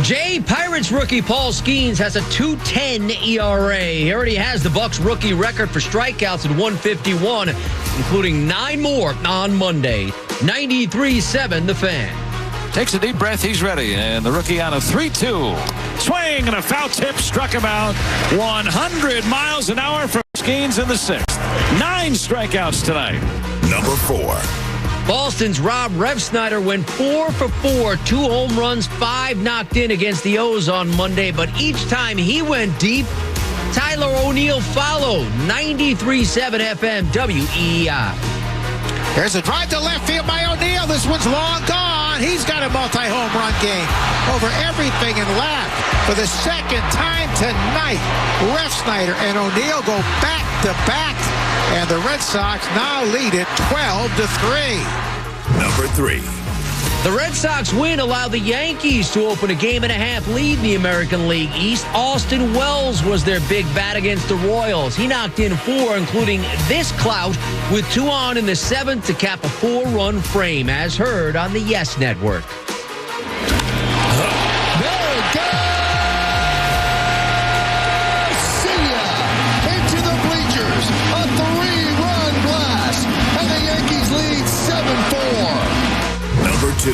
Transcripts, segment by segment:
Jay, Pirates rookie Paul Skenes has a 2.10 ERA. He already has the Bucs rookie record for strikeouts at 151, including 9 more on Monday. 93.7 The Fan. Takes a deep breath. He's ready. And the rookie on a 3-2. Swing and a foul tip struck him out 100 miles an hour from Skenes in the 6th. 9 strikeouts tonight. Number 4. Boston's Rob Refsnyder went 4 for 4, 2 home runs, 5 knocked in against the O's on Monday. But each time he went deep, Tyler O'Neill followed. 93.7 FM WEEI. There's a drive to left field by O'Neill. This one's long gone. He's got a multi-home run game over everything in left. For the second time tonight, Refsnyder and O'Neill go back-to-back. And the Red Sox now lead it 12-3. Number 3. The Red Sox win allowed the Yankees to open a game-and-a-half lead in the American League East. Austin Wells was their big bat against the Royals. He knocked in 4, including this clout, with 2 on in the 7th to cap a 4-run frame, as heard on the Yes Network. Number 2.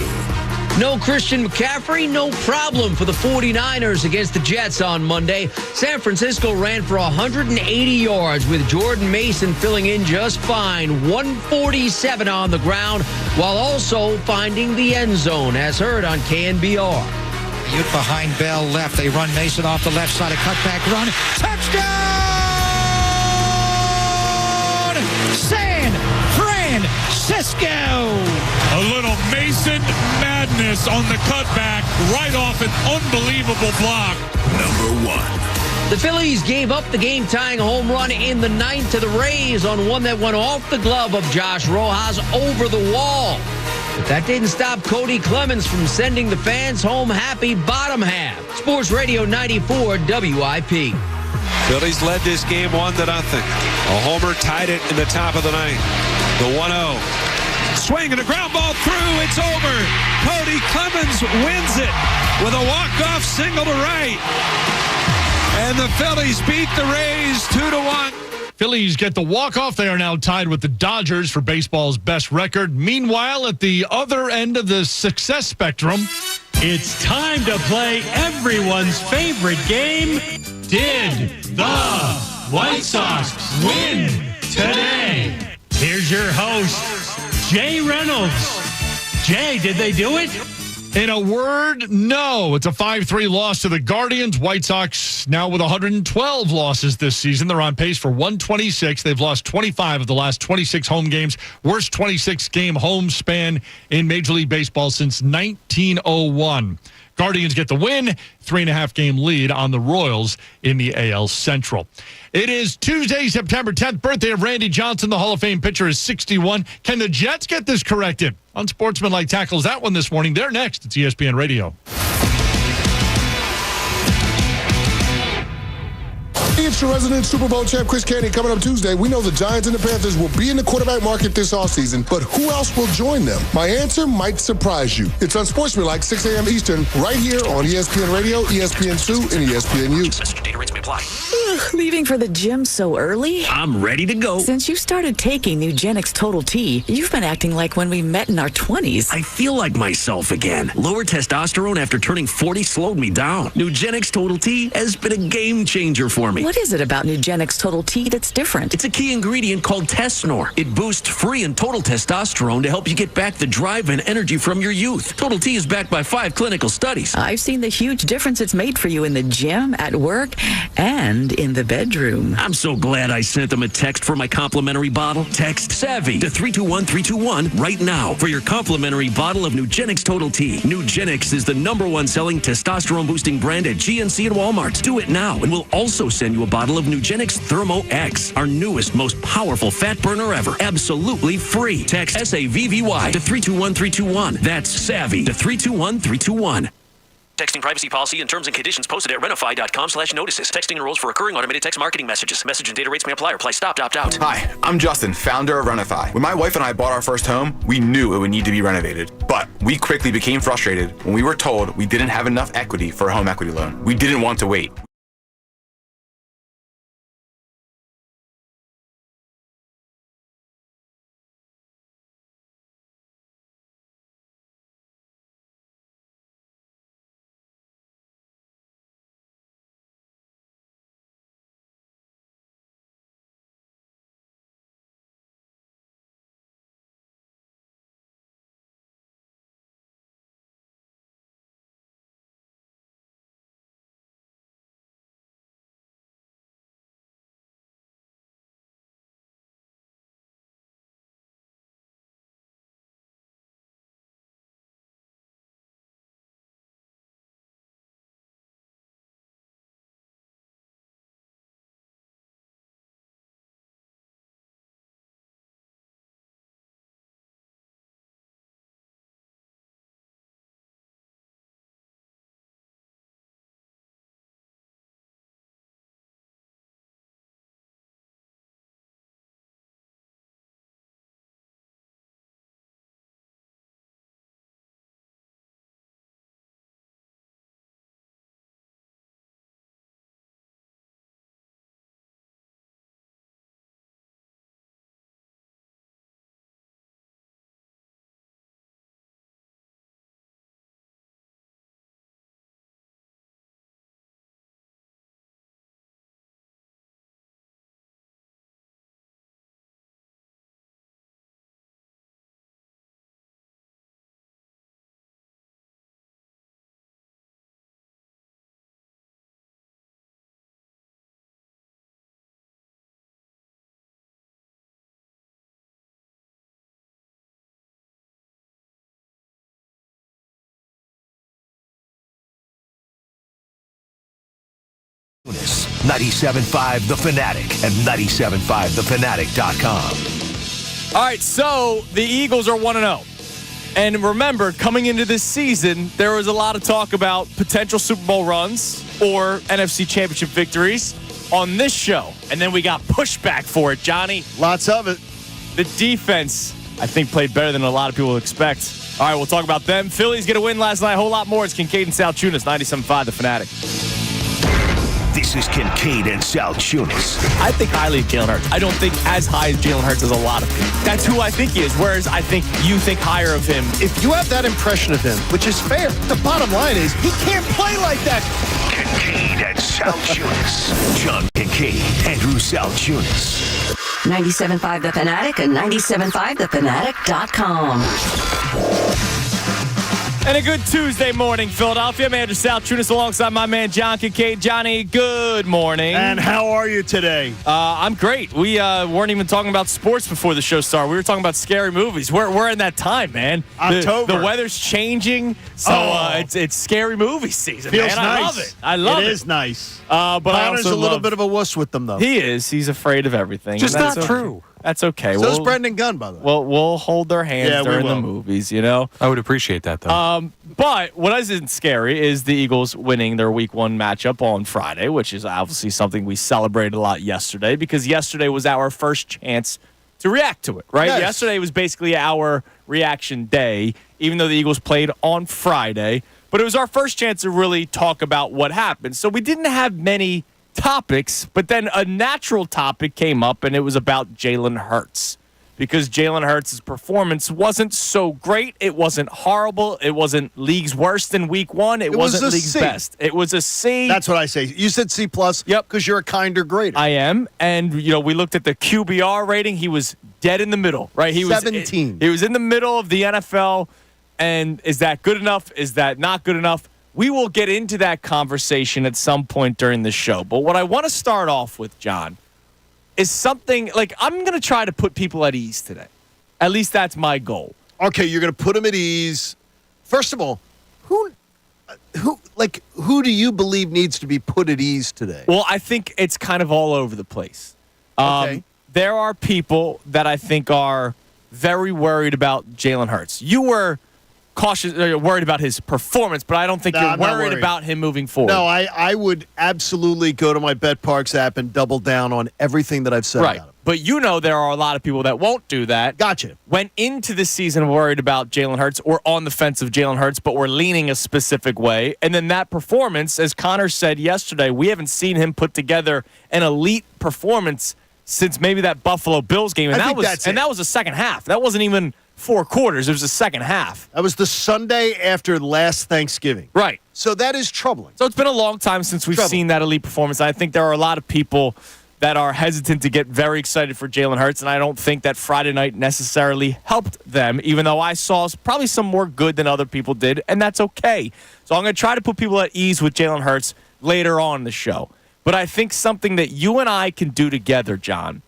No Christian McCaffrey, no problem for the 49ers against the Jets on Monday. San Francisco ran for 180 yards with Jordan Mason filling in just fine. 147 on the ground while also finding the end zone, as heard on KNBR. Youth behind Bell left. They run Mason off the left side. A cutback run. Touchdown! San Francisco! A little Mason madness on the cutback right off an unbelievable block. Number 1. The Phillies gave up the game-tying home run in the 9th to the Rays on one that went off the glove of Josh Rojas over the wall. But that didn't stop Cody Clemens from sending the fans home happy bottom half. Sports Radio 94 WIP. Phillies led this game 1-0. A homer tied it in the top of the 9th. The 1-0. Swing and a ground ball through. It's over. Cody Clemens wins it with a walk-off single to right. And the Phillies beat the Rays 2-1. Phillies get the walk-off. They are now tied with the Dodgers for baseball's best record. Meanwhile, at the other end of the success spectrum, it's time to play everyone's favorite game. Did the White Sox win today? Here's your host, Jay Reynolds. Jay, did they do it? In a word, no. It's a 5-3 loss to the Guardians. White Sox now with 112 losses this season. They're on pace for 126. They've lost 25 of the last 26 home games. Worst 26-game home span in Major League Baseball since 1901. Guardians get the win, 3.5-game lead on the Royals in the AL Central. It is Tuesday, September 10th, birthday of Randy Johnson. The Hall of Fame pitcher is 61. Can the Jets get this corrected? Unsportsmanlike tackles that one this morning. They're next. It's ESPN Radio. It's your resident Super Bowl champ, Chris Candy, coming up Tuesday. We know the Giants and the Panthers will be in the quarterback market this offseason, but who else will join them? My answer might surprise you. It's Unsportsmanlike, 6 a.m. Eastern, right here on ESPN Radio, ESPN2, and ESPNU. Data rates may apply. Leaving for the gym so early? I'm ready to go. Since you started taking Nugenix Total T, you've been acting like when we met in our 20s. I feel like myself again. Lower testosterone after turning 40 slowed me down. Nugenix Total T has been a game changer for me. What is it about Nugenix Total T that's different? It's a key ingredient called Tesnor. It boosts free and total testosterone to help you get back the drive and energy from your youth. Total T is backed by 5 clinical studies. I've seen the huge difference it's made for you in the gym, at work, and in the bedroom. I'm so glad I sent them a text for my complimentary bottle. Text SAVVY to 321321 right now for your complimentary bottle of Nugenix Total T. Nugenix is the #1 selling testosterone boosting brand at GNC and Walmart. Do it now, and we'll also send you a bottle of Nugenix Thermo X, our newest, most powerful fat burner ever. Absolutely free. Text SAVVY to 321321. That's SAVVY to 321321. texting privacy policy and terms and conditions posted at renify.com/notices. Texting enrolls for recurring automated text marketing messages. Message and data rates may apply. Reply stop, opt out. Hi, I'm Justin, founder of Renify. When my wife and I bought our first home, we knew it would need to be renovated. But we quickly became frustrated when we were told we didn't have enough equity for a home equity loan. We didn't want to wait. Salciunas, 97.5 The Fanatic and 97.5thefanatic.com. All right, so the Eagles are 1-0. And remember, coming into this season, there was a lot of talk about potential Super Bowl runs or NFC Championship victories on this show. And then we got pushback for it, Johnny. Lots of it. The defense, I think, played better than a lot of people expect. All right, we'll talk about them. Phillies get a win last night. A whole lot more. It's Kincade and Salciunas, 97.5 The Fanatic. This is Kincade and Salciunas. I think highly of Jalen Hurts. I don't think as high as Jalen Hurts as a lot of people. That's who I think he is, whereas I think you think higher of him. If you have that impression of him, which is fair, the bottom line is he can't play like that. Kincade and Salciunas. John Kincade, Andrew Salciunas. 97.5 The Fanatic and 97.5thefanatic.com. And a good Tuesday morning, Philadelphia. I'm Andrew Salciunas alongside my man John Kincade. Johnny, good morning. And how are you today? I'm great. We weren't even talking about sports before the show started. We were talking about scary movies. We're in that time, man. October. The weather's changing, so it's scary movie season, Feels man. nice. I love it. I love it. It is nice. But Connor's I also a little bit of a wuss with them, though. He is. He's afraid of everything. Just and not that's true. That's okay. So is Brendan Gunn, by the way. Well, we'll hold their hands during the movies, you know? I would appreciate that, though. But what isn't scary is the Eagles winning their Week 1 matchup on Friday, which is obviously something we celebrated a lot yesterday because yesterday was our first chance to react to it, right? Yes. Yesterday was basically our reaction day, even though the Eagles played on Friday. But it was our first chance to really talk about what happened. So we didn't have many topics, but then a natural topic came up, and it was about Jalen Hurts. Because Jalen Hurts' performance wasn't so great. It wasn't horrible. It wasn't league's worst in Week 1. It wasn't league's C. best. It was a C. That's what I say. You said C+. Yep. Because you're a kinder grader. I am. And, we looked at the QBR rating. He was dead in the middle, right? He 17. He was in the middle of the NFL. And is that good enough? Is that not good enough? We will get into that conversation at some point during the show. But what I want to start off with, John, is something like I'm going to try to put people at ease today. At least that's my goal. Okay, you're going to put them at ease. First of all, who do you believe needs to be put at ease today? Well, I think it's kind of all over the place. Okay. There are people that I think are very worried about Jalen Hurts. You were cautious, worried about his performance, but I don't think you're worried about him moving forward. No, I would absolutely go to my BetParks app and double down on everything that I've said about him. But there are a lot of people that won't do that. Gotcha. Went into the season worried about Jalen Hurts or on the fence of Jalen Hurts, but we're leaning a specific way. And then that performance, as Connor said yesterday, we haven't seen him put together an elite performance since maybe that Buffalo Bills game. And that was the second half. That wasn't even 4 quarters. It was the second half. That was the Sunday after last Thanksgiving. Right. So that is troubling. So it's been a long time since we've seen that elite performance. I think there are a lot of people that are hesitant to get very excited for Jalen Hurts, and I don't think that Friday night necessarily helped them, even though I saw probably some more good than other people did, and that's okay. So I'm going to try to put people at ease with Jalen Hurts later on in the show. But I think something that you and I can do together, John,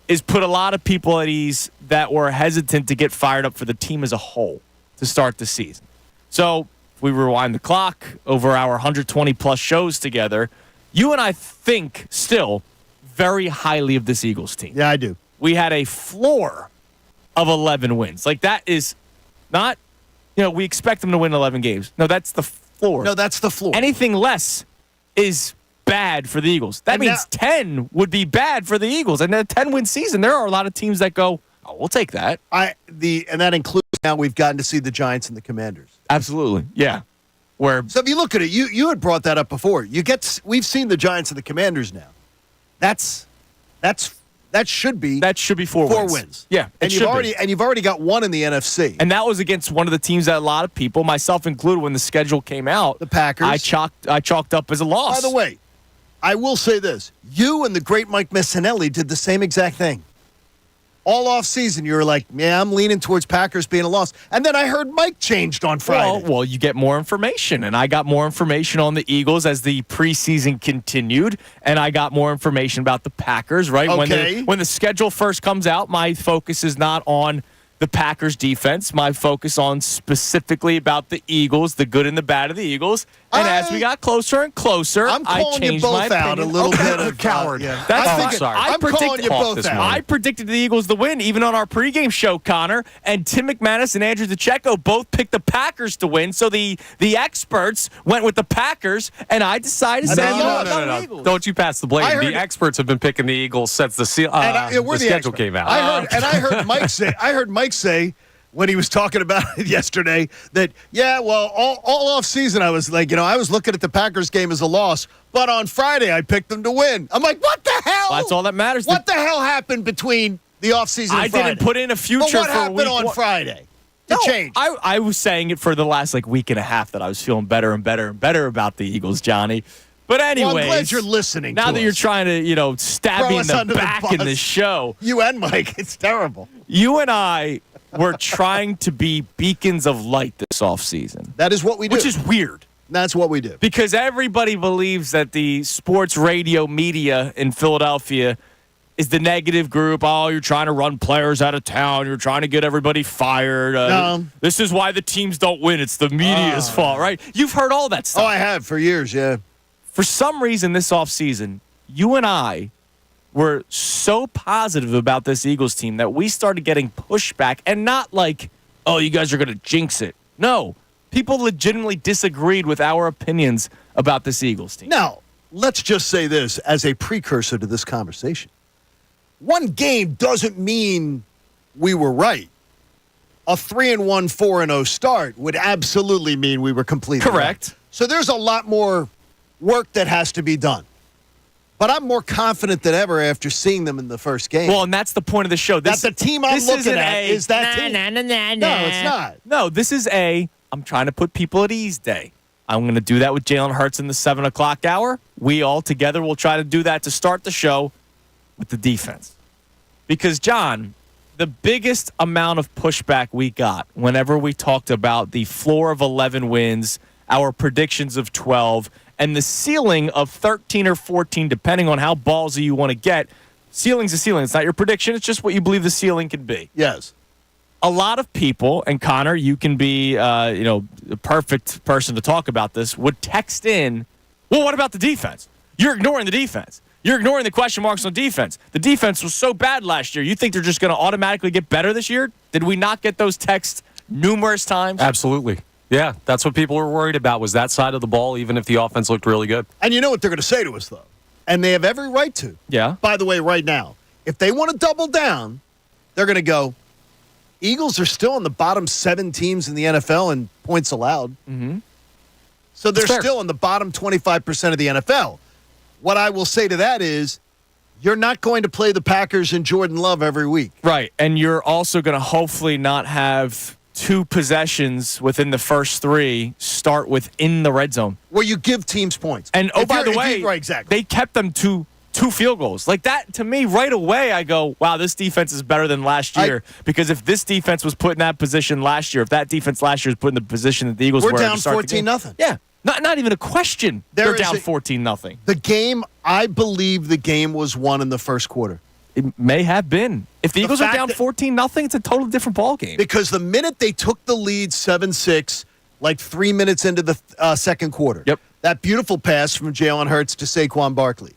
is put a lot of people at ease that were hesitant to get fired up for the team as a whole to start the season. So if we rewind the clock over our 120-plus shows together, you and I think still very highly of this Eagles team. Yeah, I do. We had a floor of 11 wins. Like, that is not, we expect them to win 11 games. No, that's the floor. No, that's the floor. Anything less is bad for the Eagles. That means 10 would be bad for the Eagles. And a 10-win season, there are a lot of teams that go, oh, we'll take that. And that includes now we've gotten to see the Giants and the Commanders. Absolutely, yeah. So if you look at it, you had brought that up before. We've seen the Giants and the Commanders now. That should be 4 wins. Yeah, and you've already got one in the NFC. And that was against one of the teams that a lot of people, myself included, when the schedule came out, the Packers, I chalked up as a loss. By the way, I will say this: you and the great Mike Missanelli did the same exact thing. All off season, you were like, "Yeah, I'm leaning towards Packers being a loss," and then I heard Mike changed on Friday. Well, you get more information, and I got more information on the Eagles as the preseason continued, and I got more information about the Packers. Right when the schedule first comes out, my focus is not on the Packers defense. My focus on specifically about the Eagles, the good and the bad of the Eagles. And as we got closer and closer, I changed my opinion. Out a little bit of coward. Yeah. That's sorry. I'm calling you both out. I predicted the Eagles to win, even on our pregame show, Connor. And Tim McManus and Andrew DeCecco both picked the Packers to win. So the experts went with the Packers, and I decided to say, no. Don't you pass the blame. The experts have been picking the Eagles since the schedule came out. I heard Mike say when he was talking about it yesterday that, all off season I was like, I was looking at the Packers game as a loss, but on Friday I picked them to win. I'm like, what the hell? Well, that's all that matters. What the hell happened between the off season and Friday? I didn't put in a future what for happened on Friday? Change. I was saying it for the last week and a half that I was feeling better and better and better about the Eagles, Johnny. But anyways, I'm glad you're listening. Now to that us. you're trying to, stab me in the back in this show. You and Mike, it's terrible. You and I were trying to be beacons of light this offseason. That is what we do. Which is weird. That's what we do. Because everybody believes that the sports radio media in Philadelphia is the negative group. Oh, you're trying to run players out of town. You're trying to get everybody fired. No. This is why the teams don't win. It's the media's fault, right? You've heard all that stuff. Oh, I have for years, yeah. For some reason this offseason, you and I were so positive about this Eagles team that we started getting pushback, and not like, oh, you guys are going to jinx it. No, people legitimately disagreed with our opinions about this Eagles team. Now, let's just say this as a precursor to this conversation. One game doesn't mean we were right. A 3-1, 4-0 start would absolutely mean we were completely correct. Right. So there's a lot more work that has to be done. But I'm more confident than ever after seeing them in the first game. Well, and that's the point of the show. That's the team I'm looking at is that team. No, it's not. No, this is I'm trying to put people at ease day. I'm going to do that with Jalen Hurts in the 7 o'clock hour. We all together will try to do that to start the show with the defense. Because, John, the biggest amount of pushback we got whenever we talked about the floor of 11 wins, our predictions of 12, and the ceiling of 13 or 14, depending on how ballsy you want to get. Ceiling's a ceiling. It's not your prediction. It's just what you believe the ceiling can be. Yes. A lot of people, and Connor, you can be, the perfect person to talk about this, would text in, well, what about the defense? You're ignoring the defense. You're ignoring the question marks on defense. The defense was so bad last year. You think they're just going to automatically get better this year? Did we not get those texts numerous times. Absolutely. Yeah, that's what people were worried about, was that side of the ball, even if the offense looked really good. And you know what they're going to say to us, though? And they have every right to. Yeah. By the way, right now, if they want to double down, they're going to go, Eagles are still in the bottom 7 teams in the NFL in points allowed. Mm-hmm. So they're still in the bottom 25% of the NFL. What I will say to that is, you're not going to play the Packers and Jordan Love every week. Right, and you're also going to hopefully not have 2 possessions within the first 3 start within the red zone. Where you give teams points. And, by the way, right, exactly. They kept them to 2 field goals. Like that, to me, right away, I go, wow, this defense is better than last year. Because if this defense was put in that position last year, if that defense last year was put in the position that the Eagles were down to start 14-0. Yeah. Not even a question. They're down 14-0. The game, I believe the game was won in the first quarter. It may have been. If the Eagles are down 14-0, it's a totally different ball game. Because the minute they took the lead 7-6, like 3 minutes into the second quarter, that beautiful pass from Jalen Hurts to Saquon Barkley,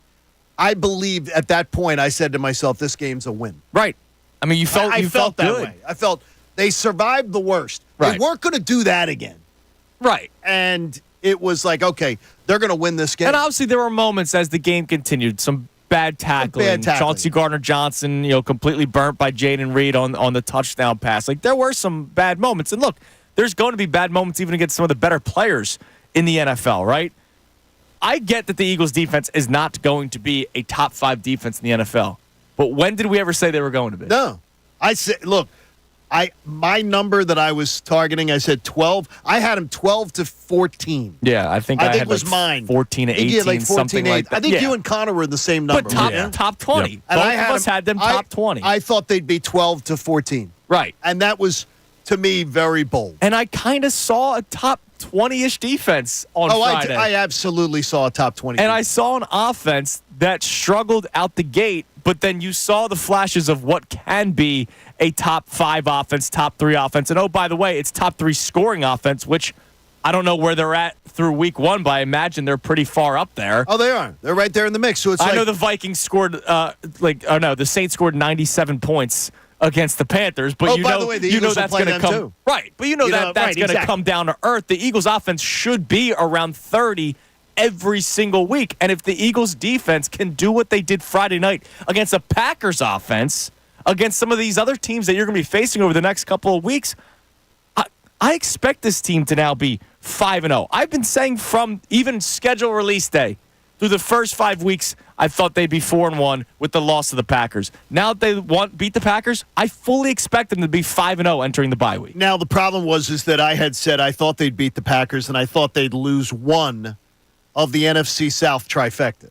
I believe at that point I said to myself, this game's a win. Right. I mean, you felt that good. way. I felt they survived the worst. Right. They weren't going to do that again. Right. And it was like, okay, they're going to win this game. And obviously there were moments as the game continued, some bad tackling. Chauncey Gardner-Johnson, completely burnt by Jaden Reed on the touchdown pass. Like, there were some bad moments. And look, there's going to be bad moments even against some of the better players in the NFL, right? I get that the Eagles defense is not going to be a top 5 defense in the NFL. But when did we ever say they were going to be? No. I said, look, my number that I was targeting, I said 12. I had him 12 to 14. Yeah, I think it was like mine. 14 to 18, like 14, something like that. I think you and Connor were the same number. But top 20. Yep. Both of us had them top 20. I thought they'd be 12 to 14. Right. And that was, to me, very bold. And I kind of saw a top 20-ish defense on Friday. I absolutely saw a top 20. And I saw an offense that struggled out the gate, but then you saw the flashes of what can be a top 5 offense, top 3 offense. And, by the way, it's top 3 scoring offense, which I don't know where they're at through week 1, but I imagine they're pretty far up there. Oh, they are. They're right there in the mix. So I know the Vikings scored, the Saints scored 97 points against the Panthers, but by the way, the Eagles that's going to come too. Right. But that's going to come down to earth. The Eagles offense should be around 30 every single week. And if the Eagles defense can do what they did Friday night against the Packers offense, against some of these other teams that you're going to be facing over the next couple of weeks, I expect this team to now be 5-0. I've been saying from even schedule release day through the first 5 weeks, I thought they'd be 4-1 with the loss of the Packers. Now that they beat the Packers, I fully expect them to be 5-0 entering the bye week. Now, the problem is that I had said I thought they'd beat the Packers, and I thought they'd lose one of the NFC South trifecta.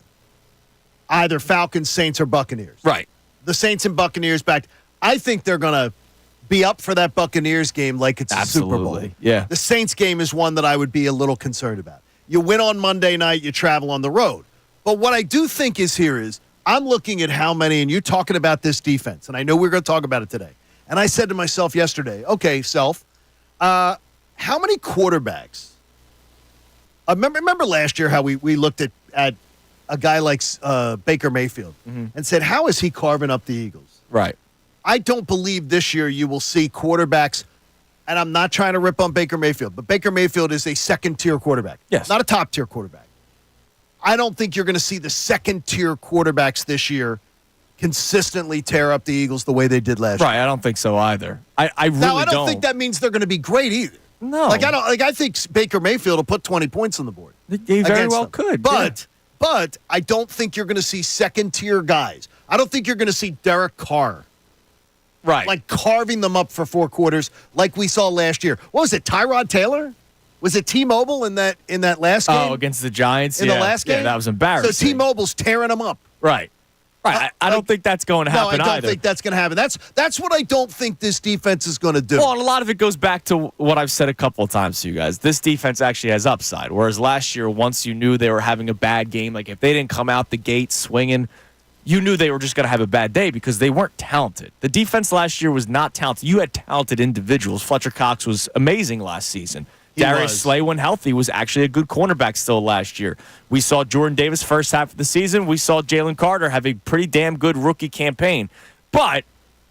Either Falcons, Saints, or Buccaneers. Right. The Saints and Buccaneers back. I think they're going to be up for that Buccaneers game like it's a Super Bowl. Yeah. The Saints game is one that I would be a little concerned about. You win on Monday night, you travel on the road. But what I do think is I'm looking at how many, and you're talking about this defense, and I know we're going to talk about it today. And I said to myself yesterday, okay, how many quarterbacks? Remember last year how we looked at a guy like Baker Mayfield and said, how is he carving up the Eagles? Right. I don't believe this year you will see quarterbacks, and I'm not trying to rip on Baker Mayfield, but Baker Mayfield is a second-tier quarterback. Yes. Not a top-tier quarterback. I don't think you're going to see the second-tier quarterbacks this year consistently tear up the Eagles the way they did last year. Right, I don't think so either. I really don't. I don't think that means they're going to be great either. No. I think Baker Mayfield will put 20 points on the board. He very well could. But I don't think you're going to see second-tier guys. I don't think you're going to see Derek Carr. Right. Like carving them up for 4 quarters like we saw last year. What was it, Tyrod Taylor? Was it T-Mobile in that last game? Oh, against the Giants? In the last game? Yeah, that was embarrassing. So T-Mobile's tearing them up. Right. Right. I don't think that's going to happen either. No, I don't think that's going to happen. That's what I don't think this defense is going to do. Well, and a lot of it goes back to what I've said a couple of times to you guys. This defense actually has upside, whereas last year, once you knew they were having a bad game, like if they didn't come out the gate swinging, you knew they were just going to have a bad day because they weren't talented. The defense last year was not talented. You had talented individuals. Fletcher Cox was amazing last season. Darius Slay, when healthy, was actually a good cornerback still last year. We saw Jordan Davis first half of the season. We saw Jalen Carter have a pretty damn good rookie campaign. But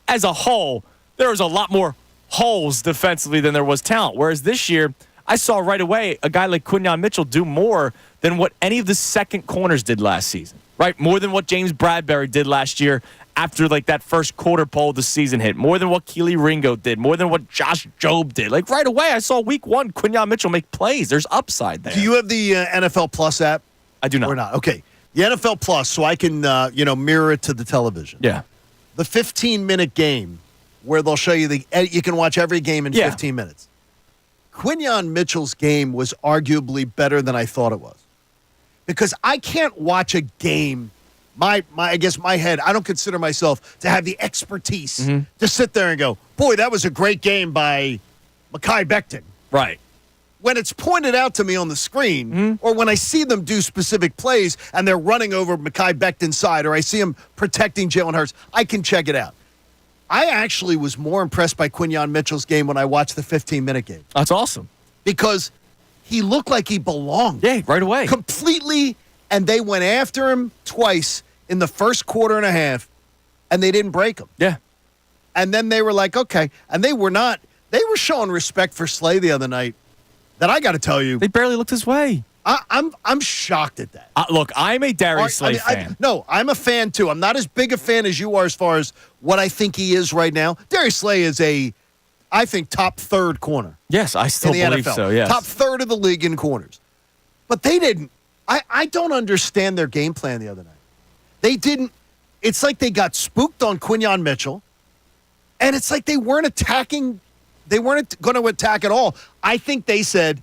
as a whole, there was a lot more holes defensively than there was talent. Whereas this year, I saw right away a guy like Quinyon Mitchell do more than what any of the second corners did last season, right? More than what James Bradbury did last year after like that first quarter pole of the season hit, more than what Keely Ringo did, more than what Josh Jobe did. Like right away, I saw week one, Quinyon Mitchell make plays. There's upside there. Do you have the NFL Plus app? I do not. Or not? Okay. The NFL Plus, so I can, mirror it to the television. Yeah. The 15-minute game where they'll show you you can watch every game in 15 minutes. Quinyon Mitchell's game was arguably better than I thought it was. Because I can't watch a game, I guess my head, I don't consider myself to have the expertise to sit there and go, boy, that was a great game by Mekhi Becton. Right. When it's pointed out to me on the screen, or when I see them do specific plays and they're running over Mekhi Becton's side, or I see them protecting Jalen Hurts, I can check it out. I actually was more impressed by Quinyon Mitchell's game when I watched the 15-minute game. That's awesome. Because he looked like he belonged. Yeah, right away. Completely, and they went after him twice in the first quarter and a half, and they didn't break him. Yeah. And then they were like, okay. And they were showing respect for Slay the other night that I got to tell you. They barely looked his way. I'm shocked at that. Look, I'm a Darius Slay fan. I'm a fan, too. I'm not as big a fan as you are as far as what I think he is right now. Darius Slay is I think, top third corner. Yes, I still believe NFL. so, yes. Top third of the league in corners. But they didn't. I don't understand their game plan the other night. They didn't. It's like they got spooked on Quinyon Mitchell, and it's like they weren't attacking. They weren't going to attack at all. I think they said,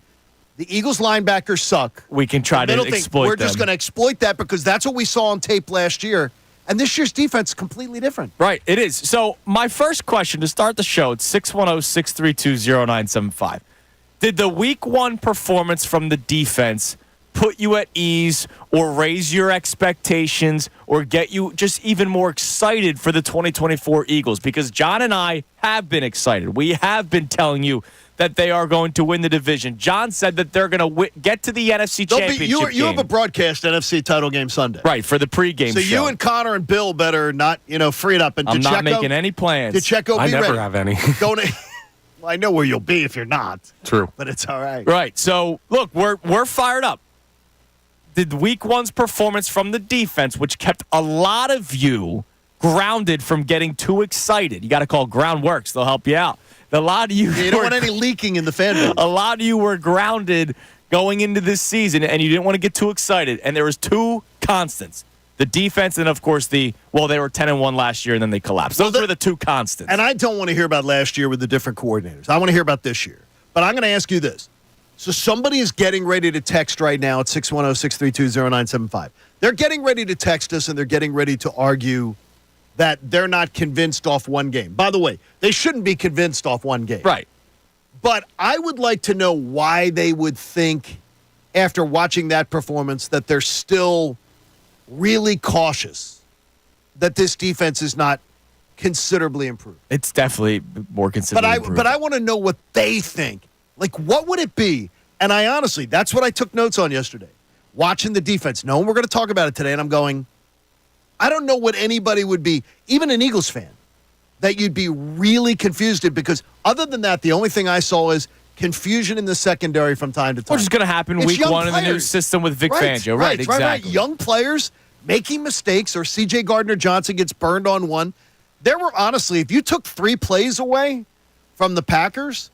the Eagles linebackers suck. We can try to exploit them. We're just going to exploit that because that's what we saw on tape last year. And this year's defense is completely different. Right, it is. So my first question to start the show, it's 610-632-0975. Did the week one performance from the defense put you at ease or raise your expectations or get you just even more excited for the 2024 Eagles? Because John and I have been excited. We have been telling you that they are going to win the division. John said that they're going to get to the NFC Championship game. You have a broadcast NFC title game Sunday. Right, for the pregame show. So you and Connor and Bill better not, free it up. And I'm not making any plans. DeCecco, I be never ready. have any. Well, I know where you'll be if you're not. True. But it's all right. Right, so look, we're fired up. Did week one's performance from the defense, which kept a lot of you grounded from getting too excited. You got to call Groundworks. They'll help you out. A lot of you. You don't want any leaking in the fan base. A lot of you were grounded going into this season, and you didn't want to get too excited. And there was two constants: the defense, and of course they were 10-1 last year, and then they collapsed. Those were the two constants. And I don't want to hear about last year with the different coordinators. I want to hear about this year. But I'm going to ask you this: so somebody is getting ready to text right now at 610-632-0975. They're getting ready to text us, and they're getting ready to argue that they're not convinced off one game. By the way, they shouldn't be convinced off one game. Right. But I would like to know why they would think, after watching that performance, that they're still really cautious that this defense is not considerably improved. It's definitely more considerably improved. But I want to know what they think. Like, what would it be? And I honestly, that's what I took notes on yesterday. Watching the defense, knowing we're going to talk about it today, and I'm going, I don't know what anybody would be, even an Eagles fan, that you'd be really confused in, because other than that, the only thing I saw is confusion in the secondary from time to time. Which is going to happen week one in the new system with Vic Fangio. Right, exactly. Young players making mistakes, or C.J. Gardner-Johnson gets burned on one. There were, honestly, if you took 3 plays away from the Packers,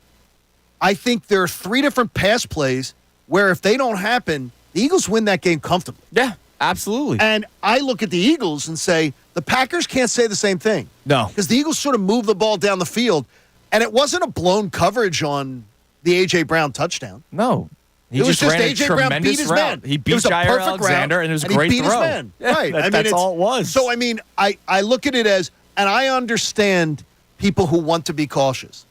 I think there are 3 different pass plays where if they don't happen, the Eagles win that game comfortably. Yeah. Absolutely. And I look at the Eagles and say, the Packers can't say the same thing. No. Because the Eagles sort of moved the ball down the field, and it wasn't a blown coverage on the A.J. Brown touchdown. No. It was just A.J. Brown beat his man. He beat Jair Alexander, and it was a great throw. He beat his man. Yeah, right. That's all it was. So, I mean, I look at it as, and I understand people who want to be cautious.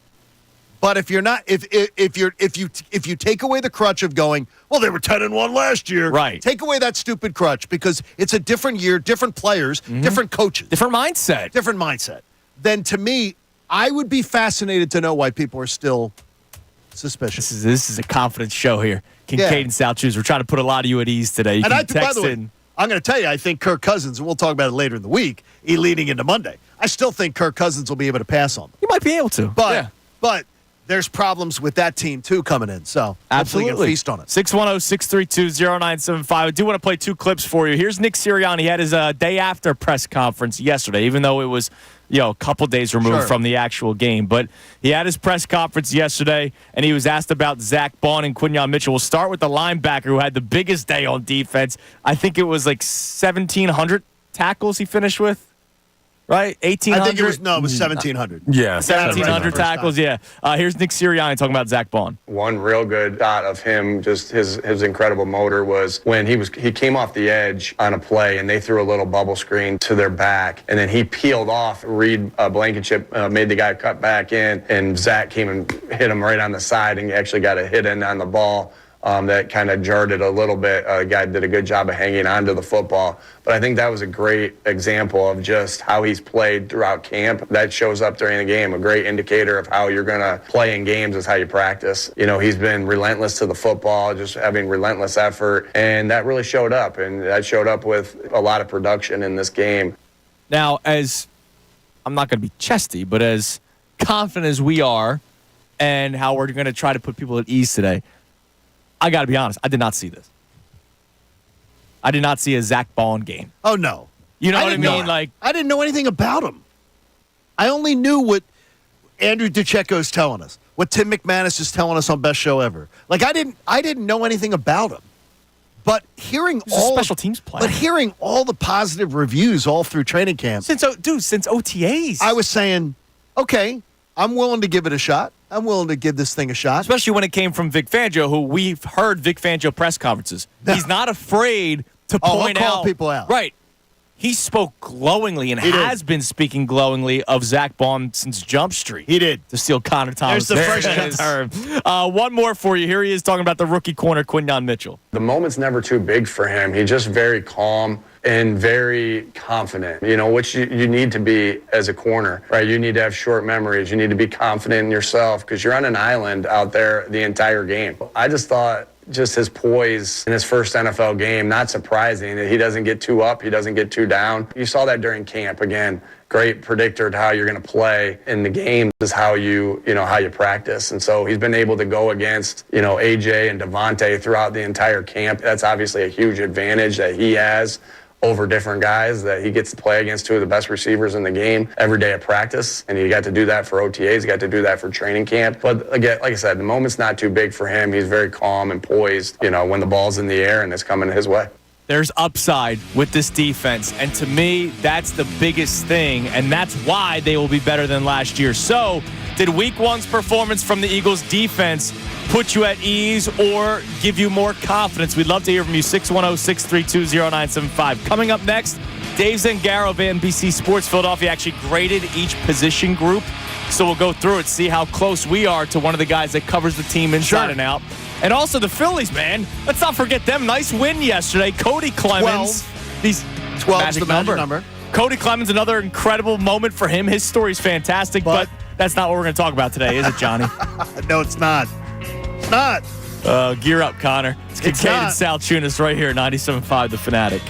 But if you're not, if you take away the crutch of going, well, they were 10-1 last year. Right. Take away that stupid crutch, because it's a different year, different players, different coaches, different mindset. Then to me, I would be fascinated to know why people are still suspicious. This is a confidence show here. Kincade and Salciunas. We're trying to put a lot of you at ease today. You can text by the way, in. I'm going to tell you, I think Kirk Cousins, and we'll talk about it later in the week, leading into Monday. I still think Kirk Cousins will be able to pass on them. You might be able to. But But there's problems with that team, too, coming in. So hopefully you can feast on it. 610-632-0975. I do want to play 2 clips for you. Here's Nick Sirianni. He had his day after press conference yesterday, even though it was a couple days removed from the actual game. But he had his press conference yesterday, and he was asked about Zach Bond and Quinyon Mitchell. We'll start with the linebacker who had the biggest day on defense. I think it was like 1,700 tackles he finished with. Right? 1,800? I think it was 1,700. Yeah. 1,700 tackles, yeah. Here's Nick Sirianni talking about Zach Bond. One real good shot of him, just his incredible motor, was when he came off the edge on a play, and they threw a little bubble screen to their back, and then he peeled off. Reed Blankenship made the guy cut back in, and Zach came and hit him right on the side, and he actually got a hit in on the ball. That kind of jarred it a little bit. The guy did a good job of hanging on to the football. But I think that was a great example of just how he's played throughout camp. That shows up during the game. A great indicator of how you're going to play in games is how you practice. He's been relentless to the football, just having relentless effort. And that really showed up. And that showed up with a lot of production in this game. Now, as I'm not going to be chesty, but as confident as we are and how we're going to try to put people at ease today, I got to be honest, I did not see this. I did not see a Zach Bond game. Oh, no. You know what I mean? I didn't know anything about him. I only knew what Andrew DeCecco's telling us, what Tim McManus is telling us on Best Show Ever. I didn't know anything about him. But hearing special teams player. But hearing all the positive reviews all through training camp. Since OTAs. I was saying, okay, I'm willing to give it a shot. I'm willing to give this thing a shot. Especially when it came from Vic Fangio, who we've heard Vic Fangio press conferences. He's not afraid to point call people out. Right. He spoke glowingly and has been speaking glowingly of Zach Bond since Jump Street. He did. To steal Connor Thomas. There's the first term. One more for you. Here he is talking about the rookie corner, Quinyon Mitchell. The moment's never too big for him. He's just very calm and very confident, which you need to be as a corner, right? You need to have short memories. You need to be confident in yourself because you're on an island out there the entire game. I just thought just his poise in his first NFL game, not surprising. He doesn't get too up. He doesn't get too down. You saw that during camp. Again, great predictor to how you're going to play in the game is how you practice. And so he's been able to go against, AJ and Devontae throughout the entire camp. That's obviously a huge advantage that he has over different guys, that he gets to play against 2 of the best receivers in the game every day of practice. And he got to do that for OTAs. He got to do that for training camp. But again, like I said, the moment's not too big for him. He's very calm and poised, when the ball's in the air and it's coming his way. There's upside with this defense. And to me, that's the biggest thing. And that's why they will be better than last year. So, did Week 1's performance from the Eagles defense put you at ease or give you more confidence? We'd love to hear from you. 610-632-0975. Coming up next, Dave Zangaro of NBC Sports Philadelphia actually graded each position group. So we'll go through it, see how close we are to one of the guys that covers the team inside and out. And also the Phillies, man. Let's not forget them. Nice win yesterday. Cody Clemens. 12 is the magic number. Cody Clemens, another incredible moment for him. His story's fantastic, but that's not what we're going to talk about today, is it, Johnny? No, it's not. It's not. Gear up, Connor. It's Kincade Salciunas right here at 97.5 The Fanatic.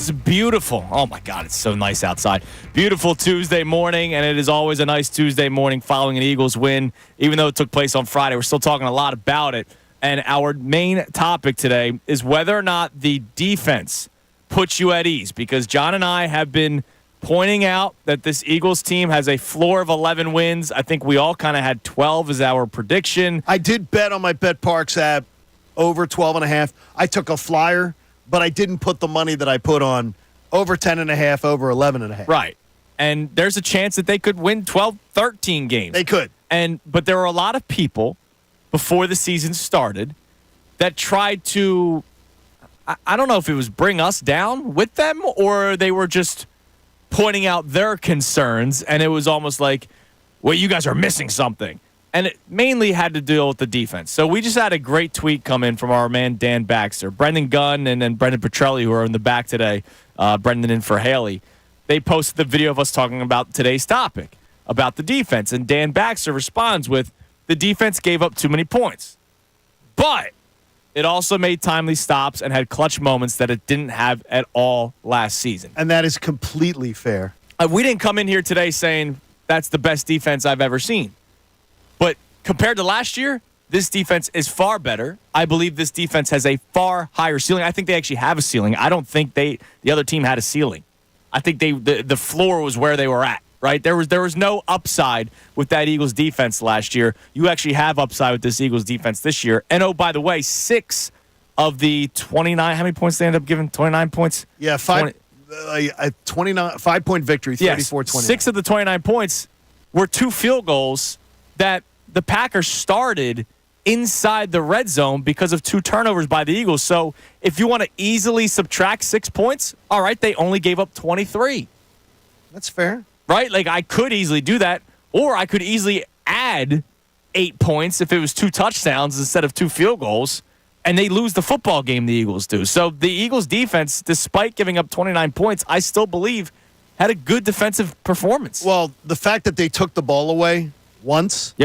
It's beautiful. Oh, my God, it's so nice outside. Beautiful Tuesday morning, and it is always a nice Tuesday morning following an Eagles win. Even though it took place on Friday, we're still talking a lot about it. And our main topic today is whether or not the defense puts you at ease, because John and I have been pointing out that this Eagles team has a floor of 11 wins. I think we all kind of had 12 as our prediction. I did bet on my BetParks app over 12.5. I took a flyer, but I didn't put the money that I put on over 10.5, over 11.5. Right. And there's a chance that they could win 12, 13 games. They could. But there were a lot of people before the season started that tried to, I don't know if it was bring us down with them or they were just pointing out their concerns, and it was almost like, well, you guys are missing something. And it mainly had to deal with the defense. So we just had a great tweet come in from our man Dan Baxter. Brendan Gunn and then Brendan Petrelli, who are in the back today, Brendan in for Haley, they posted the video of us talking about today's topic, about the defense. And Dan Baxter responds with, the defense gave up too many points. But it also made timely stops and had clutch moments that it didn't have at all last season. And that is completely fair. We didn't come in here today saying that's the best defense I've ever seen. But compared to last year, this defense is far better. I believe this defense has a far higher ceiling. I think they actually have a ceiling. I don't think the other team had a ceiling. I think the floor was where they were at. Right? There was no upside with that Eagles defense last year. You actually have upside with this Eagles defense this year. And, oh, by the way, 6 of the 29, how many points they end up giving? 29 points? Yeah, 5-point victory, 34-29. 6 of the 29 points were 2 field goals that the Packers started inside the red zone because of 2 turnovers by the Eagles. So if you want to easily subtract 6 points, all right, they only gave up 23. That's fair. Right? Like, I could easily do that, or I could easily add 8 points if it was 2 touchdowns instead of 2 field goals, and they lose the football game, the Eagles do. So the Eagles defense, despite giving up 29 points, I still believe had a good defensive performance. Well, the fact that they took the ball away once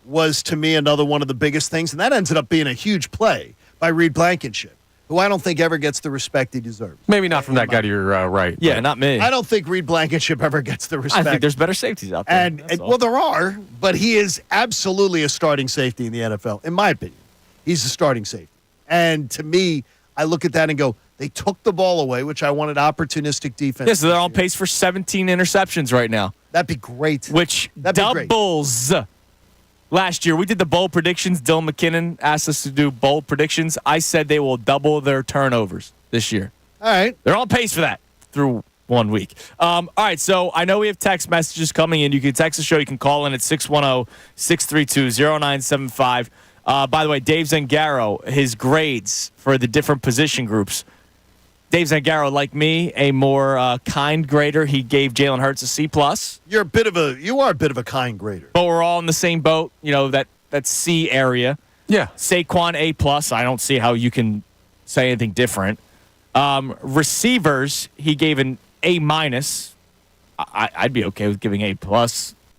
was, to me, another one of the biggest things, and that ended up being a huge play by Reed Blankenship, who I don't think ever gets the respect he deserves. Maybe not from that guy to your right. Yeah, not me. I don't think Reed Blankenship ever gets the respect. I think there's better safeties out there. Well, there are, but he is absolutely a starting safety in the NFL, in my opinion. He's a starting safety. And to me, I look at that and go, they took the ball away, which I wanted opportunistic defense. Yeah, so they're on pace for 17 interceptions right now. That'd be great. Which doubles last year. We did the bold predictions. Dylan McKinnon asked us to do bold predictions. I said they will double their turnovers this year. All right. They're on pace for that through 1 week. All right, so I know we have text messages coming in. You can text the show. You can call in at 610-632-0975. By the way, Dave Zangaro, his grades for the different position groups. Dave Zangaro, like me, a more kind grader. He gave Jalen Hurts a C+. You are a bit of a kind grader. But we're all in the same boat, that C area. Yeah. Saquon A+. I don't see how you can say anything different. Receivers, he gave an A-. I'd be okay with giving A+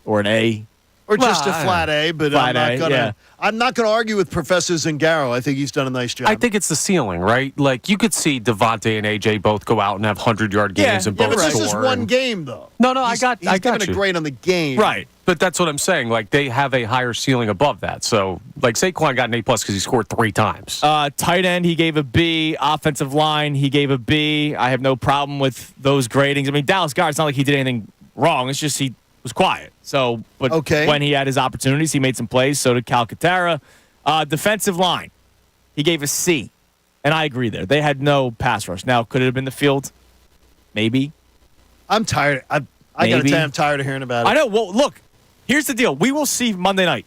or an A. Or just a flat A, but I'm not gonna argue with Professor Zangaro. I think he's done a nice job. I think it's the ceiling, right? Like, you could see Devontae and AJ both go out and have 100-yard games and both but score. This is one game, though. No, He's giving a grade on the game. Right. But that's what I'm saying. Like, they have a higher ceiling above that. So, like, Saquon got an A+ because he scored 3 times. Tight end, he gave a B. Offensive line, he gave a B. I have no problem with those gradings. I mean, Dallas Goedert, it's not like he did anything wrong. It's just he was quiet. So, but when he had his opportunities, he made some plays. So did Calcaterra. Defensive line, he gave a C. And I agree there. They had no pass rush. Now, could it have been the field? Maybe. I'm tired. I got to tell you, I'm tired of hearing about it. I know. Well, look, here's the deal. We will see Monday night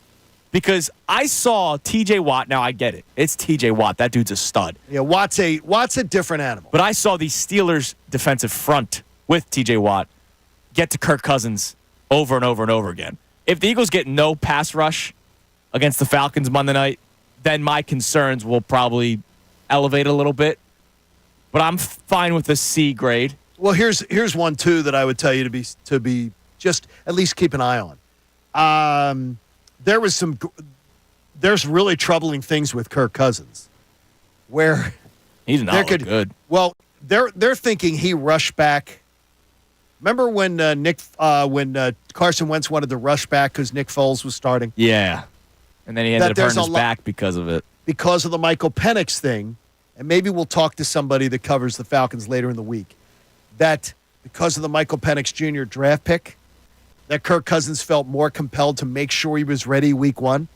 because I saw T.J. Watt. Now, I get it. It's T.J. Watt. That dude's a stud. Yeah, Watt's a different animal. But I saw the Steelers' defensive front with T.J. Watt get to Kirk Cousins over and over and over again. If the Eagles get no pass rush against the Falcons Monday night, then my concerns will probably elevate a little bit. But I'm fine with a C grade. Well, here's one too that I would tell you to be just at least keep an eye on. There's really troubling things with Kirk Cousins, where he's not good. Well, they're thinking he rushed back. Remember when Carson Wentz wanted to rush back because Nick Foles was starting? Yeah. And then he ended up hurting his back because of it. Because of the Michael Penix thing, and maybe we'll talk to somebody that covers the Falcons later in the week, that because of the Michael Penix Jr. draft pick, that Kirk Cousins felt more compelled to make sure he was ready week 1?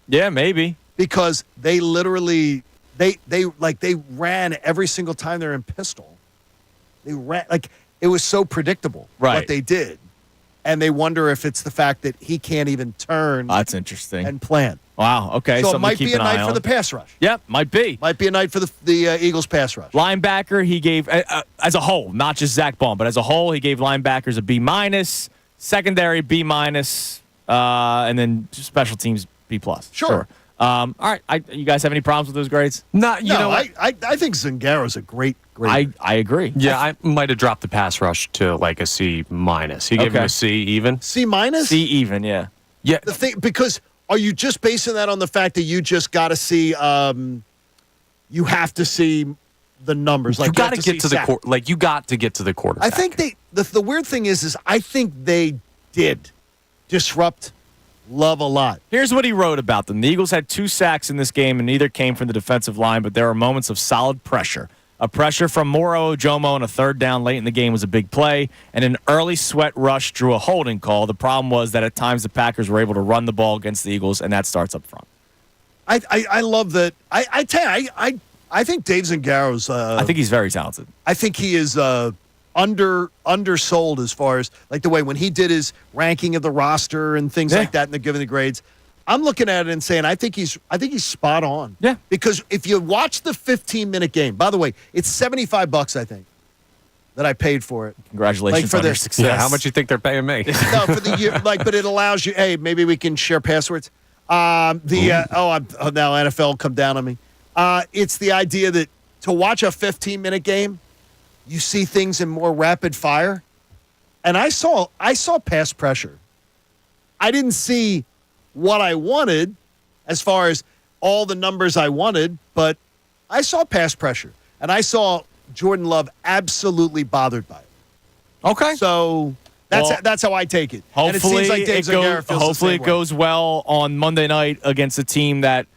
Yeah, maybe. Because they literally they ran every single time they're in pistol. They ran it was so predictable what they did. And they wonder if it's the fact that he can't even turn. That's interesting. And plan. Wow. Okay. So it might be a night for the pass rush. Yep, might be. Might be a night for the Eagles pass rush. Linebacker, he gave as a whole, not just Zach Baum, but as a whole, he gave linebackers a B-, secondary B-, and then special teams B+. Sure. All right. You guys have any problems with those grades? I think Zangaro's a great grade. I agree. Yeah, I might have dropped the pass rush to like a C-. He gave him a C even. C-? C even, yeah. Yeah. The thing, because are you just basing that on the fact that you just got to see you have to see the numbers? Like you got to get to the you got to get to the quarterback. I think the weird thing is I think they did disrupt Love a lot. Here's what he wrote about them. The Eagles had 2 sacks in this game, and neither came from the defensive line, but there were moments of solid pressure. A pressure from Moro Ojomo on a 3rd down late in the game was a big play, and an early sweat rush drew a holding call. The problem was that at times the Packers were able to run the ball against the Eagles, and that starts up front. I love that. I tell you, I think Dave Zangaro's. I think he's very talented. I think he is undersold as far as like the way when he did his ranking of the roster and things like that, and they're giving the grades. I'm looking at it and saying I think he's spot on. Yeah. Because if you watch the 15-minute game, by the way, it's $75, I think, that I paid for it. Congratulations on your success. Yeah, how much you think they're paying me? No, for the year, but it allows you. Hey, maybe we can share passwords. Now NFL come down on me. It's the idea that to watch a 15-minute game, you see things in more rapid fire, and I saw pass pressure. I didn't see what I wanted as far as all the numbers I wanted, but I saw pass pressure, and I saw Jordan Love absolutely bothered by it. Okay. So that's how I take it. Hopefully, and it seems like Dave Zagara feels hopefully the same it goes well on Monday night against a team that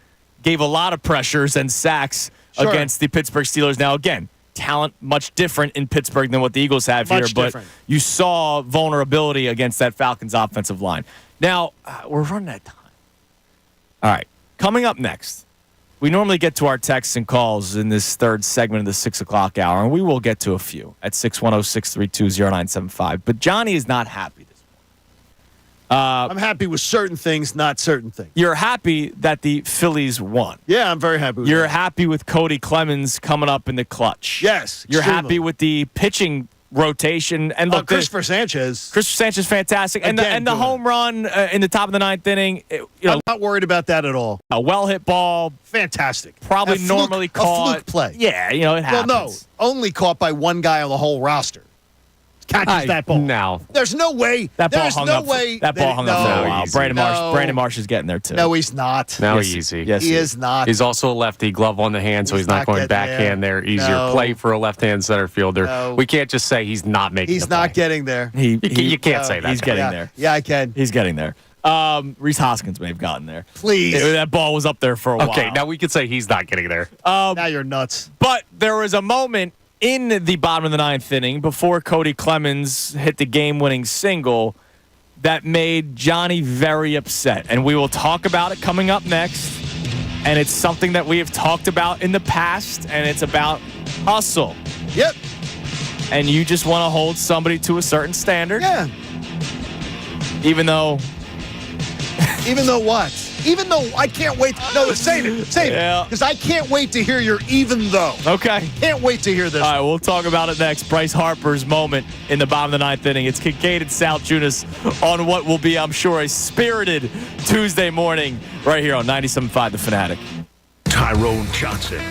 gave a lot of pressures and sacks against the Pittsburgh Steelers. Now, again, talent much different in Pittsburgh than what the Eagles have here, but you saw vulnerability against that Falcons offensive line. Now, we're running out of time. All right. Coming up next, we normally get to our texts and calls in this 3rd segment of the 6 o'clock hour, and we will get to a few at 610-632-0975. But Johnny is not happy this morning. I'm happy with certain things, not certain things. You're happy that the Phillies won. Yeah, I'm very happy with You're that. happy with Cody Clemens coming up in the clutch. Yes. You're extremely. happy with the pitching rotation. And look, Christopher Sanchez, fantastic. And the home run in the top of the 9th inning. I'm not worried about that at all. A well-hit ball. Fantastic. Probably normally caught. A fluke play. Yeah, it happens. Well, no. Only caught by one guy on the whole roster. Catches that ball. No. There's no way. That ball There's hung no up. way. That ball hung up for a while. Brandon Marsh is getting there, too. No, he's not. Now Yes, easy. Yes, he is not. He's also a lefty, glove on the hand, so he's not going backhand there. Easier play for a left-hand center fielder. No. We can't just say he's not making He's not getting there. You can't say that. He's getting there. Yeah, I can. He's getting there. Reese Hoskins may have gotten there. Please. That ball was up there for a while. Okay, now we could say he's not getting there. Now you're nuts. But there was a moment in the bottom of the 9th inning, before Cody Clemens hit the game-winning single, that made Johnny very upset. And we will talk about it coming up next. And it's something that we have talked about in the past, and it's about hustle. Yep. And you just want to hold somebody to a certain standard. Yeah. Even though what? Even though I can't wait. No, save it. Because I can't wait to hear your even though. Okay. Can't wait to hear this. All right, we'll talk about it next. Bryce Harper's moment in the bottom of the 9th inning. It's Kincade Salciunas on what will be, I'm sure, a spirited Tuesday morning right here on 97.5 The Fanatic. Tyrone Johnson.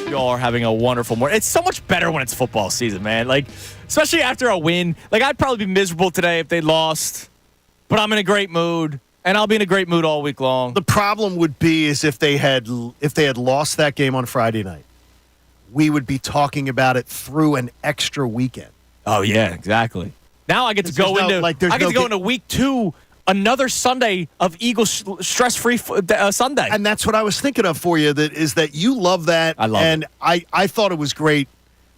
you all are having a wonderful morning. It's so much better when it's football season, man. Like, especially after a win. Like, I'd probably be miserable today if they lost, but I'm in a great mood, and I'll be in a great mood all week long. The problem would be is if they had lost that game on Friday night, we would be talking about it through an extra weekend. Oh yeah, exactly. Now I get to go into week 2. Another Sunday of Eagles stress-free Sunday. And that's what I was thinking of for you, that you love that. I love it. And I thought it was great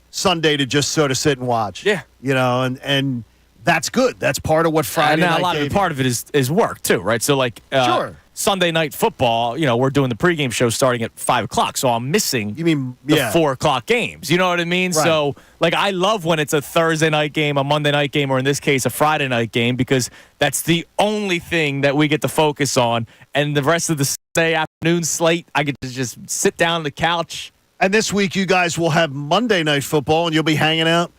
Sunday to just sort of sit and watch. Yeah. And that's good. That's part of what Friday night a lot of it, part of it is work, too, right? So, sure. Sunday night football, we're doing the pregame show starting at 5 o'clock, so I'm missing the 4 o'clock games. You know what I mean? Right. So, I love when it's a Thursday night game, a Monday night game, or in this case, a Friday night game, because that's the only thing that we get to focus on. And the rest of the Sunday afternoon slate, I get to just sit down on the couch. And this week, you guys will have Monday night football, and you'll be hanging out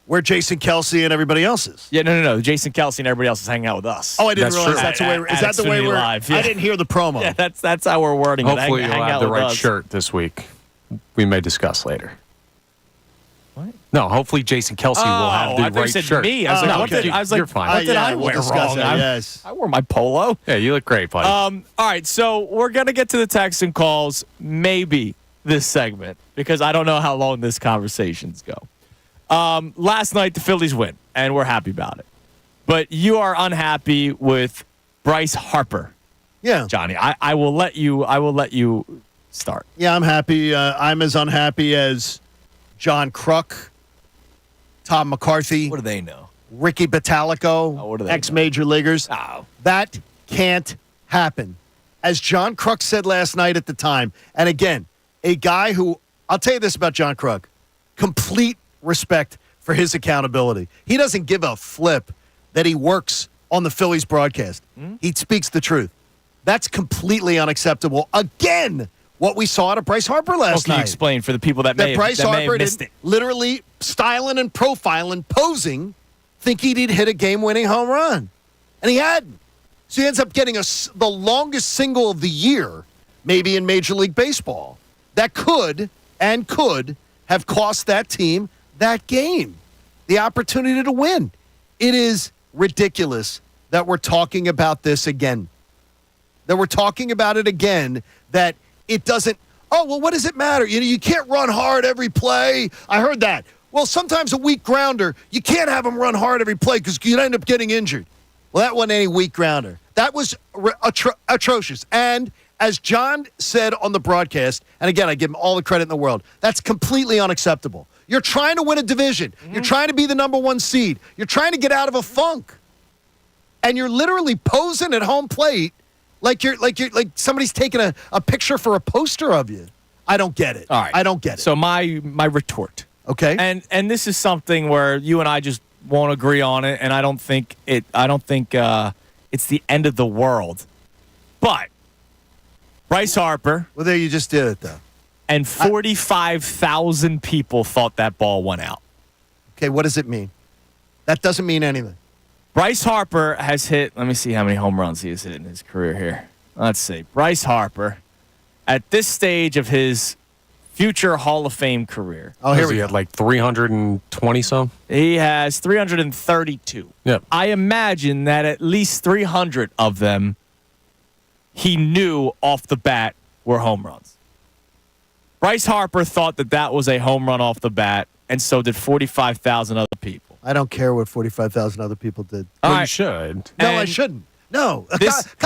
where Jason Kelce and everybody else is. Yeah, no. Jason Kelce and everybody else is hanging out with us. Oh, I didn't realize that's the way. Is that the way we're? Live, yeah. I didn't hear the promo. Yeah, that's how we're wording Hopefully it. you'll have the right shirt this week. We may discuss later. What? No, hopefully Jason Kelce will have the right shirt. Me. I was like, you're fine. What did I wear wrong? Yes. I wore my polo. Yeah, you look great, buddy. All right, so we're gonna get to the texts and calls maybe this segment because I don't know how long this conversation's go. Last night the Phillies win, and we're happy about it. But you are unhappy with Bryce Harper. Yeah, Johnny. I will let you start. Yeah, I'm happy. I'm as unhappy as John Kruk, Tom McCarthy. What do they know? Ricky Batalico, ex-major leaguers. Oh. That can't happen. As John Kruk said last night at the time, and again, a guy who, I'll tell you this about John Kruk, complete respect for his accountability. He doesn't give a flip that he works on the Phillies broadcast. He speaks the truth. That's completely unacceptable. Again, what we saw out of Bryce Harper last night. Can you explain for the people that may have missed it? Literally styling and profiling, posing, thinking he'd hit a game-winning home run. And he hadn't. So he ends up getting the longest single of the year, maybe in Major League Baseball. That could have cost that team that game, the opportunity to win. It is ridiculous that we're talking about this again. That we're talking about it again, that it doesn't, what does it matter? You can't run hard every play. I heard that. Well, sometimes a weak grounder, you can't have him run hard every play because you'd end up getting injured. Well, that wasn't any weak grounder. That was atrocious. And as John said on the broadcast, and again, I give him all the credit in the world, that's completely unacceptable. You're trying to win a division. You're trying to be the number 1 seed. You're trying to get out of a funk. And you're literally posing at home plate like somebody's taking a picture for a poster of you. I don't get it. All right. I don't get it. So my retort. Okay. And this is something where you and I just won't agree on it, and I don't think it's the end of the world. But Bryce Harper. Well, there you just did it, though. And 45,000 people thought that ball went out. Okay, what does it mean? That doesn't mean anything. Bryce Harper has hit, let me see how many home runs he has hit in his career here. Let's see. Bryce Harper, at this stage of his future Hall of Fame career. Oh, here we had like 320 some? He has 332. Yep. I imagine that at least 300 of them he knew off the bat were home runs. Bryce Harper thought that was a home run off the bat, and so did 45,000 other people. I don't care what 45,000 other people did. Well, you should. No, I shouldn't. No.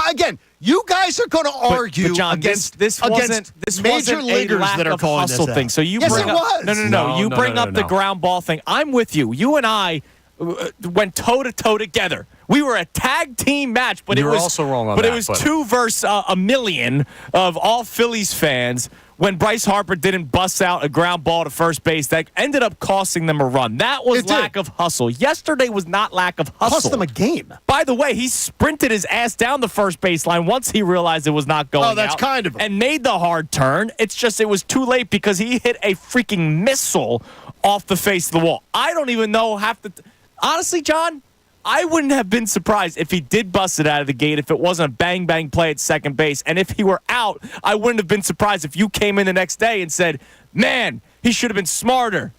Again, you guys are going to argue John, against this against major leaguers that are calling hustle this thing. out. So you yes, bring it up, was. No. You bring up the ground ball thing. I'm with you. You and I went toe-to-toe together. We were a tag team match, but you it were was also wrong on but that, it was 2 versus a million of all Phillies fans when Bryce Harper didn't bust out a ground ball to first base that ended up costing them a run. That was lack of hustle. Yesterday was not lack of hustle. Cost them a game. By the way, he sprinted his ass down the first baseline once he realized it was not going out. Oh, that's kind of him. And made the hard turn. It's just it was too late because he hit a freaking missile off the face of the wall. I don't even know honestly, John, I wouldn't have been surprised if he did bust it out of the gate, if it wasn't a bang-bang play at second base. And if he were out, I wouldn't have been surprised if you came in the next day and said, man, he should have been smarter.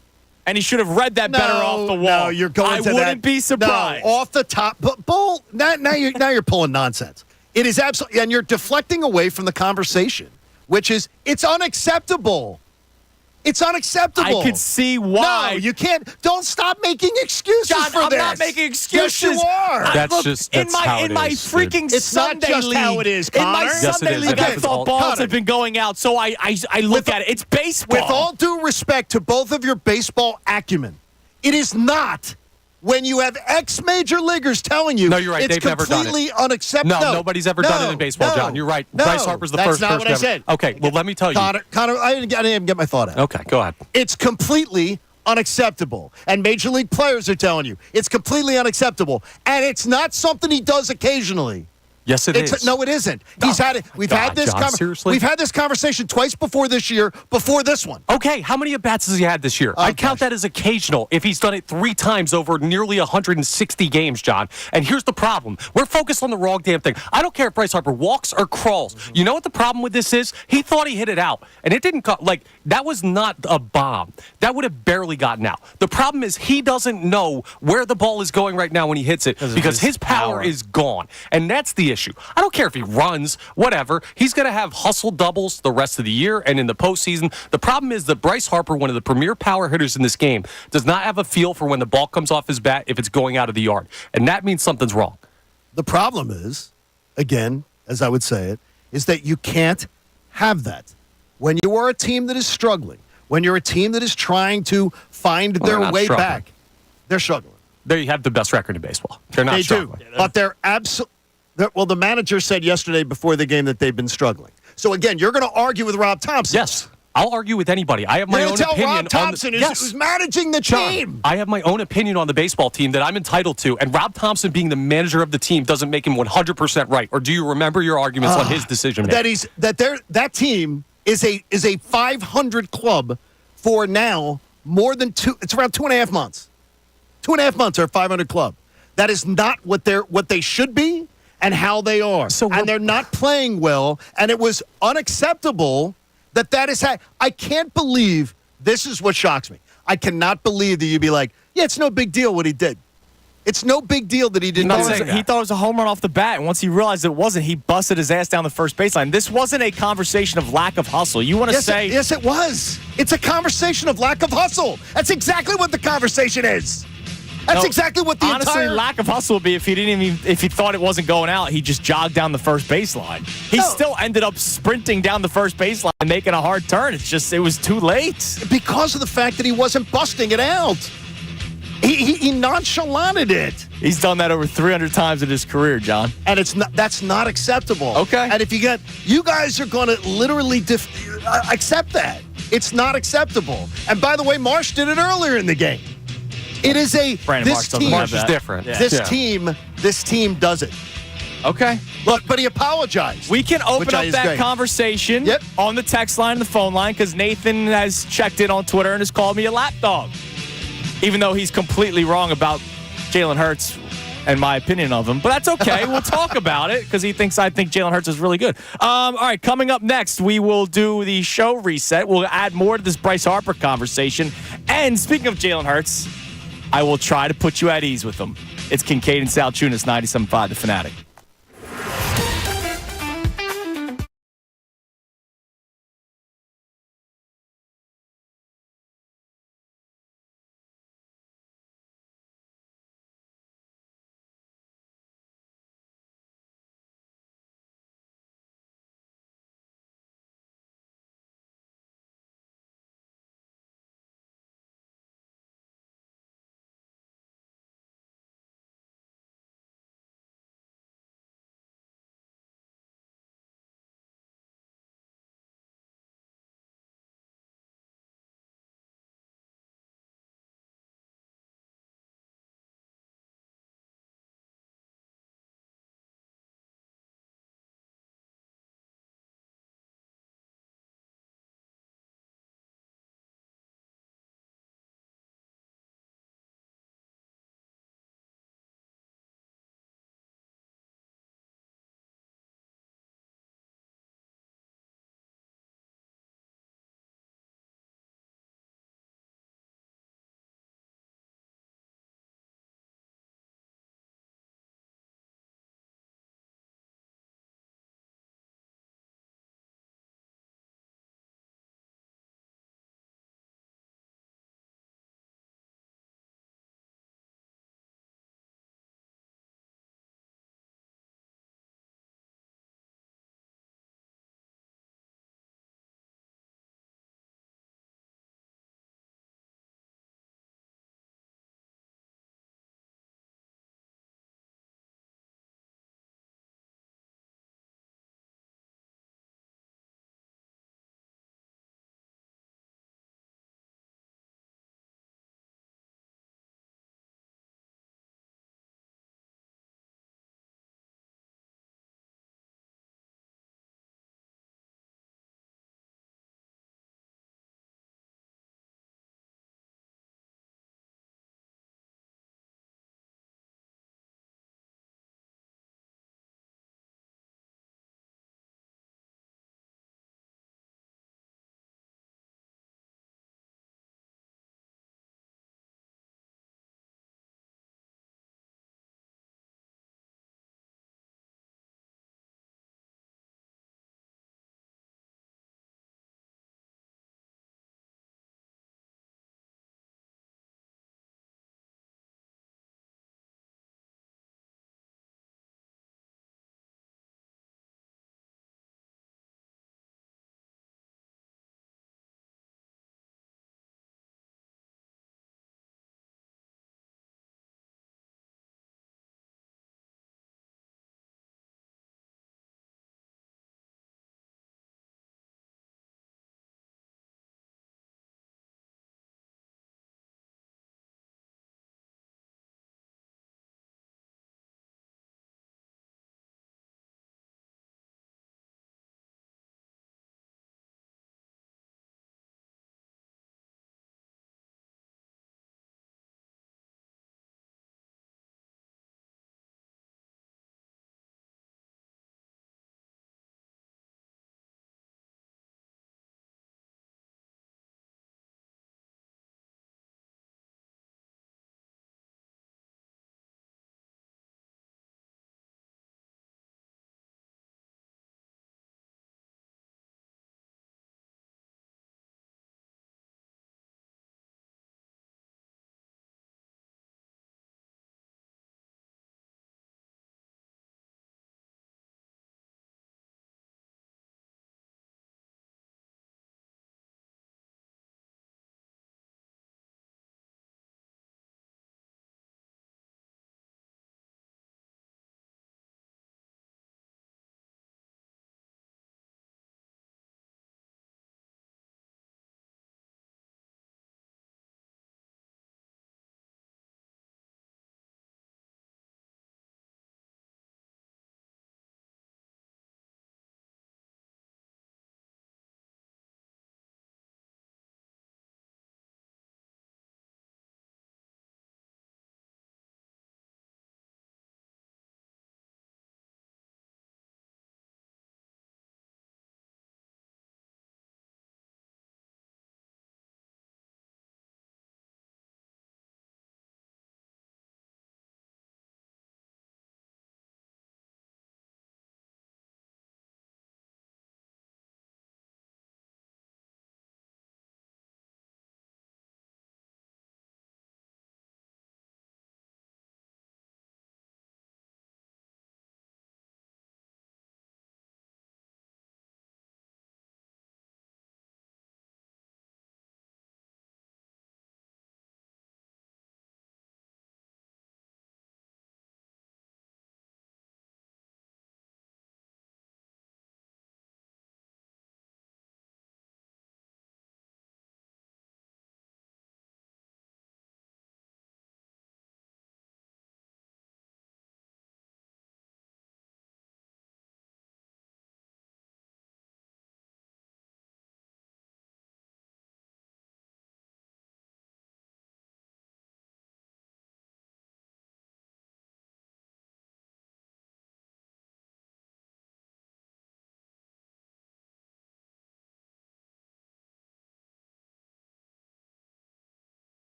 And he should have read that better off the wall. No, you're going to that. I wouldn't be surprised. No, off the top. But Bull, now you're pulling nonsense. It is absolutely, and you're deflecting away from the conversation, which is it's unacceptable. It's unacceptable. I could see why. No, you can't. Don't stop making excuses John, for I'm this. not making excuses. Yes, you are. That's how it in my is. freaking It's Sunday not just league. how it is, In my Connor. Yes, it Sunday is. league, Again, I thought balls have been going out, so I look at it. It's baseball. With all due respect to both of your baseball acumen, it is not when you have ex-major leaguers telling you No, you're right. it's They've never done it. completely unacceptable. No, nobody's ever done it in baseball, John. You're right. Bryce Harper's the first That's not person what I ever. said. Okay, well, let me tell you. Connor, I didn't even get my thought out. Okay, go ahead. It's completely unacceptable. And major league players are telling you it's completely unacceptable. And it's not something he does occasionally. Yes, it is. No, it isn't. He's had it. We've had this. John, seriously? We've had this conversation twice before this year. Before this one. Okay, how many at-bats has he had this year? I count that as occasional if he's done it 3 times over nearly 160 games, John. And here's the problem. We're focused on the wrong damn thing. I don't care if Bryce Harper walks or crawls. You know what the problem with this is? He thought he hit it out. And it didn't that was not a bomb. That would have barely gotten out. The problem is he doesn't know where the ball is going right now when he hits it because his power is gone. And that's the issue. I don't care if he runs, whatever. He's going to have hustle doubles the rest of the year and in the postseason. The problem is that Bryce Harper, one of the premier power hitters in this game, does not have a feel for when the ball comes off his bat if it's going out of the yard. And that means something's wrong. The problem is, again, as I would say it, is that you can't have that. When you are a team that is struggling, when you're a team that is trying to find their way back, they're struggling. They have the best record in baseball. They're not struggling. But they're absolutely. Well, the manager said yesterday before the game that they've been struggling. So, again, you're going to argue with Rob Thompson. Yes. I'll argue with anybody. I have my own opinion. Rob Thompson who's managing the team. I have my own opinion on the baseball team that I'm entitled to, and Rob Thompson being the manager of the team doesn't make him 100% right. Or do you remember your arguments on his decision making? That team is a 500 club for now more than it's around 2.5 months. 2.5 months are a 500 club. That is not what they should be and how they are. And they're not playing well, and it was unacceptable that is how. I can't believe this is what shocks me. I cannot believe that you'd be like, yeah, it's no big deal what he did. It's no big deal that he didn't do that. He thought it was a home run off the bat, and once he realized it wasn't, he busted his ass down the first baseline. This wasn't a conversation of lack of hustle. You want to say... Yes, it was. It's a conversation of lack of hustle. That's exactly what the conversation is. That's exactly what the honestly, lack of hustle would be if he thought it wasn't going out, he just jogged down the first baseline. He still ended up sprinting down the first baseline and making a hard turn. It's just, it was too late. Because of the fact that he wasn't busting it out. He nonchalanted it. He's done that over 300 times in his career, John. And that's not acceptable. Okay. And if you guys are going to literally accept that. It's not acceptable. And by the way, Marsh did it earlier in the game. It is Marsh is different. Yeah. This team does it. Okay. Look, but he apologized. We can open up that conversation on the text line and the phone line because Nathan has checked in on Twitter and has called me a lapdog. Even though he's completely wrong about Jalen Hurts and my opinion of him. But that's okay. We'll talk about it because I think Jalen Hurts is really good. All right, coming up next, we will do the show reset. We'll add more to this Bryce Harper conversation. And speaking of Jalen Hurts, I will try to put you at ease with him. It's Kincade and Salciunas, 97.5 The Fanatic.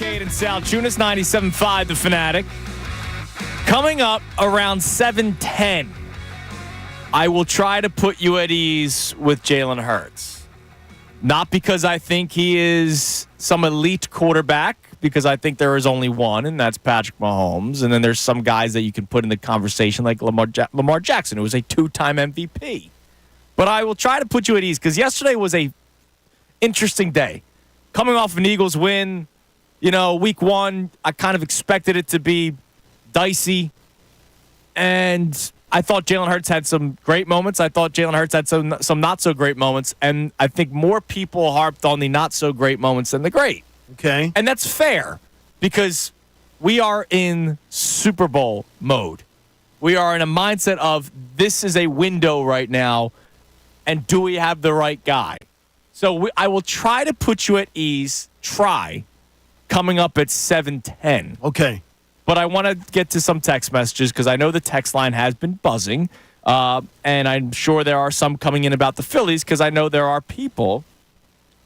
Kincade and Salciunas, 97.5 The Fanatic. Coming up around 7:10, I will try to put you at ease with Jalen Hurts. Not because I think he is some elite quarterback, because I think there is only one, and that's Patrick Mahomes. And then there's some guys that you can put in the conversation like Lamar Jackson, who was a 2-time MVP. But I will try to put you at ease because yesterday was a interesting day. Coming off an Eagles win, week one, I kind of expected it to be dicey. And I thought Jalen Hurts had some great moments. I thought Jalen Hurts had some not so great moments. And I think more people harped on the not so great moments than the great. Okay. And that's fair because we are in Super Bowl mode. We are in a mindset of this is a window right now, and do we have the right guy? So I will try to put you at ease, coming up at 7:10. Okay. But I want to get to some text messages because I know the text line has been buzzing, and I'm sure there are some coming in about the Phillies because I know there are people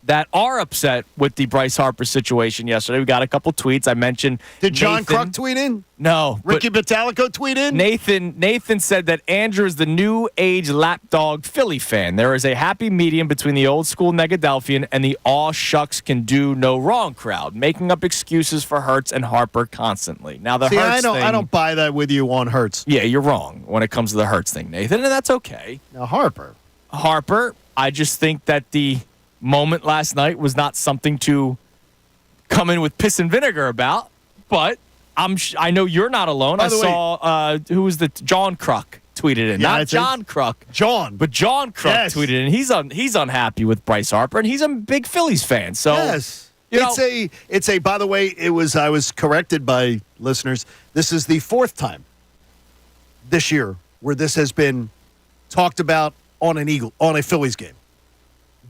that are upset with the Bryce Harper situation yesterday. We got a couple tweets. I mentioned Did John Kruk tweet in? No. Ricky Batalico tweet in? Nathan said that Andrew is the new age lapdog Philly fan. There is a happy medium between the old school Negadelphian and the aw shucks can do no wrong crowd, making up excuses for Hurts and Harper constantly. Now the Hurts thing, I don't buy that with you on Hurts. Yeah, you're wrong when it comes to the Hurts thing, Nathan, and that's okay. Now Harper, I just think that the moment last night was not something to come in with piss and vinegar about, but I know you're not alone. I saw who was John Kruk tweeted in, not John Kruk, but John Kruk tweeted in. He's unhappy with Bryce Harper, and he's a big Phillies fan. So yes, it's a. By the way, I was corrected by listeners. This is the fourth time this year where this has been talked about on a Phillies game.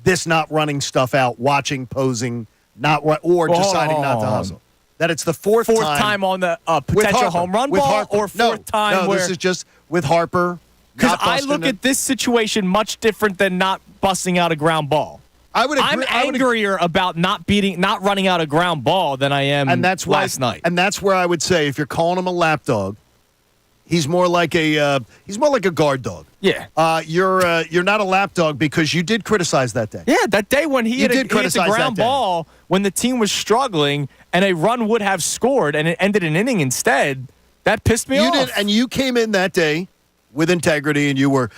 This not running stuff out, watching, posing, deciding not to hustle. That it's the fourth time on the potential home run ball, or fourth time where this is just with Harper. Because I look at this situation much different than not busting out a ground ball. I'm angrier about not running out a ground ball than I am last night. And that's where I would say if you're calling him a lapdog, he's more like a guard dog. Yeah. You're not a lapdog because you did criticize that day. Yeah, that day when he hit a ground ball when the team was struggling and a run would have scored and it ended an inning instead, that pissed me off. And you came in that day with integrity and you're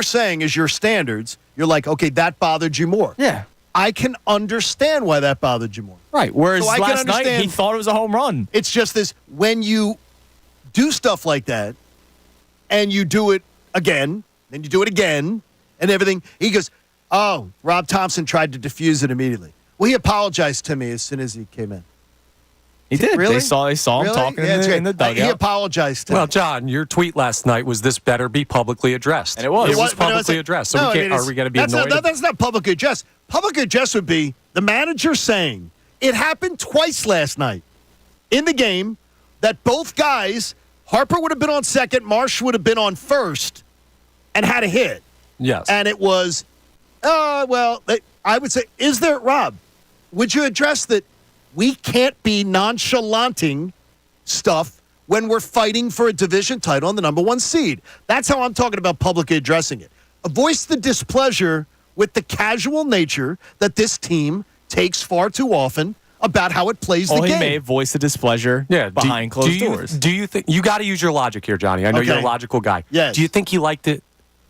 saying as your standards, you're like, okay, that bothered you more. Yeah. I can understand why that bothered you more. Right. Whereas last night he thought it was a home run. It's just this, when you do stuff like that and you do it again, then you do it again, and everything. He goes, oh, Rob Thompson tried to defuse it immediately. Well, he apologized to me as soon as he came in. He did. Really? They saw him talking in the dugout. He apologized to me. Well, John, your tweet last night was this better be publicly addressed. And it was. It was publicly addressed. So are we going to be annoyed? That's not publicly addressed. Public address would be the manager saying, it happened twice last night in the game that both guys, Harper would have been on second, Marsh would have been on first, and had a hit. Yes. And it was, I would say, Rob, would you address that we can't be nonchalanting stuff when we're fighting for a division title on the number one seed? That's how I'm talking about publicly addressing it. Voice the displeasure with the casual nature that this team takes far too often about how it plays the game. He may have voiced the displeasure behind closed doors. Do you think you got to use your logic here, Johnny? I know you're a logical guy. Yes. Do you think he liked it?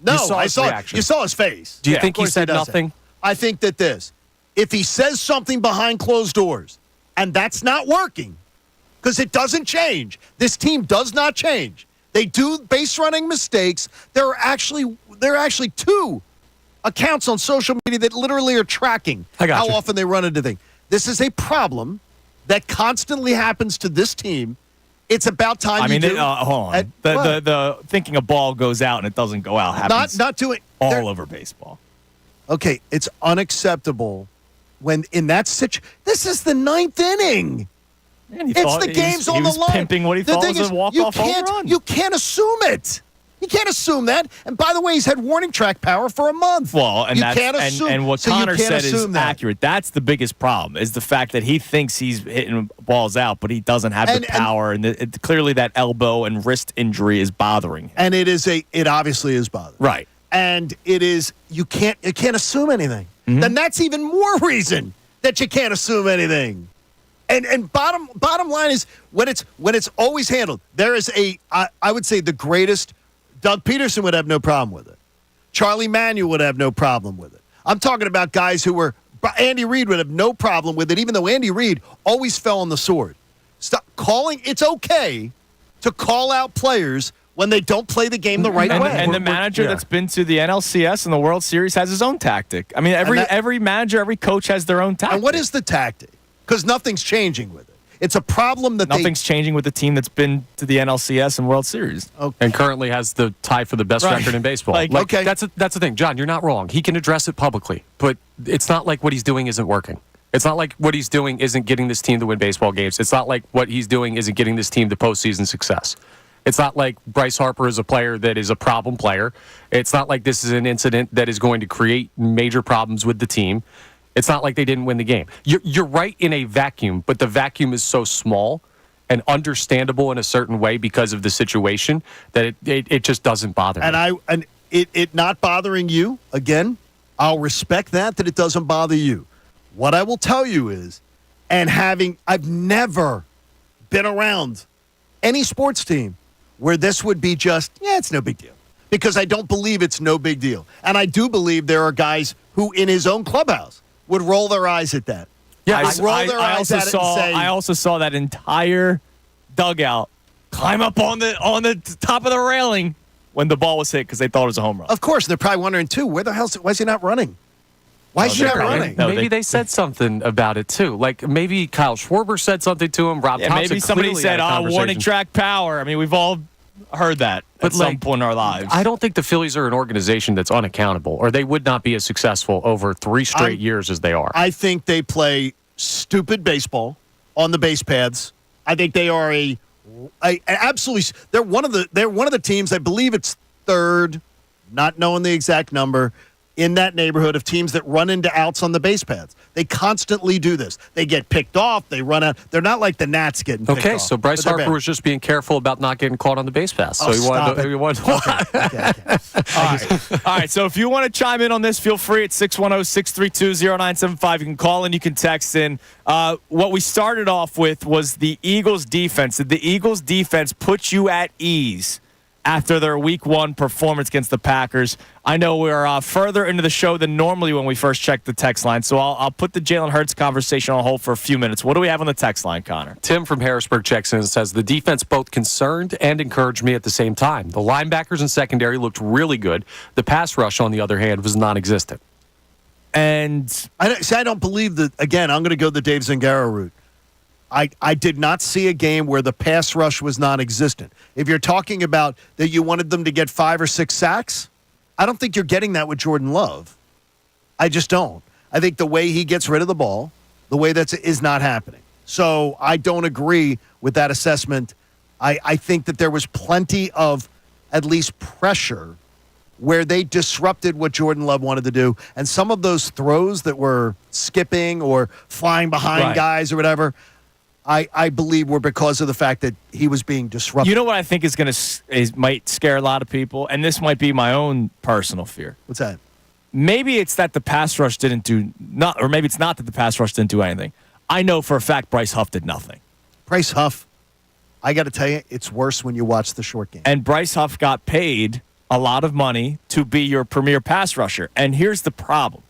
No, I saw it. You saw his face. Do you think he said nothing? I think that if he says something behind closed doors, and that's not working, because it doesn't change. This team does not change. They do base running mistakes. There are actually 2 accounts on social media that literally are tracking how often they run into things. This is a problem that constantly happens to this team. It's about time hold on. The thinking a ball goes out and it doesn't go out happens all over baseball. Okay, it's unacceptable when in that situation. This is the 9th inning. Man, it's the game's on the line. Pimping what he thought was a walk-off home run. You can't assume it. You can't assume that. And by the way, he's had warning track power for a month. Well, and you that's can't assume, and what so Connor said is that. accurate. That's the biggest problem is the fact that he thinks he's hitting balls out, but he doesn't have the power. And clearly that elbow and wrist injury is bothering him. And it obviously is bothering. Right. And it is, you can't assume anything. Mm-hmm. Then that's even more reason that you can't assume anything. And bottom line is when it's always handled, there is I would say the greatest. Doug Peterson would have no problem with it. Charlie Manuel would have no problem with it. I'm talking about guys who were Andy Reid would have no problem with it, even though Andy Reid always fell on the sword. Stop calling. It's okay to call out players when they don't play the game the right way. And the manager that's been to the NLCS and the World Series has his own tactic. I mean, every manager, every coach has their own tactic. And what is the tactic? Because nothing's changing with it. It's a problem that nothing's changing with the team that's been to the NLCS and World Series. Okay. And currently has the tie for the best record in baseball. Okay. That's the thing. John, you're not wrong. He can address it publicly, but it's not like what he's doing isn't working. It's not like what he's doing isn't getting this team to win baseball games. It's not like what he's doing isn't getting this team to postseason success. It's not like Bryce Harper is a player that is a problem player. It's not like this is an incident that is going to create major problems with the team. It's not like they didn't win the game. You're right in a vacuum, but the vacuum is so small and understandable in a certain way because of the situation that it just doesn't bother me. And it not bothering you, again, I'll respect that it doesn't bother you. What I will tell you is, I've never been around any sports team where this would be just, it's no big deal. Because I don't believe it's no big deal. And I do believe there are guys who in his own clubhouse would roll their eyes at that. Yeah, I also saw that entire dugout climb up on the top of the railing when the ball was hit because they thought it was a home run. Of course, they're probably wondering too, why is he not running? Why is he not running? Maybe they said something about it too. Like maybe Kyle Schwarber said something to him. Rob Thompson maybe somebody said, warning track power. I mean, we've all heard that at some point in our lives. I don't think the Phillies are an organization that's unaccountable, or they would not be as successful over 3 straight years as they are. I think they play stupid baseball on the base paths. I think they are absolutely. They're one of the teams. I believe it's third, not knowing the exact number, in that neighborhood of teams that run into outs on the base paths. They constantly do this. They get picked off. They run out. They're not like the Nats getting picked off. Okay, so Bryce Harper was just being careful about not getting caught on the base pass. So he wanted Okay. All right, so if you want to chime in on this, feel free at 610-632-0975. You can call in, you can text in. What we started off with was the Eagles' defense. Did the Eagles' defense put you at ease after their Week 1 performance against the Packers? I know we're further into the show than normally when we first check the text line, so I'll put the Jalen Hurts conversation on hold for a few minutes. What do we have on the text line, Connor? Tim from Harrisburg checks in and says, the defense both concerned and encouraged me at the same time. The linebackers and secondary looked really good. The pass rush, on the other hand, was non-existent. And I don't believe that. Again, I'm going to go the Dave Zangaro route. I did not see a game where the pass rush was non-existent. If you're talking about that you wanted them to get 5 or 6 sacks, I don't think you're getting that with Jordan Love. I just don't. I think the way he gets rid of the ball, the way is not happening. So I don't agree with that assessment. I think that there was plenty of at least pressure where they disrupted what Jordan Love wanted to do. And some of those throws that were skipping or flying behind guys or whatever, I believe were because of the fact that he was being disrupted. You know what I think might scare a lot of people, and this might be my own personal fear. What's that? Maybe it's that the pass rush or maybe it's not that the pass rush didn't do anything. I know for a fact Bryce Huff did nothing. Bryce Huff, I got to tell you, it's worse when you watch the short game. And Bryce Huff got paid a lot of money to be your premier pass rusher. And here's the problem.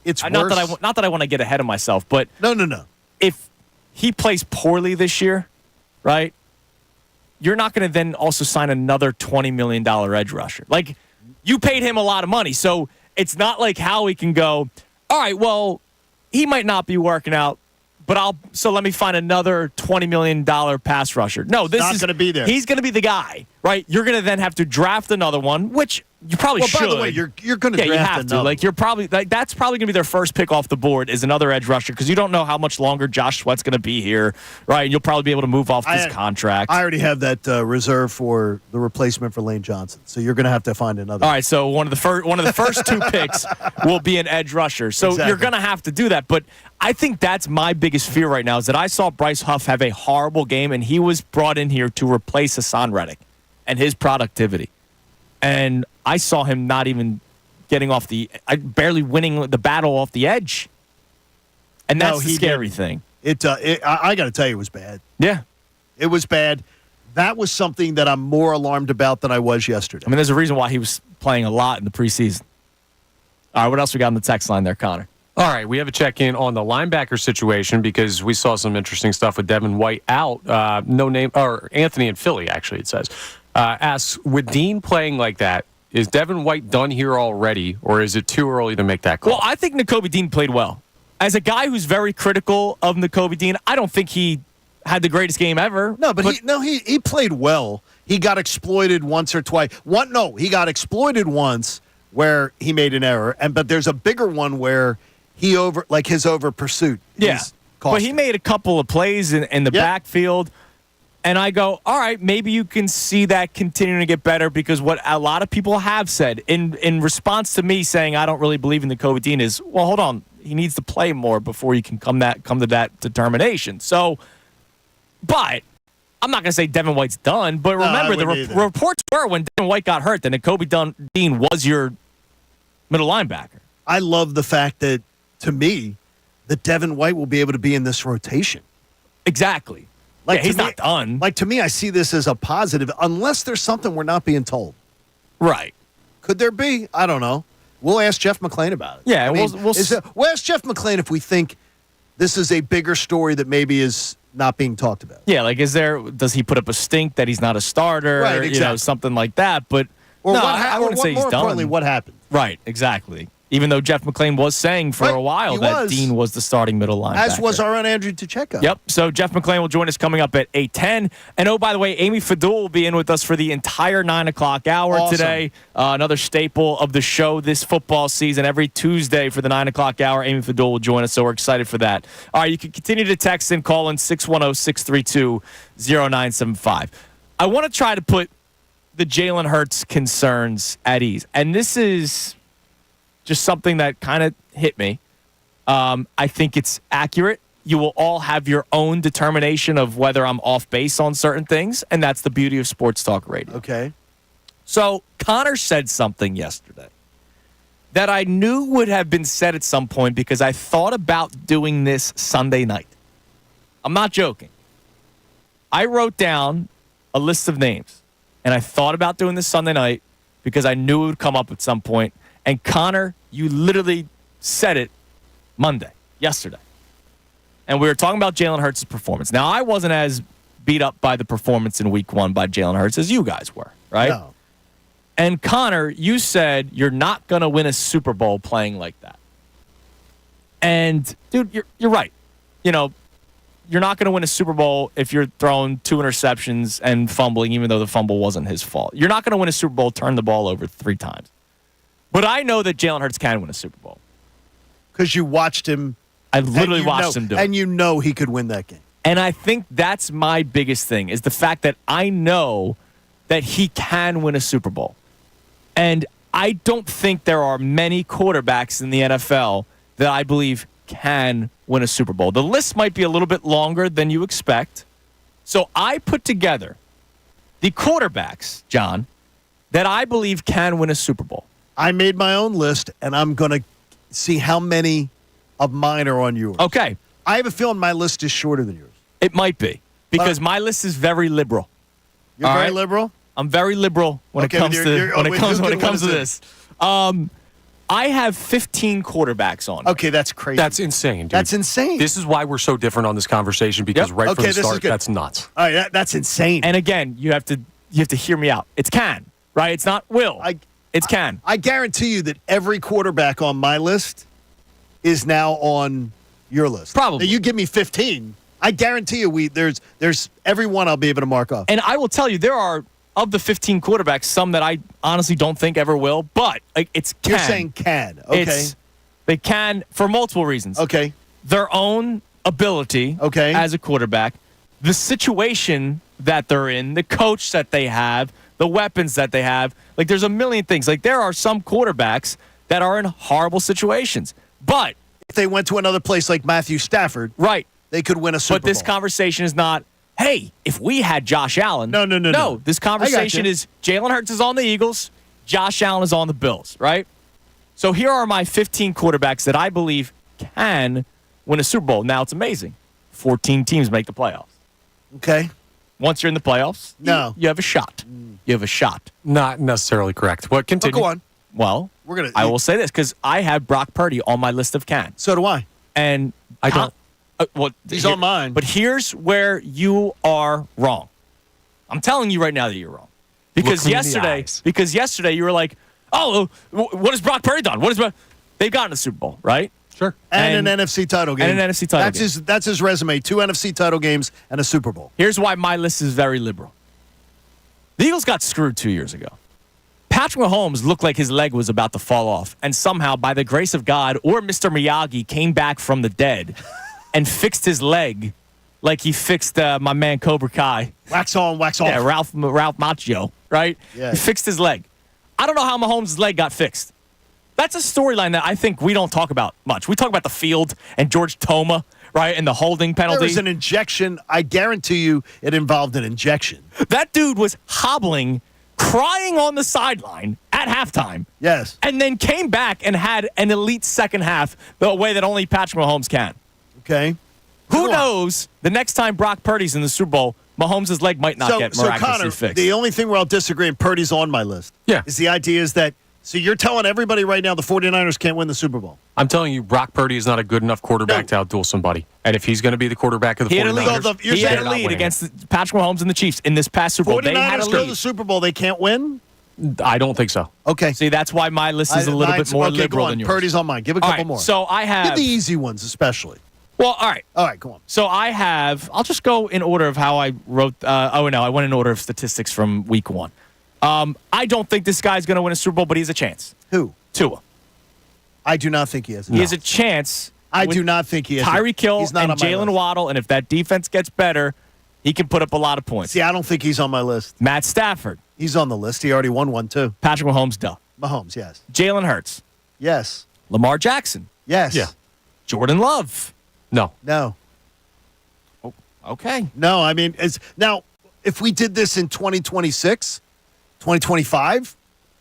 It's not worse. Not that I want to get ahead of myself, but no. If he plays poorly this year, right, you're not going to then also sign another $20 million edge rusher. Like, you paid him a lot of money, so it's not like Howie can go, all right, well, he might not be working out, but let me find another $20 million pass rusher. No, this is not going to be there. He's going to be the guy, right? You're going to then have to draft another one, which You probably should. By the way, you're going to draft you have another. to. Like you're probably that's probably going to be their first pick off the board is another edge rusher because you don't know how much longer Josh Sweat's going to be here, right? And you'll probably be able to move off this contract. I already have that reserved for the replacement for Lane Johnson, so you're going to have to find another. All right, so one of the first two picks will be an edge rusher. So Exactly. you're going to have to do that. But I think that's my biggest fear right now is that I saw Bryce Huff have a horrible game, and he was brought in here to replace Hassan Reddick and his productivity. And I saw him not even getting off barely winning the battle off the edge. And that's the scary thing. I got to tell you, it was bad. Yeah. It was bad. That was something that I'm more alarmed about than I was yesterday. I mean, there's a reason why he was playing a lot in the preseason. All right, what else we got on the text line there, Connor? All right, we have a check-in on the linebacker situation because we saw some interesting stuff with Devin White out. Anthony in Philly, actually, it says. Asks, with Dean playing like that, is Devin White done here already, or is it too early to make that call? Well, I think Nakobe Dean played well. As a guy who's very critical of Nakobe Dean, I don't think he had the greatest game ever. No, but he played well. He got exploited once or twice. He got exploited once where he made an error, but there's a bigger one where his over pursuit. Yeah, but he made a couple of plays in the backfield. And I go, all right, maybe you can see that continuing to get better because what a lot of people have said in response to me saying I don't really believe in Nakobe Dean is, well, hold on, he needs to play more before you can come to that determination. So, but I'm not going to say Devin White's done, but remember the reports were when Devin White got hurt that Nakobe Dean was your middle linebacker. I love the fact that, to me, that Devin White will be able to be in this rotation. Exactly. He's not done. Like, to me, I see this as a positive, unless there's something we're not being told. Right. Could there be? I don't know. We'll ask Jeff McClain about it. Yeah, we'll ask Jeff McClain if we think this is a bigger story that maybe is not being talked about. Yeah, does he put up a stink that he's not a starter? Right, exactly. Something like that. But I wouldn't say he's done. Importantly, what happened? Right, exactly. Even though Jeff McClain was saying for a while that Dean was the starting middle linebacker. As was our own Andrew Tacheko. Yep. So Jeff McClain will join us coming up at 8:10. And by the way, Amy Fadul will be in with us for the entire 9 o'clock hour today. Another staple of the show this football season. Every Tuesday for the 9 o'clock hour, Amy Fadul will join us. So we're excited for that. All right, you can continue to text and call in 610-632-0975. I want to try to put the Jalen Hurts concerns at ease. And this is just something that kind of hit me. I think it's accurate. You will all have your own determination of whether I'm off base on certain things, and that's the beauty of sports talk radio. Okay. So Connor said something yesterday that I knew would have been said at some point because I thought about doing this Sunday night. I'm not joking. I wrote down a list of names, and I thought about doing this Sunday night because I knew it would come up at some point. And Connor, you literally said it yesterday. And we were talking about Jalen Hurts' performance. Now, I wasn't as beat up by the performance in week 1 by Jalen Hurts as you guys were, right? No. And Connor, you said you're not going to win a Super Bowl playing like that. And, dude, you're right. You're not going to win a Super Bowl if you're throwing 2 interceptions and fumbling, even though the fumble wasn't his fault. You're not going to win a Super Bowl, turn the ball over 3 times. But I know that Jalen Hurts can win a Super Bowl. Because you watched him. I literally watched him do it. And you know he could win that game. And I think that's my biggest thing, is the fact that I know that he can win a Super Bowl. And I don't think there are many quarterbacks in the NFL that I believe can win a Super Bowl. The list might be a little bit longer than you expect. So I put together the quarterbacks, John, that I believe can win a Super Bowl. I made my own list, and I'm going to see how many of mine are on yours. Okay. I have a feeling my list is shorter than yours. It might be, because my list is very liberal. You're very liberal? I'm very liberal when it comes to this. I have 15 quarterbacks on. Okay, that's crazy. That's insane, dude. That's insane. This is why we're so different on this conversation, because right from the start, that's nuts. All right, that's insane. And again, you have to hear me out. It's can, right? It's not will. It's can. I guarantee you that every quarterback on my list is now on your list. Probably. Now, you give me 15. I guarantee you there's every one I'll be able to mark off. And I will tell you, there are of the 15 quarterbacks, some that I honestly don't think ever will, but it's can. You're saying can. Okay. They can for multiple reasons. Okay. Their own ability as a quarterback, the situation that they're in, the coach that they have, the weapons that they have. Like, there's a million things. Like, there are some quarterbacks that are in horrible situations. But if they went to another place like Matthew Stafford, right, they could win a Super Bowl. But this conversation is not, hey, if we had Josh Allen. No. This conversation is Jalen Hurts is on the Eagles, Josh Allen is on the Bills, right? So here are my 15 quarterbacks that I believe can win a Super Bowl. Now, it's amazing. 14 teams make the playoffs. Okay. Once you're in the playoffs, no, you have a shot. You have a shot. Not necessarily correct. What? Continue. Oh, go on. Well, I will say this because I have Brock Purdy on my list of can. So do I. And I don't. He's on mine. But here's where you are wrong. I'm telling you right now that you're wrong. Because yesterday you were like, oh, what has Brock Purdy done? They've gotten a Super Bowl, right? Sure. And an NFC title game. And an NFC title game. That's his resume. 2 NFC title games and a Super Bowl. Here's why my list is very liberal. The Eagles got screwed 2 years ago. Patrick Mahomes looked like his leg was about to fall off, and somehow, by the grace of God or Mr. Miyagi, came back from the dead and fixed his leg like he fixed my man Cobra Kai. Wax on, wax off. Yeah, Ralph Macchio, right? Yeah. He fixed his leg. I don't know how Mahomes' leg got fixed. That's a storyline that I think we don't talk about much. We talk about the field and George Toma, right, and the holding penalty. There was an injection. I guarantee you it involved an injection. That dude was hobbling, crying on the sideline at halftime. Yes. And then came back and had an elite second half the way that only Patrick Mahomes can. Okay. Who knows, the next time Brock Purdy's in the Super Bowl, Mahomes' leg might not get miraculously Connor, fixed. The only thing where I'll disagree, and Purdy's on my list, is the idea is that, so you're telling everybody right now the 49ers can't win the Super Bowl. I'm telling you, Brock Purdy is not a good enough quarterback to outduel somebody. And if he's going to be the quarterback of the 49ers, he had a lead against Patrick Mahomes and the Chiefs in this past Super Bowl. 49ers They had a lead. go to the Super Bowl, they can't win? I don't think so. Okay. See, that's why my list is a little bit more liberal than yours. Purdy's on mine. Give a couple more. So I have... Give the easy ones especially. Well, all right. All right, go on. So I'll just go in order of how I wrote. I went in order of statistics from week 1. I don't think this guy's going to win a Super Bowl, but he has a chance. Who? Tua. I do not think he has. He has a chance. I do not think he has. Tyreek Hill He's not and on my Jalen list. Waddle, and if that defense gets better, he can put up a lot of points. See, I don't think he's on my list. Matt Stafford. He's on the list. He already won one, too. Patrick Mahomes, duh. Mahomes, yes. Jalen Hurts. Yes. Lamar Jackson. Yes. Yeah. Jordan Love. No. No. Oh, okay. No, I mean, now, if we did this in 2026, 2025,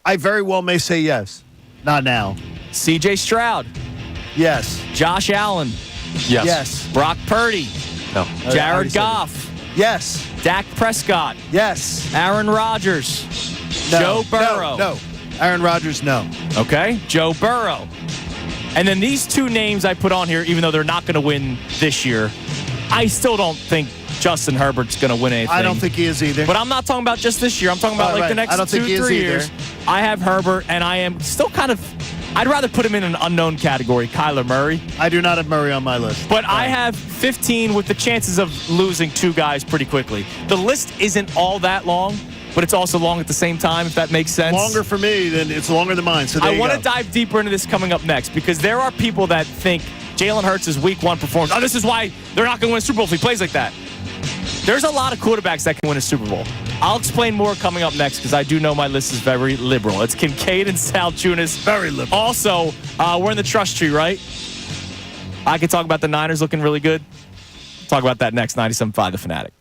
I very well may say yes. Not now. C.J. Stroud. Yes. Josh Allen. Yes. Yes. Brock Purdy. No. Jared Goff. Yes. Dak Prescott. Yes. Aaron Rodgers. No. Joe Burrow. No. Aaron Rodgers, no. Okay. Joe Burrow. And then these two names I put on here, even though they're not going to win this year, I still don't think Justin Herbert's going to win anything. I don't think he is either. But I'm not talking about just this year. I'm talking about the next 2-3 years. I have Herbert, and I am still kind of... I'd rather put him in an unknown category, Kyler Murray. I do not have Murray on my list. But I have 15 with the chances of losing 2 guys pretty quickly. The list isn't all that long, but it's also long at the same time, if that makes sense. Longer for me than it's longer than mine. So I want to dive deeper into this coming up next, because there are people that think Jalen Hurts' week 1 performance. Oh, this is why they're not going to win a Super Bowl if he plays like that. There's a lot of quarterbacks that can win a Super Bowl. I'll explain more coming up next, because I do know my list is very liberal. It's Kincade and Salciunas. Very liberal. Also, we're in the trust tree, right? I could talk about the Niners looking really good. Talk about that next. 97.5 The Fanatic.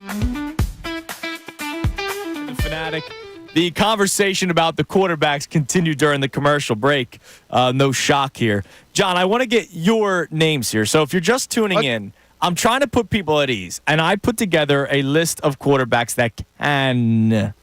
The Fanatic. The conversation about the quarterbacks continued during the commercial break. No shock here. John, I want to get your names here. So if you're just tuning in, I'm trying to put people at ease. And I put together a list of quarterbacks that can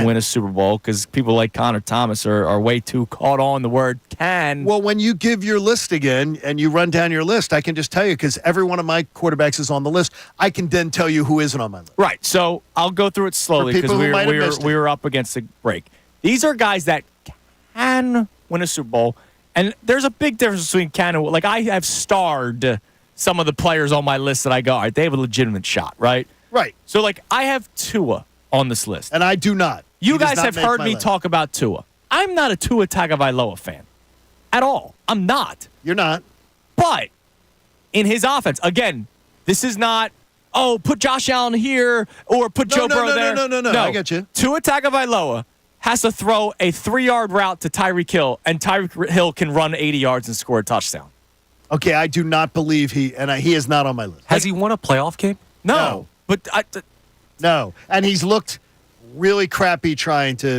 win a Super Bowl because people like Connor Thomas are way too caught on the word can. Well, when you give your list again and you run down your list, I can just tell you because every one of my quarterbacks is on the list. I can then tell you who isn't on my list. Right. So I'll go through it slowly because we were up against the break. These are guys that can win a Super Bowl. And there's a big difference between can and like I have starred some of the players on my list that I go, all right, they have a legitimate shot, right? Right. So like I have Tua on this list. And I do not. You guys have heard me talk about Tua. I'm not a Tua Tagovailoa fan at all. I'm not. You're not. But in his offense, again, this is not, put Josh Allen here or put Joe Burrow there. No, I get you. Tua Tagovailoa has to throw a 3-yard route to Tyreek Hill, and Tyreek Hill can run 80 yards and score a touchdown. Okay, I do not believe he is not on my list. Has he won a playoff game? No. But no, and he's looked really crappy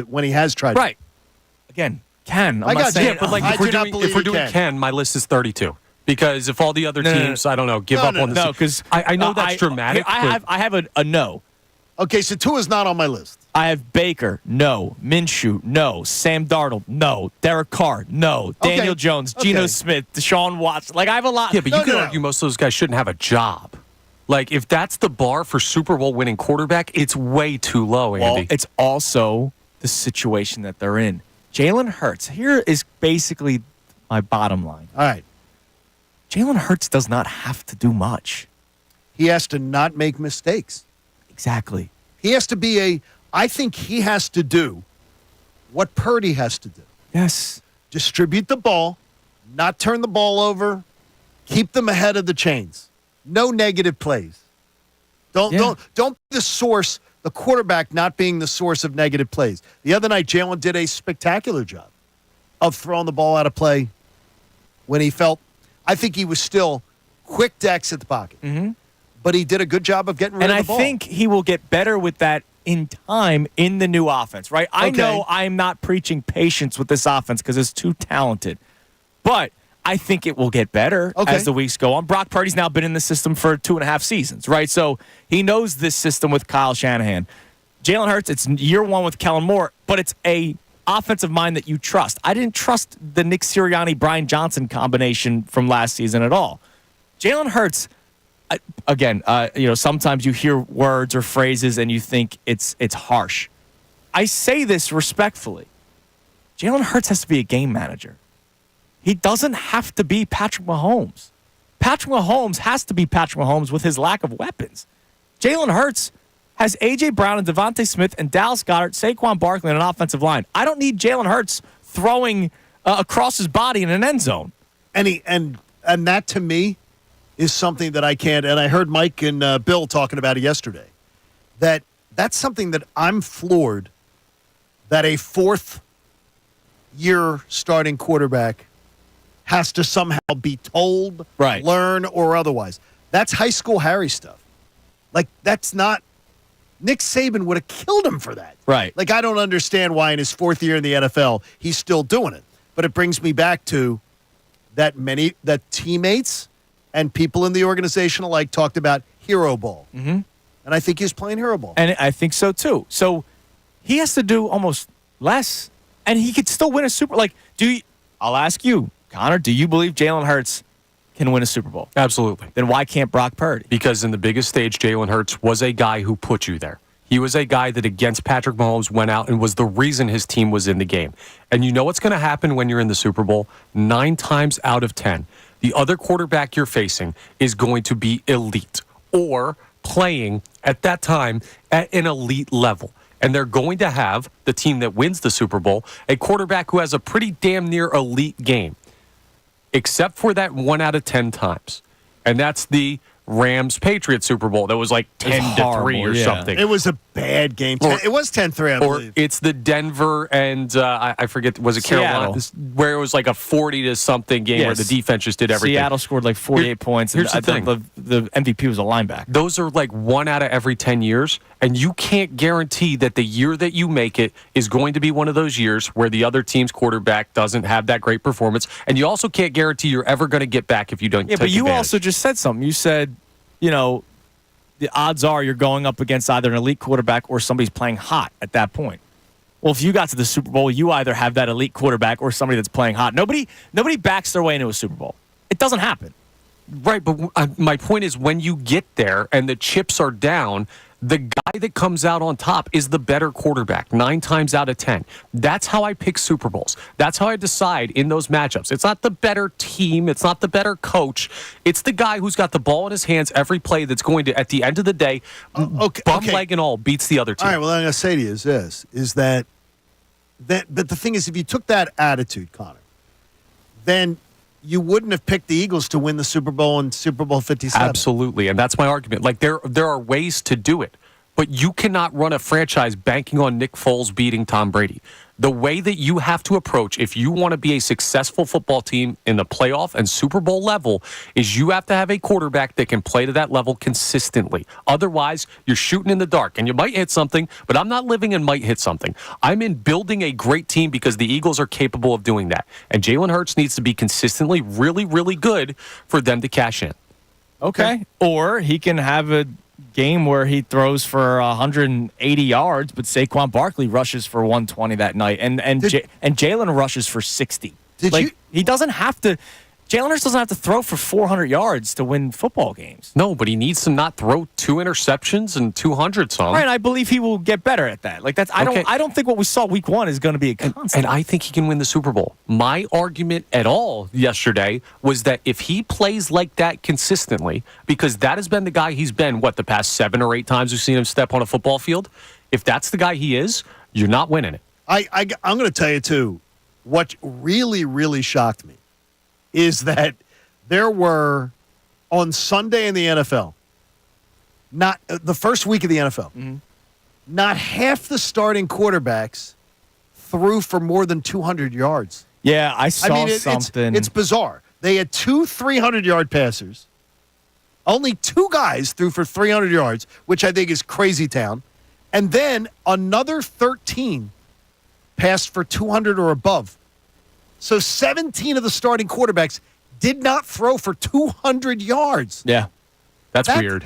when he has tried. Right. Again, Ken. I got you. Yeah, but like if we're doing Ken, my list is 32. Because if all the other teams, I don't know, give up on this. No, because I know that's dramatic. I have a no. Okay, so Tua's not on my list. I have Baker, no. Minshew, no. Sam Darnold, no. Derek Carr, no. Daniel Jones, Geno Smith, Deshaun Watson. Like, I have a lot. Yeah, but you could argue most of those guys shouldn't have a job. Like, if that's the bar for Super Bowl winning quarterback, it's way too low, Andy. Well, it's also the situation that they're in. Jalen Hurts, here is basically my bottom line. All right. Jalen Hurts does not have to do much. He has to not make mistakes. Exactly. He has to I think he has to do what Purdy has to do. Yes. Distribute the ball, not turn the ball over, keep them ahead of the chains. No negative plays. Don't be the source, the quarterback not being the source of negative plays. The other night, Jalen did a spectacular job of throwing the ball out of play when he felt, I think he was still quick to exit the pocket. Mm-hmm. But he did a good job of getting rid of the ball. And I think he will get better with that in time in the new offense, right? I know I'm not preaching patience with this offense because it's too talented. But I think it will get better as the weeks go on. Brock Purdy's now been in the system for 2.5 seasons, right? So he knows this system with Kyle Shanahan. Jalen Hurts, it's year one with Kellen Moore, but it's a offensive mind that you trust. I didn't trust the Nick Sirianni-Brian Johnson combination from last season at all. Jalen Hurts, again, sometimes you hear words or phrases and you think it's harsh. I say this respectfully. Jalen Hurts has to be a game manager. He doesn't have to be Patrick Mahomes. Patrick Mahomes has to be Patrick Mahomes with his lack of weapons. Jalen Hurts has A.J. Brown and Devontae Smith and Dallas Goedert, Saquon Barkley, and an offensive line. I don't need Jalen Hurts throwing across his body in an end zone. And that, to me, is something that I can't, and I heard Mike and Bill talking about it yesterday, that's something that I'm floored that a fourth-year starting quarterback has to somehow be told, learn, or otherwise. That's high school Harry stuff. Like, that's not, Nick Saban would have killed him for that. Right. Like, I don't understand why in his fourth year in the NFL, he's still doing it. But it brings me back to that teammates and people in the organization alike talked about hero ball. Mm-hmm. And I think he's playing hero ball. And I think so, too. So he has to do almost less, and he could still win a Super Bowl. Like, I'll ask you, Connor, do you believe Jalen Hurts can win a Super Bowl? Absolutely. Then why can't Brock Purdy? Because in the biggest stage, Jalen Hurts was a guy who put you there. He was a guy that against Patrick Mahomes went out and was the reason his team was in the game. And you know what's going to happen when you're in the Super Bowl? 9 times out of 10, the other quarterback you're facing is going to be elite or playing at that time at an elite level. And they're going to have, the team that wins the Super Bowl, a quarterback who has a pretty damn near elite game. Except for that 1 out of 10 times. And that's the Rams-Patriots Super Bowl that was like 10-3 or something. It was a bad game. It was 10-3, I believe. Or it's the Denver and I forget, was it Carolina? Where it was like a 40-something game where the defense just did everything. Seattle scored like 48 points. Here's and the thing. The MVP was a linebacker. Those are like 1 out of every 10 years, and you can't guarantee that the year that you make it is going to be one of those years where the other team's quarterback doesn't have that great performance, and you also can't guarantee you're ever going to get back if you don't take but you advantage. also just said something. You said, the odds are you're going up against either an elite quarterback or somebody's playing hot at that point. Well, if you got to the Super Bowl, you either have that elite quarterback or somebody that's playing hot. Nobody backs their way into a Super Bowl. It doesn't happen. Right, but my point is when you get there and the chips are down, the guy that comes out on top is the better quarterback 9 times out of 10. That's how I pick Super Bowls. That's how I decide in those matchups. It's not the better team. It's not the better coach. It's the guy who's got the ball in his hands every play that's going to, at the end of the day, bum leg and all, beats the other team. All right, well, I'm going to say to you is this, but the thing is, if you took that attitude, Connor, then you wouldn't have picked the Eagles to win the Super Bowl in Super Bowl 57. Absolutely, and that's my argument. Like there are ways to do it, but you cannot run a franchise banking on Nick Foles beating Tom Brady. The way that you have to approach, if you want to be a successful football team in the playoff and Super Bowl level, is you have to have a quarterback that can play to that level consistently. Otherwise, you're shooting in the dark, and you might hit something, but I'm not living in might hit something. I'm in building a great team because the Eagles are capable of doing that. And Jalen Hurts needs to be consistently really, really good for them to cash in. Okay. Or he can have a game where he throws for 180 yards, but Saquon Barkley rushes for 120 that night, and Jalen rushes for 60. He doesn't have to. Jalen Hurts doesn't have to throw for 400 yards to win football games. No, but he needs to not throw 2 interceptions and 200 some. Right, I believe he will get better at that. Like I don't think what we saw week 1 is going to be a constant. And I think he can win the Super Bowl. My argument at all yesterday was that if he plays like that consistently, because that has been the guy he's been, the past 7 or 8 times we've seen him step on a football field, if that's the guy he is, you're not winning it. I'm going to tell you, too, what really, really shocked me is that there were, on Sunday in the NFL, not the first week of the NFL, not half the starting quarterbacks threw for more than 200 yards. Yeah, I saw something. It's bizarre. They had 2 300-yard passers. Only 2 guys threw for 300 yards, which I think is crazy town. And then another 13 passed for 200 or above. So 17 of the starting quarterbacks did not throw for 200 yards. Yeah, that's weird.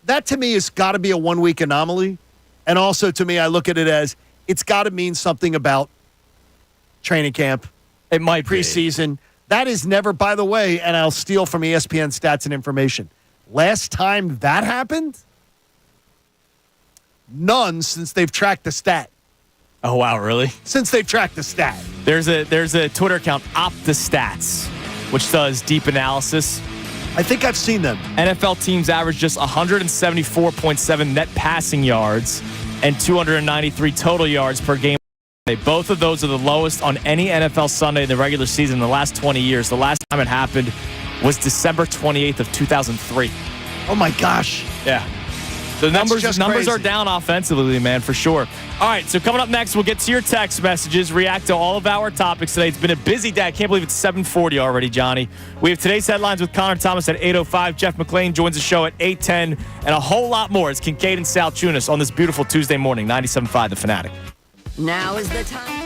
That to me has got to be a 1-week anomaly. And also to me, I look at it as it's got to mean something about training camp. It might preseason. That is never, by the way, and I'll steal from ESPN stats and information. Last time that happened, none since they've tracked the stat. Oh, wow, really? Since they've tracked the stat. There's a Twitter account, OptaStats, which does deep analysis. I think I've seen them. NFL teams average just 174.7 net passing yards and 293 total yards per game. Both of those are the lowest on any NFL Sunday in the regular season in the last 20 years. The last time it happened was December 28th of 2003. Oh, my gosh. Yeah. The numbers are down offensively, man, for sure. All right, so coming up next, we'll get to your text messages, react to all of our topics today. It's been a busy day. I can't believe it's 7:40 already, Johnny. We have today's headlines with Connor Thomas at 8:05. Jeff McClain joins the show at 8:10, and a whole lot more. It's Kincade and Salciunas on this beautiful Tuesday morning, 97.5 The Fanatic. Now is the time.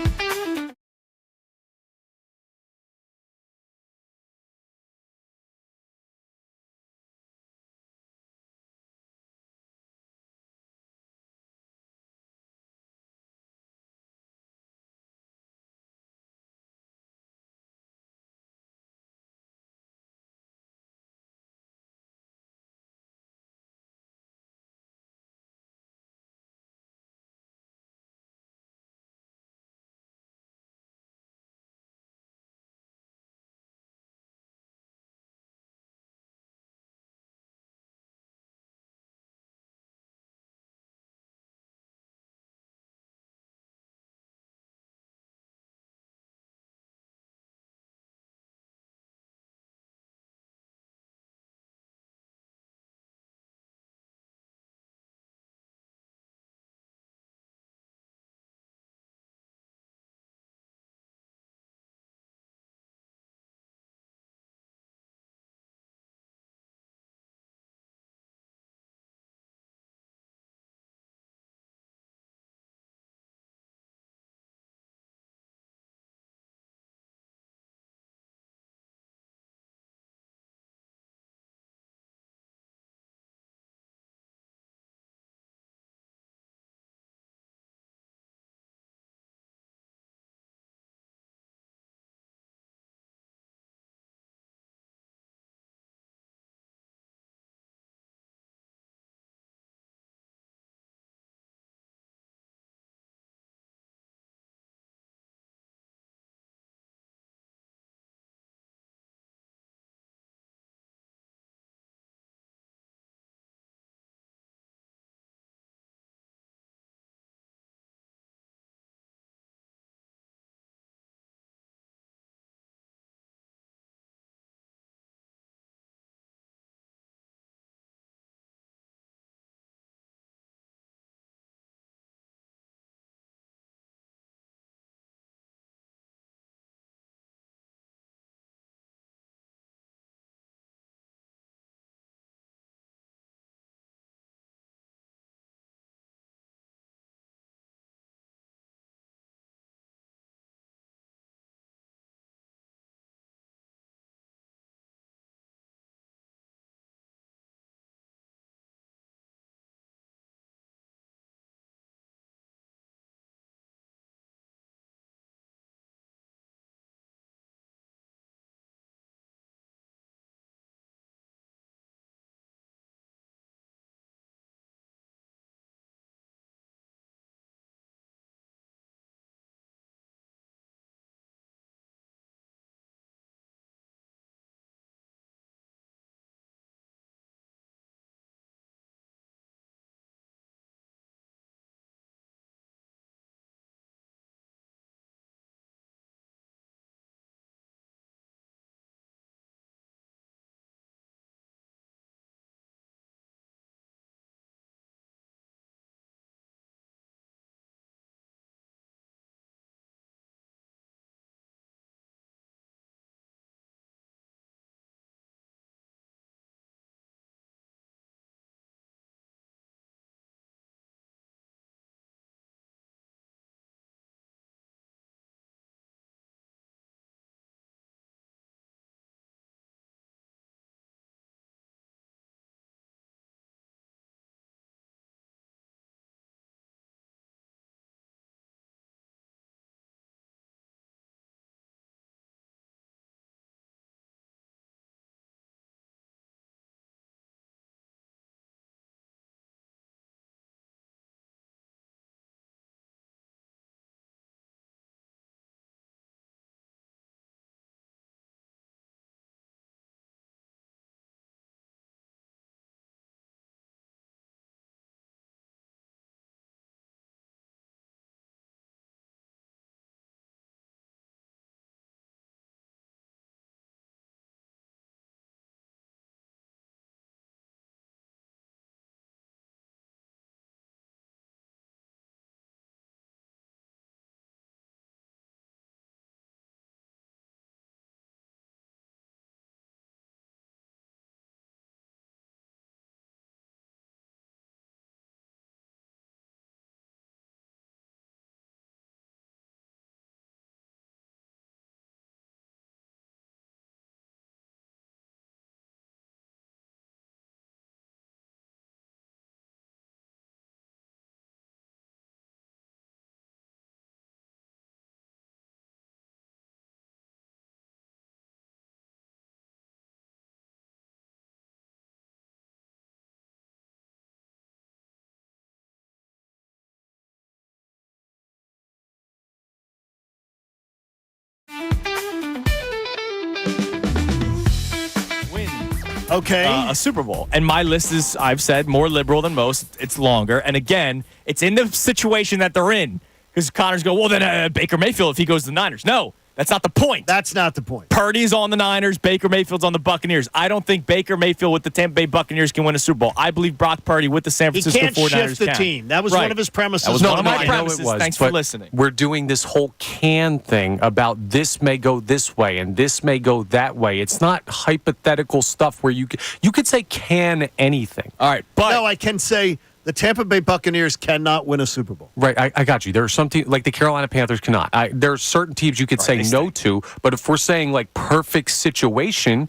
Okay. a Super Bowl. And my list is, I've said, more liberal than most. It's longer. And again, it's in the situation that they're in. Because Connor's go, well, then Baker Mayfield if he goes to the Niners. No, that's not the point. That's not the point. Purdy's on the Niners. Baker Mayfield's on the Buccaneers. I don't think Baker Mayfield with the Tampa Bay Buccaneers can win a Super Bowl. I believe Brock Purdy with the San Francisco 49ers He can't shift the team. That was one of his premises. That was one of my I know premises. it was, Thanks for but listening. We're doing this whole can thing about this may go this way and this may go that way. It's not hypothetical stuff where you could say can anything. All right, but no, I can say the Tampa Bay Buccaneers cannot win a Super Bowl. Right, I got you. There are some teams, like the Carolina Panthers cannot. There are certain teams you could say no to, but if we're saying like perfect situation,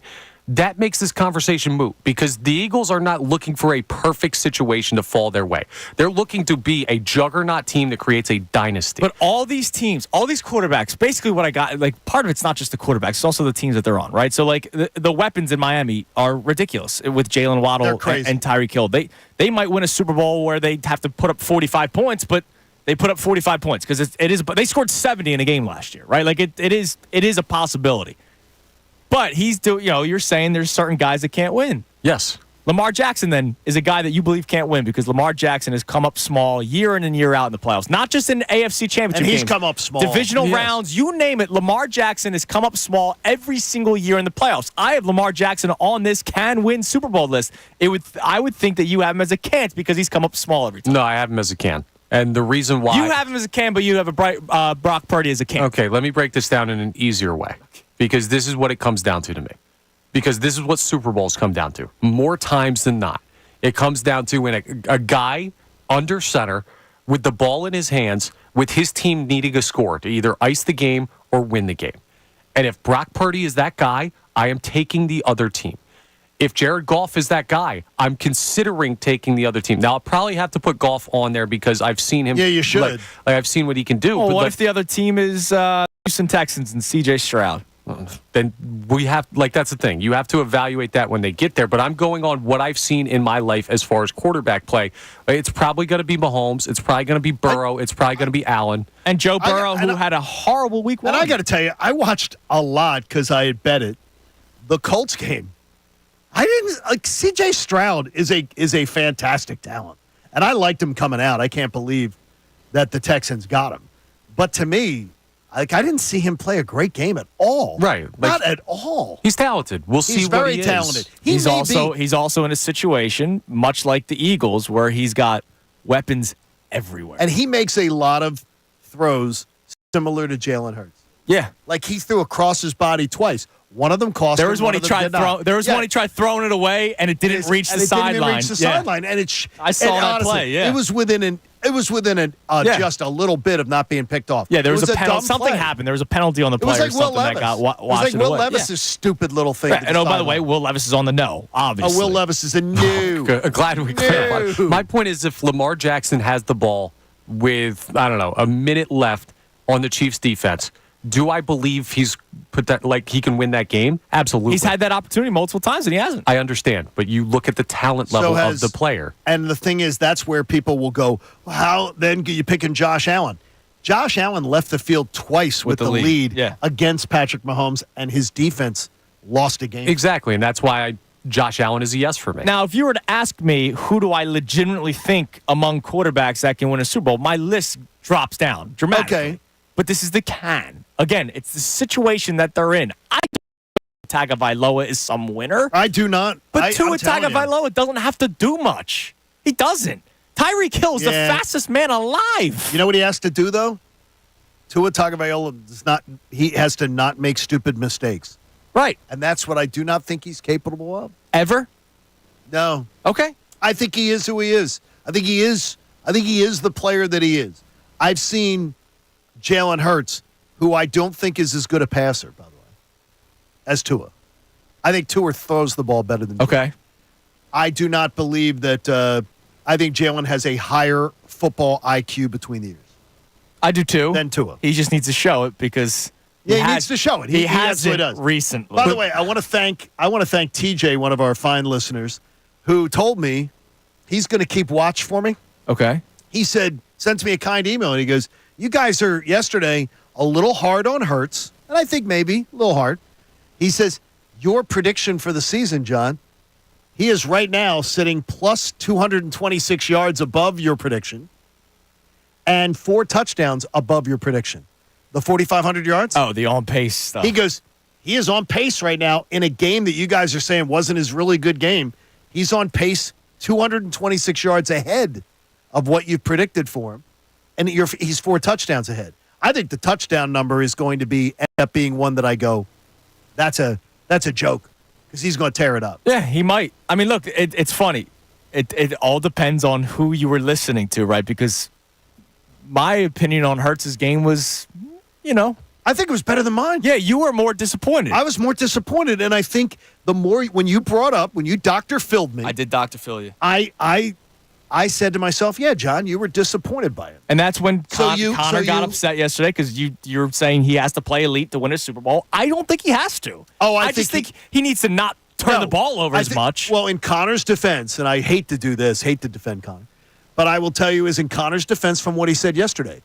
that makes this conversation moot because the Eagles are not looking for a perfect situation to fall their way. They're looking to be a juggernaut team that creates a dynasty. But all these teams, all these quarterbacks, basically what I got, like part of it's not just the quarterbacks, it's also the teams that they're on, right? So like the weapons in Miami are ridiculous with Jalen Waddle and Tyreek Hill. They might win a Super Bowl where they have to put up 45 points, but they put up 45 points because it is. But they scored 70 in a game last year, right? Like it is a possibility. But you're saying there's certain guys that can't win. Yes. Lamar Jackson, then, is a guy that you believe can't win because Lamar Jackson has come up small year in and year out in the playoffs. Not just in AFC Championship games. And he's come up small. Divisional rounds, you name it. Lamar Jackson has come up small every single year in the playoffs. I have Lamar Jackson on this can-win Super Bowl list. I would think that you have him as a can't because he's come up small every time. No, I have him as a can. And the reason why... You have him as a can, but you have a Brock Purdy as a can. Okay, let me break this down in an easier way because this is what it comes down to me. Because this is what Super Bowls come down to. More times than not. It comes down to when a guy under center with the ball in his hands with his team needing a score to either ice the game or win the game. And if Brock Purdy is that guy, I am taking the other team. If Jared Goff is that guy, I'm considering taking the other team. Now, I'll probably have to put Goff on there because I've seen him. Yeah, you should. Like I've seen what he can do. Well, but what if the other team is Houston Texans and C.J. Stroud? Then we have, that's the thing. You have to evaluate that when they get there. But I'm going on what I've seen in my life as far as quarterback play. It's probably going to be Mahomes. It's probably going to be Burrow. It's probably going to be Allen. And Joe Burrow, who had a horrible week one. And I got to tell you, I watched a lot because I had bet it. The Colts game. I didn't like C.J. Stroud is a fantastic talent, and I liked him coming out. I can't believe that the Texans got him. But to me, I didn't see him play a great game at all. Right, not at all. He's talented. We'll see he's what very he is. talented. He's also in a situation much like the Eagles where he's got weapons everywhere, and he makes a lot of throws similar to Jalen Hurts. Yeah, like he threw across his body twice. One of them cost. There was one he tried throwing it away, and it didn't reach the sideline. And I saw that play. Yeah, it was within just a little bit of not being picked off. Yeah, there was a penalty. Something happened. There was a penalty on the play or something that got washed away. It was like Will Levis's stupid little thing. Right. And by the way, Will Levis is on the no. Obviously, Will Levis is a no. Glad we clarified. My point is, if Lamar Jackson has the ball with a minute left on the Chiefs' defense. Do I believe he's put that he can win that game? Absolutely. He's had that opportunity multiple times and he hasn't. I understand, but you look at the talent level of the player. And the thing is, that's where people will go, well, how then are you picking Josh Allen? Josh Allen left the field twice with the lead against Patrick Mahomes, and his defense lost a game. Exactly, and that's why Josh Allen is a yes for me. Now, if you were to ask me who do I legitimately think among quarterbacks that can win a Super Bowl, my list drops down dramatically. Okay. But this is the can. Again, it's the situation that they're in. I don't think Tagovailoa is some winner. I do not. But Tua Tagovailoa doesn't have to do much. He doesn't. Tyreek Hill is the fastest man alive. You know what he has to do, though? Tua Tagovailoa has to not make stupid mistakes. Right. And that's what I do not think he's capable of. Ever? No. Okay. I think he is who he is. I think he is the player that he is. I've seen Jalen Hurts, who I don't think is as good a passer, by the way, as Tua. I think Tua throws the ball better than Tua. Okay. I do not believe that I think Jalen has a higher football IQ between the ears. I do too. Than Tua. He just needs to show it because he needs to show it. He has it recently. By the way, I want to thank TJ, one of our fine listeners, who told me he's going to keep watch for me. Okay. He sends me a kind email, and he goes, you guys are yesterday a little hard on Hurts, and I think maybe a little hard. He says, your prediction for the season, John, He is right now sitting plus 226 yards above your prediction and 4 touchdowns above your prediction. The 4,500 yards? Oh, the on-pace stuff. He is on pace right now in a game that you guys are saying wasn't his really good game. He's on pace 226 yards ahead of what you predicted for him. And he's 4 touchdowns ahead. I think the touchdown number is going to end up being one that I go, that's a joke. Because he's going to tear it up. Yeah, he might. I mean, look, it's funny. It all depends on who you were listening to, right? Because my opinion on Hurts' game was, I think it was better than mine. Yeah, you were more disappointed. I was more disappointed, and I think when you Dr. Phil'd me. I did Dr. Phil you. I said to myself, yeah, John, you were disappointed by it. And that's when Connor got upset yesterday because you're saying he has to play elite to win a Super Bowl. I don't think he has to. I just think he needs to not turn the ball over as much. Well, in Connor's defense, and I hate to defend Connor, but I will tell you is in Connor's defense from what he said yesterday,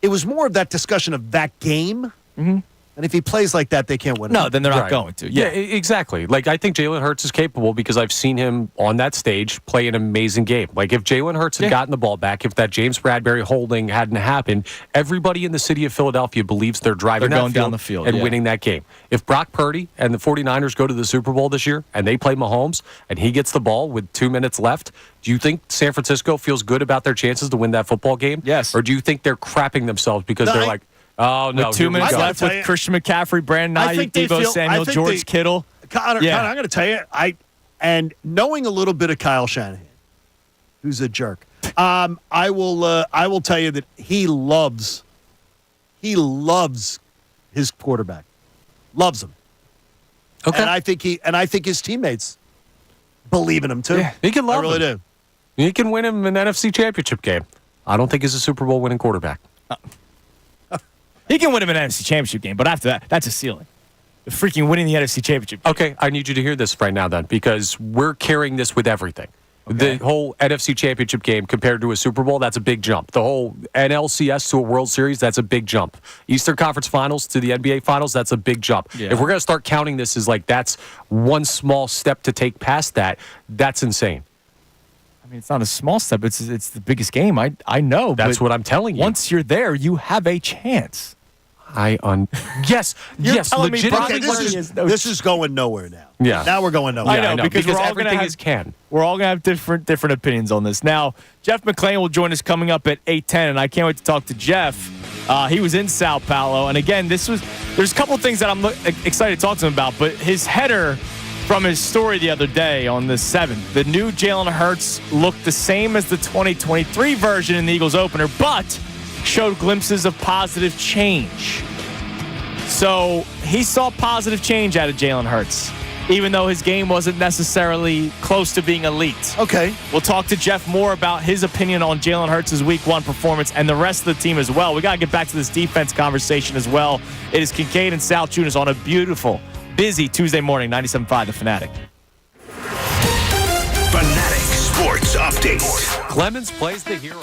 it was more of that discussion of that game. Mm-hmm. And if he plays like that, they can't win. No, then they're not going to. Yeah, exactly. Like, I think Jalen Hurts is capable because I've seen him on that stage play an amazing game. Like, if Jalen Hurts had gotten the ball back, if that James Bradbury holding hadn't happened, everybody in the city of Philadelphia believes they're driving going down the field and winning that game. If Brock Purdy and the 49ers go to the Super Bowl this year and they play Mahomes and he gets the ball with 2 minutes left, do you think San Francisco feels good about their chances to win that football game? Yes. Or do you think they're crapping themselves because they're like, oh, no. With 2 minutes left with Christian McCaffrey, Brandon Ayuk, Deebo Samuel, George Kittle. Connor, I'm going to tell you, and knowing a little bit of Kyle Shanahan, who's a jerk, I will tell you that he loves his quarterback, loves him. Okay, and I think his teammates believe in him too. Yeah, he can love him. I really do. He can win him an NFC Championship game. I don't think he's a Super Bowl winning quarterback. He can win him an NFC Championship game, but after that, that's a ceiling. The freaking winning the NFC Championship game. Okay, I need you to hear this right now then, because we're carrying this with everything. Okay. The whole NFC Championship game compared to a Super Bowl, that's a big jump. The whole NLCS to a World Series, that's a big jump. Eastern Conference Finals to the NBA Finals, that's a big jump. Yeah. If we're going to start counting this as like that's one small step to take past that, that's insane. I mean, it's not a small step. It's the biggest game. I know. That's what I'm telling you. Once you're there, you have a chance. Yes. Legitimately. This is going nowhere now. Yeah. Now we're going nowhere. I know because we're all everything is can. We're all going to have different opinions on this. Now, Jeff McClain will join us coming up at 8:10, and I can't wait to talk to Jeff. He was in Sao Paulo, and again, there's a couple things that I'm excited to talk to him about, but his header from his story the other day on the 7th, the new Jalen Hurts looked the same as the 2023 version in the Eagles opener, but showed glimpses of positive change. So he saw positive change out of Jalen Hurts, even though his game wasn't necessarily close to being elite. Okay. We'll talk to Jeff more about his opinion on Jalen Hurts' Week 1 performance and the rest of the team as well. We got to get back to this defense conversation as well. It is Kincade and Salciunas on a beautiful, busy Tuesday morning, 97.5 The Fanatic. Fanatic Sports Update. Clemens plays the hero.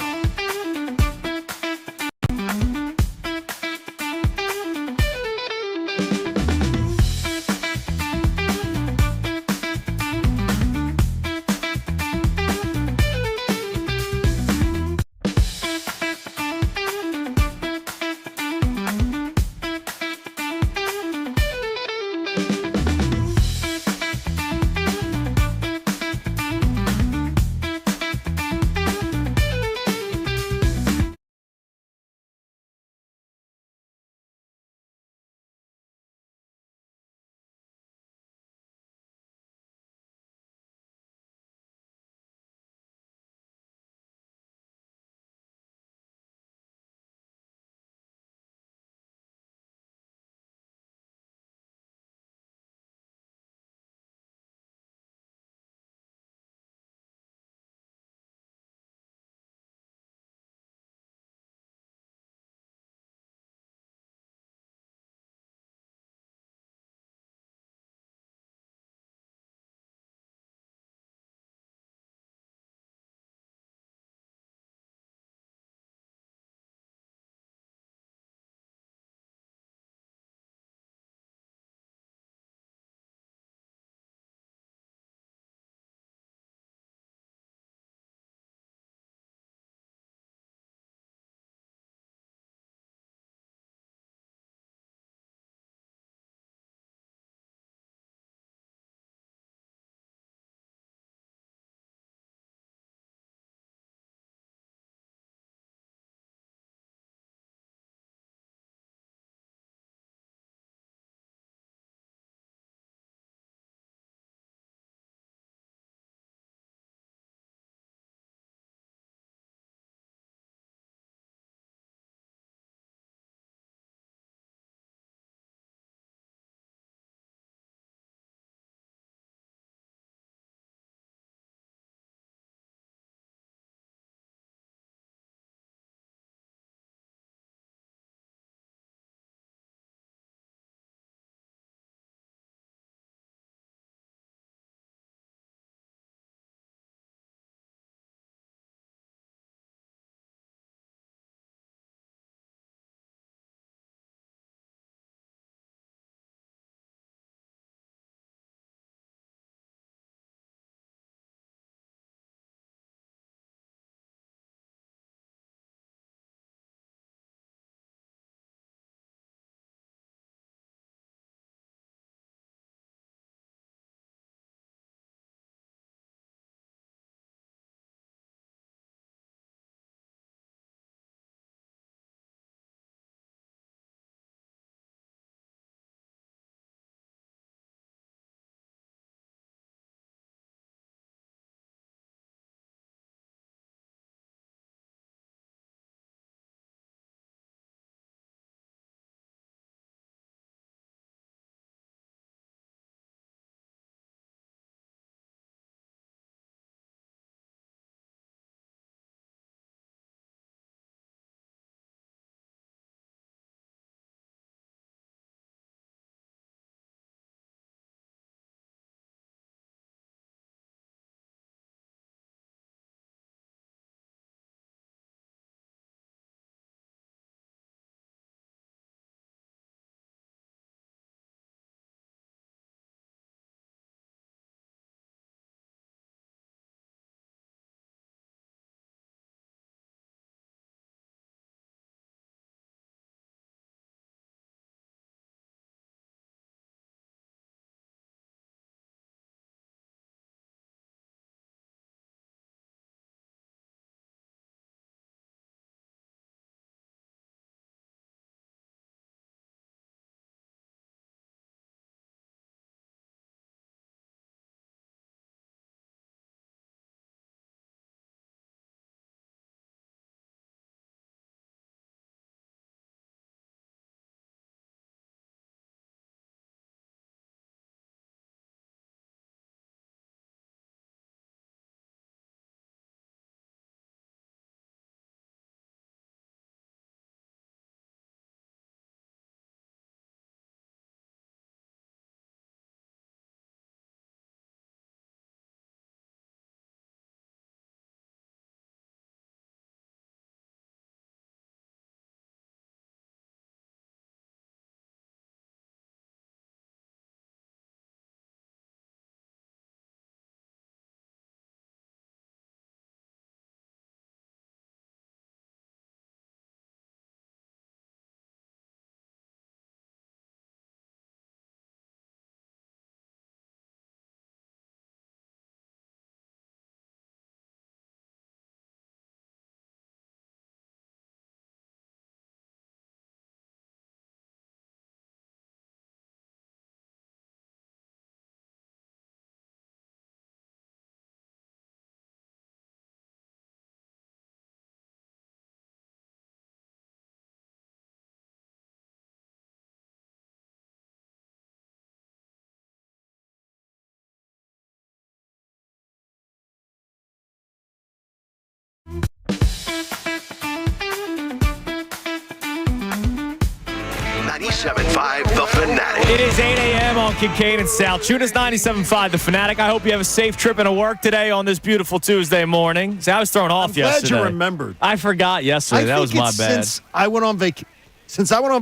97.5 The Fanatic. It is 8 a.m. on Kincade and Salciunas, 97.5 The Fanatic. I hope you have a safe trip into work today on this beautiful Tuesday morning. See, I was thrown off yesterday. Glad you remembered. I forgot yesterday. That was my bad. Since I went on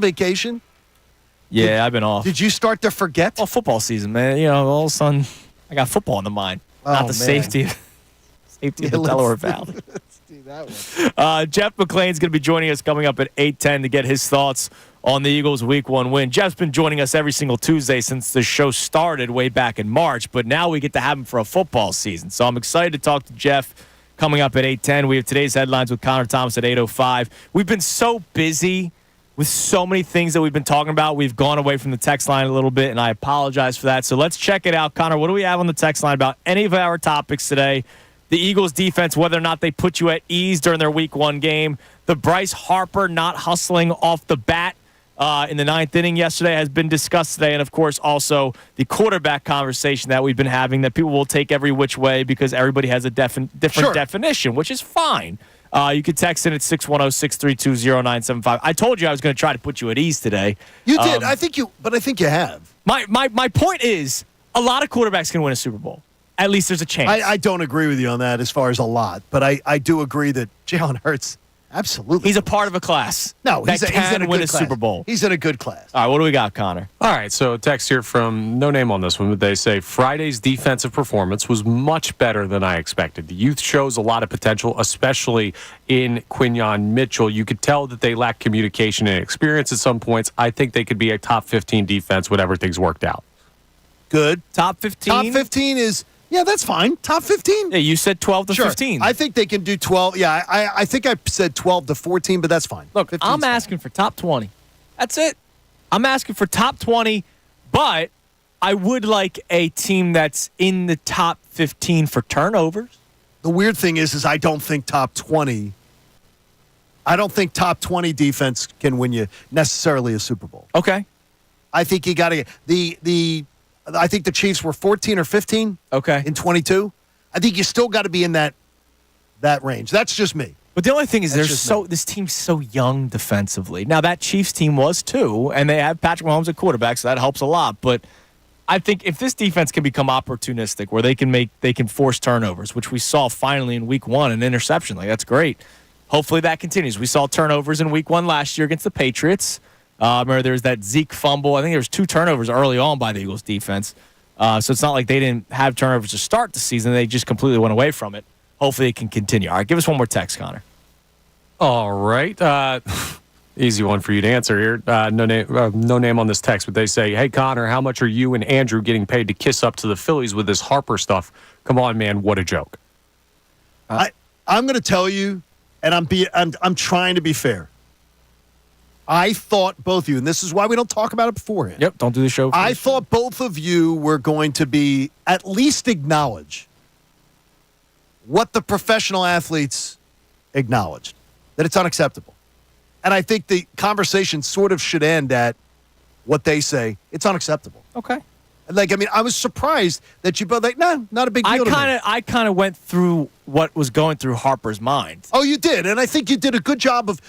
vacation. Yeah, I've been off. Did you start to forget? Well, football season, man. You know, all of a sudden, I got football in the mind. Not the safety of the Delaware Valley. Let's do that one. Jeff McClain's going to be joining us coming up at 8:10 to get his thoughts on the Eagles' Week 1 win. Jeff's been joining us every single Tuesday since the show started way back in March, but now we get to have him for a football season. So I'm excited to talk to Jeff coming up at 8:10. We have today's headlines with Connor Thomas at 8:05. We've been so busy with so many things that we've been talking about. We've gone away from the text line a little bit, and I apologize for that. So let's check it out. Connor, what do we have on the text line about any of our topics today? The Eagles' defense, whether or not they put you at ease during their Week 1 game. The Bryce Harper not hustling off the bat in the 9th inning yesterday has been discussed today. And, of course, also the quarterback conversation that we've been having that people will take every which way because everybody has a different definition, which is fine. You can text in at 610-632-0975. I told you I was going to try to put you at ease today. You did. I think you have. My point is a lot of quarterbacks can win a Super Bowl. At least there's a chance. I don't agree with you on that as far as a lot, but I do agree that Jalen Hurts, absolutely. He's a part of a class. No, he's in a win a Super Bowl. He's in a good class. All right, what do we got, Connor? All right, so text here from no name on this one, but they say Friday's defensive performance was much better than I expected. The youth shows a lot of potential, especially in Quinyon Mitchell. You could tell that they lack communication and experience at some points. I think they could be a top 15 defense when everything's worked out. Good. Top 15? Top 15 is... Yeah, that's fine. Top 15? Yeah, you said 12 to 15. I think they can do 12. Yeah, I think I said 12 to 14, but that's fine. Look, I'm asking for top 20. That's it. I'm asking for top 20, but I would like a team that's in the top 15 for turnovers. The weird thing is I don't think top 20. I don't think top 20 defense can win you necessarily a Super Bowl. Okay. I think you got to I think the Chiefs were 14 or 15 in 22. I think you still got to be in that range. That's just me. But the only thing is this team's so young defensively. Now, that Chiefs team was too, and they have Patrick Mahomes at quarterback, so that helps a lot. But I think if this defense can become opportunistic, where they can force turnovers, which we saw finally in Week 1, an interception, that's great. Hopefully that continues. We saw turnovers in Week 1 last year against the Patriots. Remember, there was that Zeke fumble. I think there was 2 turnovers early on by the Eagles defense. So it's not like they didn't have turnovers to start the season. They just completely went away from it. Hopefully it can continue. All right, give us one more text, Connor. All right. Easy one for you to answer here. No name on this text, but they say, hey, Connor, how much are you and Andrew getting paid to kiss up to the Phillies with this Harper stuff? Come on, man. What a joke. I'm going to tell you, and I'm trying to be fair. I thought both of you, and this is why we don't talk about it beforehand. Yep, don't do the show. I thought both of you were going to be at least acknowledge what the professional athletes acknowledged, that it's unacceptable. And I think the conversation sort of should end at what they say, it's unacceptable. Okay. I was surprised that you both no, not a big deal to me. I kind of went through what was going through Harper's mind. Oh, you did, and I think you did a good job of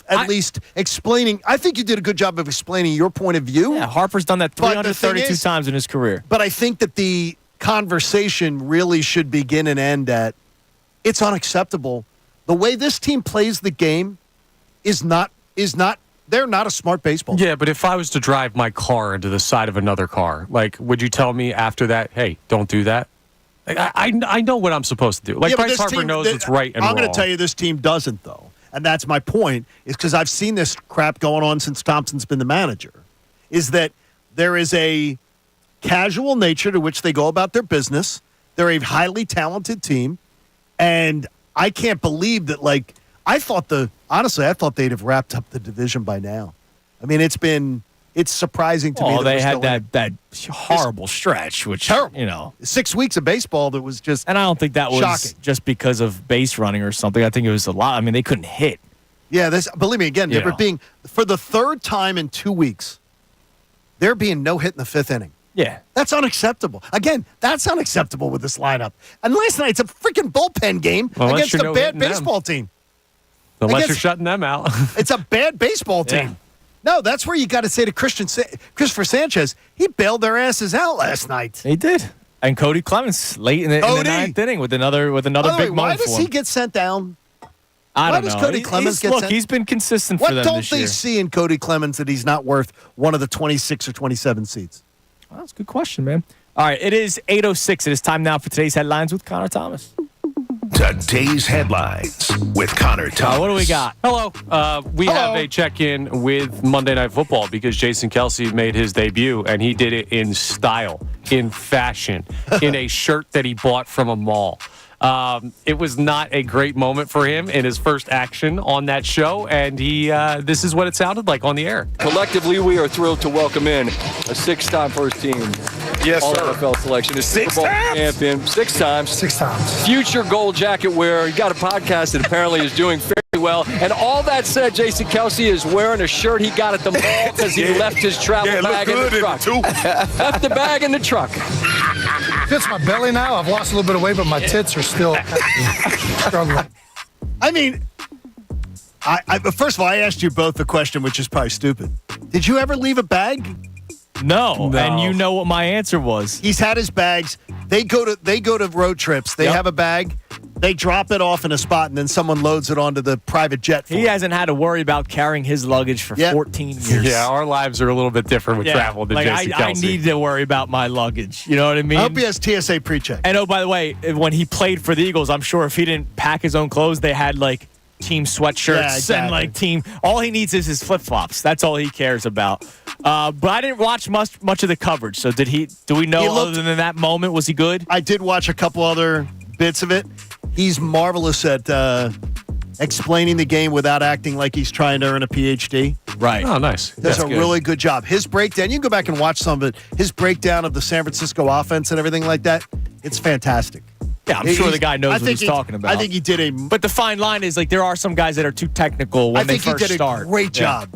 at least explaining. I think you did a good job of explaining your point of view. Yeah, Harper's done that 332 times in his career. But I think that the conversation really should begin and end at it's unacceptable. The way this team plays the game is not. They're not a smart baseball team. Yeah, but if I was to drive my car into the side of another car, would you tell me after that, hey, don't do that? I know what I'm supposed to do. Bryce Harper knows what's right and wrong. I'm going to tell you this team doesn't, though. And that's my point, is because I've seen this crap going on since Thompson's been the manager, is that there is a casual nature to which they go about their business. They're a highly talented team. And I can't believe that, I thought they'd have wrapped up the division by now. I mean, it's surprising to me. Oh, they had that horrible stretch, which terrible. 6 weeks of baseball that was just and I don't think that was shocking. Just because of base running or something. I think it was a lot. I mean, they couldn't hit. Yeah, believe me, again, they were being for the third time in 2 weeks. They're being no hit in the 5th inning. Yeah. That's unacceptable. Again, that's unacceptable with this lineup. And last night's a freaking bullpen game against a bad baseball team. Unless you're shutting them out. It's a bad baseball team. No, that's where you got to say to Christopher Sanchez, he bailed their asses out last night. He did. And Cody Clemens late in the ninth inning with another big moment. Why does for him. he get sent down? I don't Why does know. Cody Clemens get sent? He's been consistent for them What don't this year. they see in Cody Clemens that he's not worth one of the 26 or 27 seats? Well, that's a good question, man. All right, it is 8:06. It is time now for today's headlines with Connor Thomas. Today's headlines with Connor Thomas. What do we got? Hello. We have a check-in with Monday Night Football because Jason Kelce made his debut, and he did it in style, in fashion, in a shirt that he bought from a mall. It was not a great moment for him in his first action on that show, and this is what it sounded like on the air. Collectively, we are thrilled to welcome in a six-time first team. Yes, All sir. NFL selection. A Super Bowl champion. Six times. Future gold jacket wearer. You got a podcast that apparently is doing fairly well. And all that said, Jason Kelce is wearing a shirt he got at the mall because he left his travel bag in the truck. Left the bag in the truck. Fits my belly now. I've lost a little bit of weight, but my tits are still struggling. I mean, first of all, I asked you both the question, which is probably stupid. Did you ever leave a bag? No. And you know what my answer was. He's had his bags. They go to road trips. They have a bag. They drop it off in a spot, and then someone loads it onto the private jet. He hasn't had to worry about carrying his luggage for 14 years. Yeah, our lives are a little bit different with travel than Jason Kelce. I need to worry about my luggage. You know what I mean? I hope he has TSA pre-check. And by the way, when he played for the Eagles, I'm sure if he didn't pack his own clothes, they had like team sweatshirts and like team. All he needs is his flip-flops. That's all he cares about. But I didn't watch much of the coverage. So do we know other than that moment, was he good? I did watch a couple other bits of it. He's marvelous at explaining the game without acting like he's trying to earn a PhD. Right. Oh, nice. Does a really good job. His breakdown, you can go back and watch some of it. His breakdown of the San Francisco offense and everything like that, it's fantastic. Yeah, I'm sure the guy knows what he's talking about. I think he did But the fine line is like there are some guys that are too technical when they first start. I think he did a great job.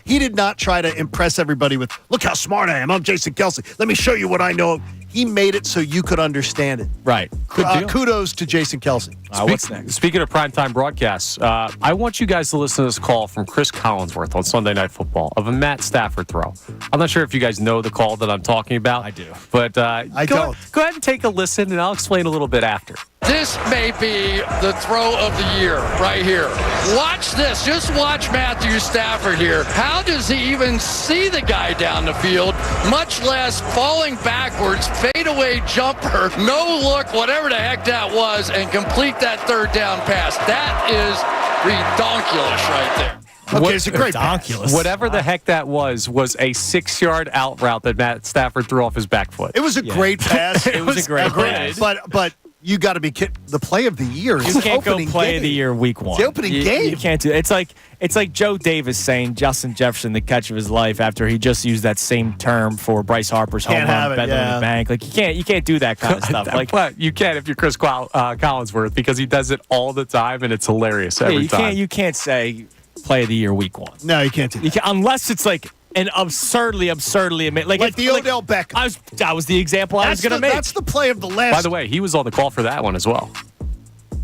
He did not try to impress everybody with, look how smart I am. I'm Jason Kelce. Let me show you what I know. He made it so you could understand it. Right. Kudos to Jason Kelce. What's next? Speaking of primetime broadcasts, I want you guys to listen to this call from Chris Collinsworth on Sunday Night Football of a Matt Stafford throw. I'm not sure if you guys know the call that I'm talking about. I do. But don't. Go ahead and take a listen, and I'll explain a little bit after. This may be the throw of the year right here. Watch this. Just watch Matthew Stafford here. How does he even see the guy down the field, much less falling backwards, fadeaway jumper, no look, whatever the heck that was, and complete that third down pass? That is redonkulous right there. Okay, it's a great pass. Whatever the heck that was a 6-yard out route that Matt Stafford threw off his back foot. It was a great pass. It was a great pass. But you got to be kidding. The play of the year. You can't go play of the year week one. It's the opening game. You can't do it. It's like Joe Davis saying Justin Jefferson the catch of his life after he just used that same term for Bryce Harper's home run better than the bank. Like you can't do that kind of stuff. But you can if you're Chris Collinsworth because he does it all the time and it's hilarious every time. You can't say play of the year week one. No, you can't do that. Unless it's like an absurdly like the Odell Beckham. That was the example I was going to make. That's the play of the last. By the way, he was on the call for that one as well.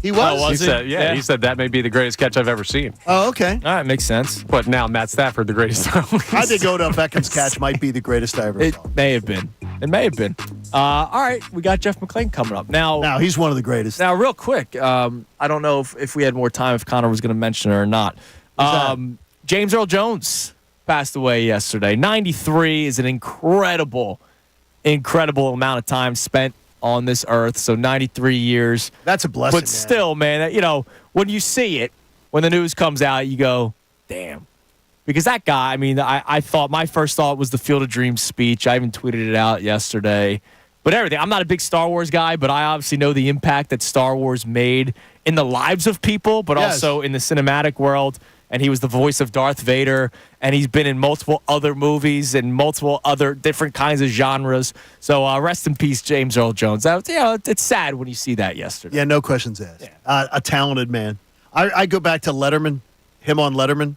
He was? He said that may be the greatest catch I've ever seen. Oh, okay. All right, makes sense. But now Matt Stafford, the greatest. I think Odell Beckham's catch might be the greatest I ever saw. It may have been. All right, we got Jeff McClain coming up. Now he's one of the greatest. Now, real quick, I don't know if we had more time, if Connor was going to mention it or not. James Earl Jones passed away yesterday. 93 is an incredible amount of time spent on this earth. So 93 years. That's a blessing. But still, man, when you see it, when the news comes out, you go, damn. Because that guy, I thought my first thought was the Field of Dreams speech. I even tweeted it out yesterday. But everything. I'm not a big Star Wars guy, but I obviously know the impact that Star Wars made in the lives of people, but also in the cinematic world. And he was the voice of Darth Vader, and he's been in multiple other movies and multiple other different kinds of genres. So rest in peace, James Earl Jones. It's sad when you see that yesterday. Yeah, no questions asked. Yeah. A talented man. I go back to Letterman, him on Letterman,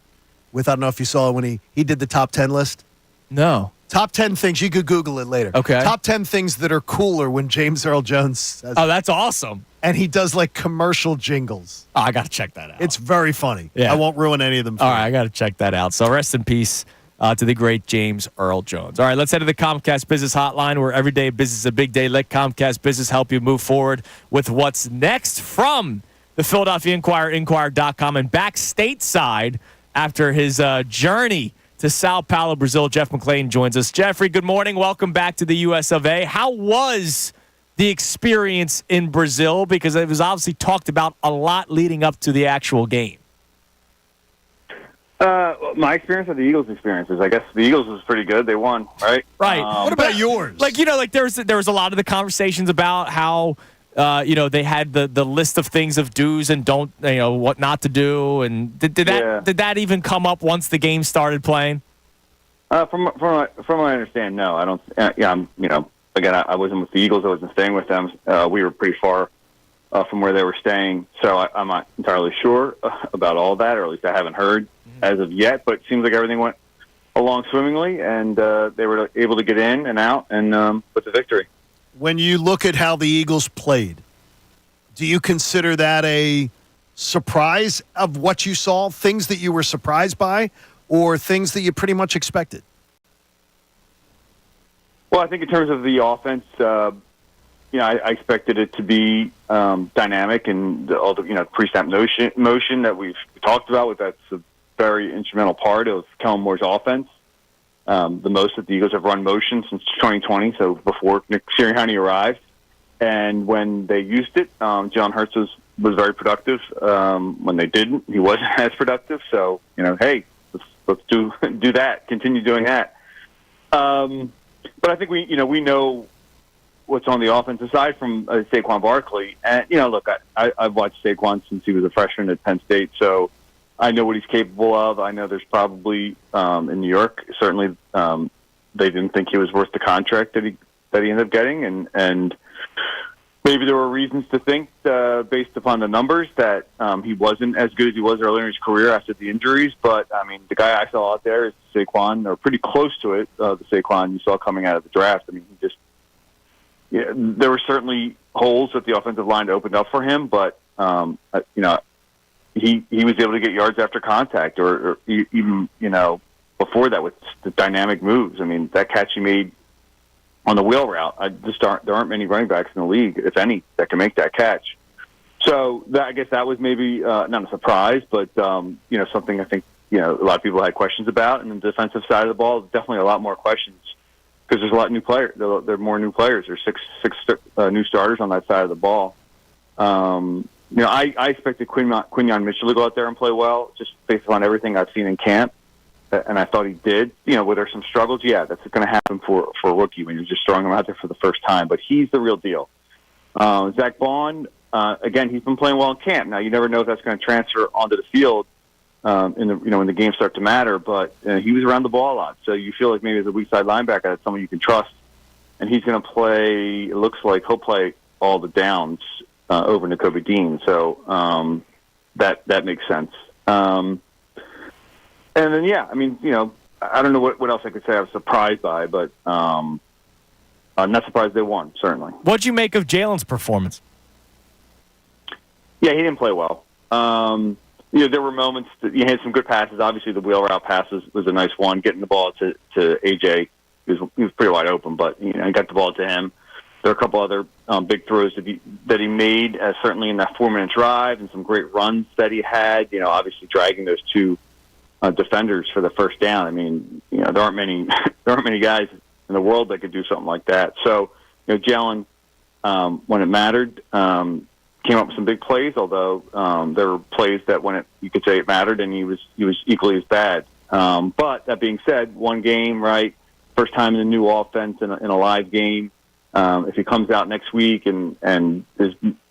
I don't know if you saw it when he did the top 10 list. No. Top 10 things. You could Google it later. Okay. Top 10 things that are cooler when James Earl Jones says Oh, that's awesome. And he does like commercial jingles. Oh, I got to check that out. It's very funny. Yeah. I won't ruin any of them for All you. right, I got to check that out. So rest in peace, to the great James Earl Jones. All right, let's head to the Comcast Business Hotline, where every day business is a big day. Let Comcast Business help you move forward with what's next. From the Philadelphia Inquirer, Inquirer.com, and back stateside after his journey to Sao Paulo, Brazil, Jeff McClain joins us. Jeffrey, good morning. Welcome back to the US of A. How was the experience in Brazil? Because it was obviously talked about a lot leading up to the actual game. My experience with the Eagles experiences, I guess the Eagles was pretty good. They won, right? Right. What about yours? Like, there was a lot of the conversations about how they had the list of things of do's and don't, what not to do. And did that even come up once the game started playing? From what I understand, no. I don't. Again, I wasn't with the Eagles. I wasn't staying with them. We were pretty far from where they were staying, so I'm not entirely sure about all that, or at least I haven't heard as of yet. But it seems like everything went along swimmingly, and they were able to get in and out and with the victory. When you look at how the Eagles played, do you consider that a surprise of what you saw, things that you were surprised by, or things that you pretty much expected? Well, I think in terms of the offense, I expected it to be dynamic and all the pre-snap motion that we've talked about. That's a very instrumental part of Kellen Moore's offense. The most that the Eagles have run motion since 2020, so before Nick Sirianni arrived. And when they used it, Jalen Hurts was very productive. When they didn't, he wasn't as productive. So hey, let's do that. Continue doing that. But I think we know what's on the offense aside from Saquon Barkley. And look, I've watched Saquon since he was a freshman at Penn State, so I know what he's capable of. I know there's probably in New York, certainly they didn't think he was worth the contract that he ended up getting, and maybe there were reasons to think, based upon the numbers, that he wasn't as good as he was earlier in his career after the injuries. But, I mean, the guy I saw out there is Saquon, or pretty close to it, the Saquon you saw coming out of the draft. I mean, there were certainly holes that the offensive line opened up for him, but, he was able to get yards after contact, or even, before that with the dynamic moves. I mean, that catch he made on the wheel route, there aren't many running backs in the league, if any, that can make that catch. So I guess that was maybe not a surprise, but something I think a lot of people had questions about. And the defensive side of the ball, definitely a lot more questions because there's a lot of new players. There are more new players. There's six new starters on that side of the ball. I expected Quinyon Mitchell to go out there and play well, just based on everything I've seen in camp. And I thought he did. Were there some struggles? Yeah, that's going to happen for a rookie when you're just throwing him out there for the first time. But he's the real deal. Zach Bond, again, he's been playing well in camp. Now, you never know if that's going to transfer onto the field when the games start to matter. But he was around the ball a lot, so you feel like maybe as a weak side linebacker, that's someone you can trust. And he's going to play. It looks like he'll play all the downs over Nakobe Dean. So that makes sense. And then, I mean, I don't know what else I could say I was surprised by, but I'm not surprised they won, certainly. What'd you make of Jalen's performance? Yeah, he didn't play well. There were moments that he had some good passes. Obviously, the wheel route passes was a nice one. Getting the ball to AJ, he was pretty wide open, but he got the ball to him. There are a couple other big throws that he made, certainly in that 4-minute drive, and some great runs that he had. Obviously dragging those two defenders for the first down. I mean, there aren't many guys in the world that could do something like that. So, Jalen, when it mattered, came up with some big plays. Although there were plays that you could say it mattered, and he was equally as bad. But that being said, one game, right? First time in a new offense in a live game. If he comes out next week and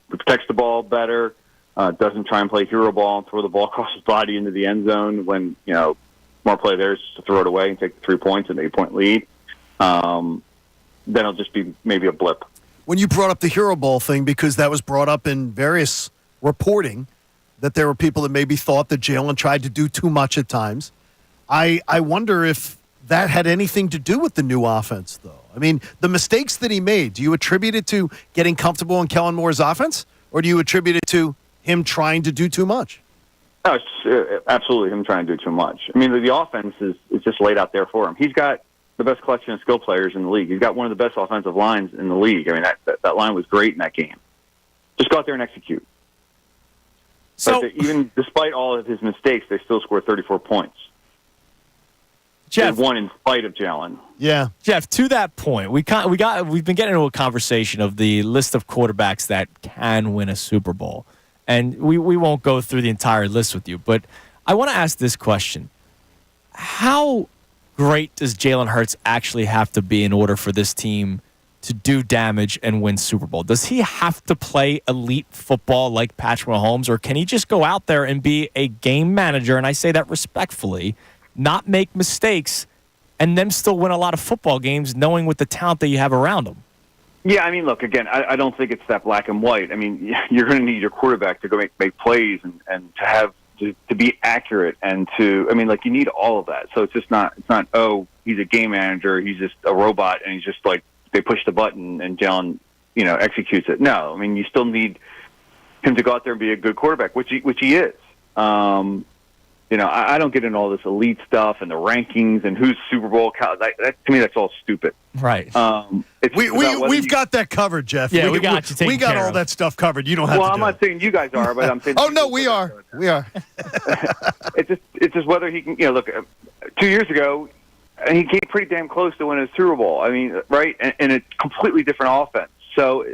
protects the ball better. Doesn't try and play hero ball and throw the ball across his body into the end zone when, more play there is to throw it away and take the 3 points and 8-point lead. Then it'll just be maybe a blip. When you brought up the hero ball thing, because that was brought up in various reporting that there were people that maybe thought that Jalen tried to do too much at times. I wonder if that had anything to do with the new offense, though. I mean, the mistakes that he made, do you attribute it to getting comfortable in Kellen Moore's offense, or do you attribute it to him trying to do too much? No, it's absolutely him trying to do too much. I mean, the offense is just laid out there for him. He's got the best collection of skill players in the league. He's got one of the best offensive lines in the league. I mean, that line was great in that game. Just go out there and execute. So even despite all of his mistakes, they still scored 34 points. Jeff, they won in spite of Jalen. Yeah, Jeff. To that point, we've been getting into a conversation of the list of quarterbacks that can win a Super Bowl, and we won't go through the entire list with you. But I want to ask this question: how great does Jalen Hurts actually have to be in order for this team to do damage and win Super Bowl? Does he have to play elite football like Patrick Mahomes, or can he just go out there and be a game manager? And I say that respectfully. Not make mistakes, and then still win a lot of football games, knowing with the talent that you have around them. Yeah, I mean, look, again, I don't think it's that black and white. I mean, you're going to need your quarterback to go make plays and to have to be accurate and to, I mean, like, you need all of that. So it's not, oh, he's a game manager, he's just a robot, and he's just like, they push the button and Jalen, executes it. No, I mean, you still need him to go out there and be a good quarterback, which he is. I don't get into all this elite stuff and the rankings and who's Super Bowl. To me, that's all stupid. Right. We've got that covered, Jeff. Yeah, we got you. We got all that stuff covered. You don't have to. Well, I'm not saying you guys are, but I'm saying. Oh no, we are. We are. It's just whether he can. Look, 2 years ago, he came pretty damn close to winning a Super Bowl. I mean, right, and a completely different offense. So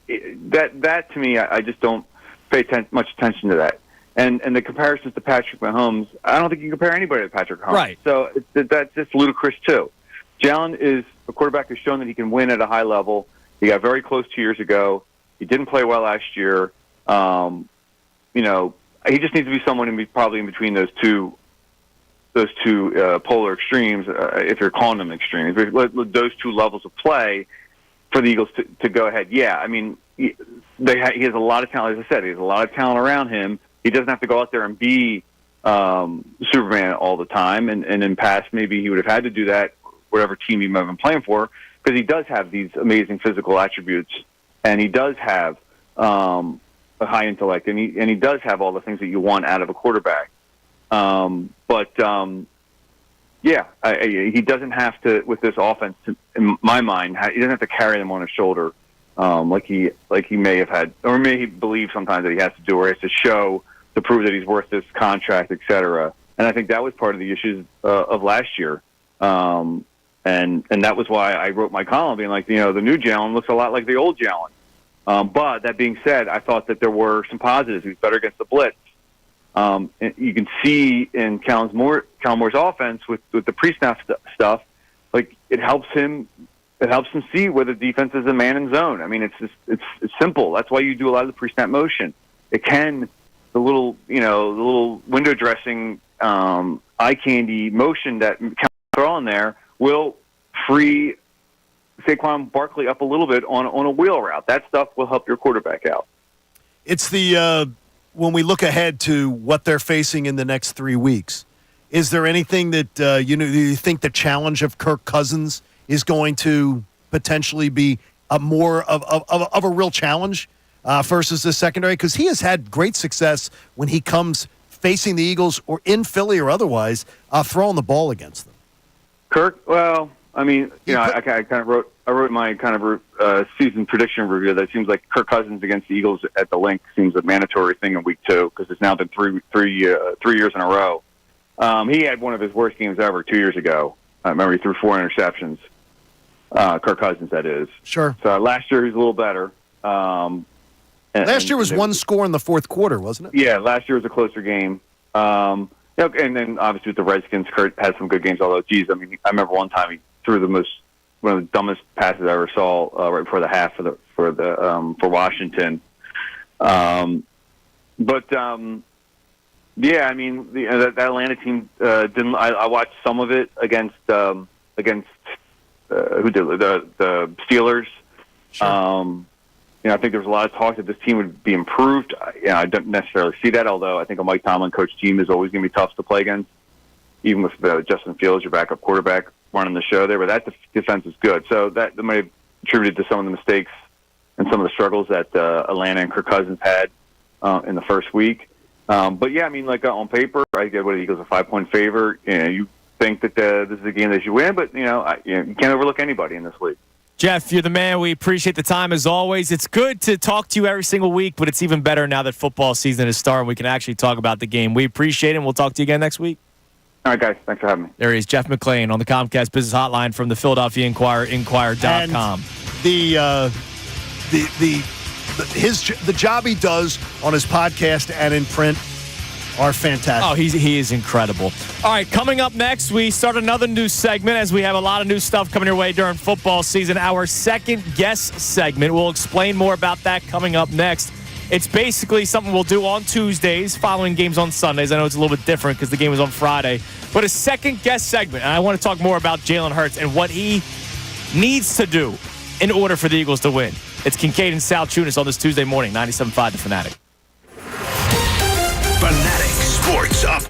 that to me, I just don't pay much attention to that. And the comparisons to Patrick Mahomes, I don't think you can compare anybody to Patrick Mahomes. Right. So that's just ludicrous, too. Jalen is a quarterback who's shown that he can win at a high level. He got very close 2 years ago. He didn't play well last year. He just needs to be someone probably in between those two polar extremes, if you're calling them extremes. Those two levels of play for the Eagles to go ahead. Yeah, I mean, he has a lot of talent. As I said, he has a lot of talent around him. He doesn't have to go out there and be Superman all the time. And in past, maybe he would have had to do that, whatever team he might have been playing for, because he does have these amazing physical attributes, and he does have a high intellect, and he does have all the things that you want out of a quarterback. He doesn't have to, with this offense, in my mind, he doesn't have to carry them on his shoulder like he may have had, or may he believe sometimes that he has to do, or he has to show to prove that he's worth this contract, et cetera. And I think that was part of the issues of last year. And that was why I wrote my column being like, the new Jalen looks a lot like the old Jalen. But that being said, I thought that there were some positives. He was better against the blitz. And you can see in Kellen Moore's offense with the pre-snap stuff, like it helps him see where the defense is a man in zone. I mean, it's simple. That's why you do a lot of the pre-snap motion. It can, the little window dressing eye candy motion that throw in there will free Saquon Barkley up a little bit on a wheel route. That stuff will help your quarterback out. It's when we look ahead to what they're facing in the next 3 weeks, is there anything that you think the challenge of Kirk Cousins is going to potentially be more of a real challenge versus the secondary? Because he has had great success when he comes facing the Eagles or in Philly or otherwise, throwing the ball against them. Kirk, well, I mean, I wrote my kind of season prediction review that seems like Kirk Cousins against the Eagles at the Link seems a mandatory thing in week 2 because it's now been three years in a row. He had one of his worst games ever 2 years ago. I remember he threw 4 interceptions. Kirk Cousins, that is. Sure. So last year he was a little better. Last year was one score in the fourth quarter, wasn't it? Yeah, last year was a closer game. And then obviously with the Redskins, Kurt had some good games. Although, I remember one time he threw one of the dumbest passes I ever saw right before the half for Washington. Yeah, I mean that Atlanta team didn't. I watched some of it against who did the Steelers. Sure. I think there was a lot of talk that this team would be improved. I don't necessarily see that, although I think a Mike Tomlin coach team is always going to be tough to play against, even with Justin Fields, your backup quarterback, running the show there. But that defense is good. So that might have contributed to some of the mistakes and some of the struggles that Atlanta and Kirk Cousins had in the first week. But yeah, I mean, like on paper, I get what the Eagles are 5-point favorite. You think that this is a game that you win, but you can't overlook anybody in this league. Jeff, you're the man. We appreciate the time as always. It's good to talk to you every single week, but it's even better now that football season is starting. We can actually talk about the game. We appreciate it, and we'll talk to you again next week. All right, guys. Thanks for having me. There he is, Jeff McClain on the Comcast Business Hotline from the Philadelphia Inquirer, Inquirer.com. The job he does on his podcast and in print are fantastic. Oh, he is incredible. All right, coming up next, we start another new segment as we have a lot of new stuff coming your way during football season. Our second guest segment. We'll explain more about that coming up next. It's basically something we'll do on Tuesdays, following games on Sundays. I know it's a little bit different because the game was on Friday. But a second guest segment, and I want to talk more about Jalen Hurts and what he needs to do in order for the Eagles to win. It's Kincade and Salciunas on this Tuesday morning, 97.5 The Fanatic. Fanatic Sports Up.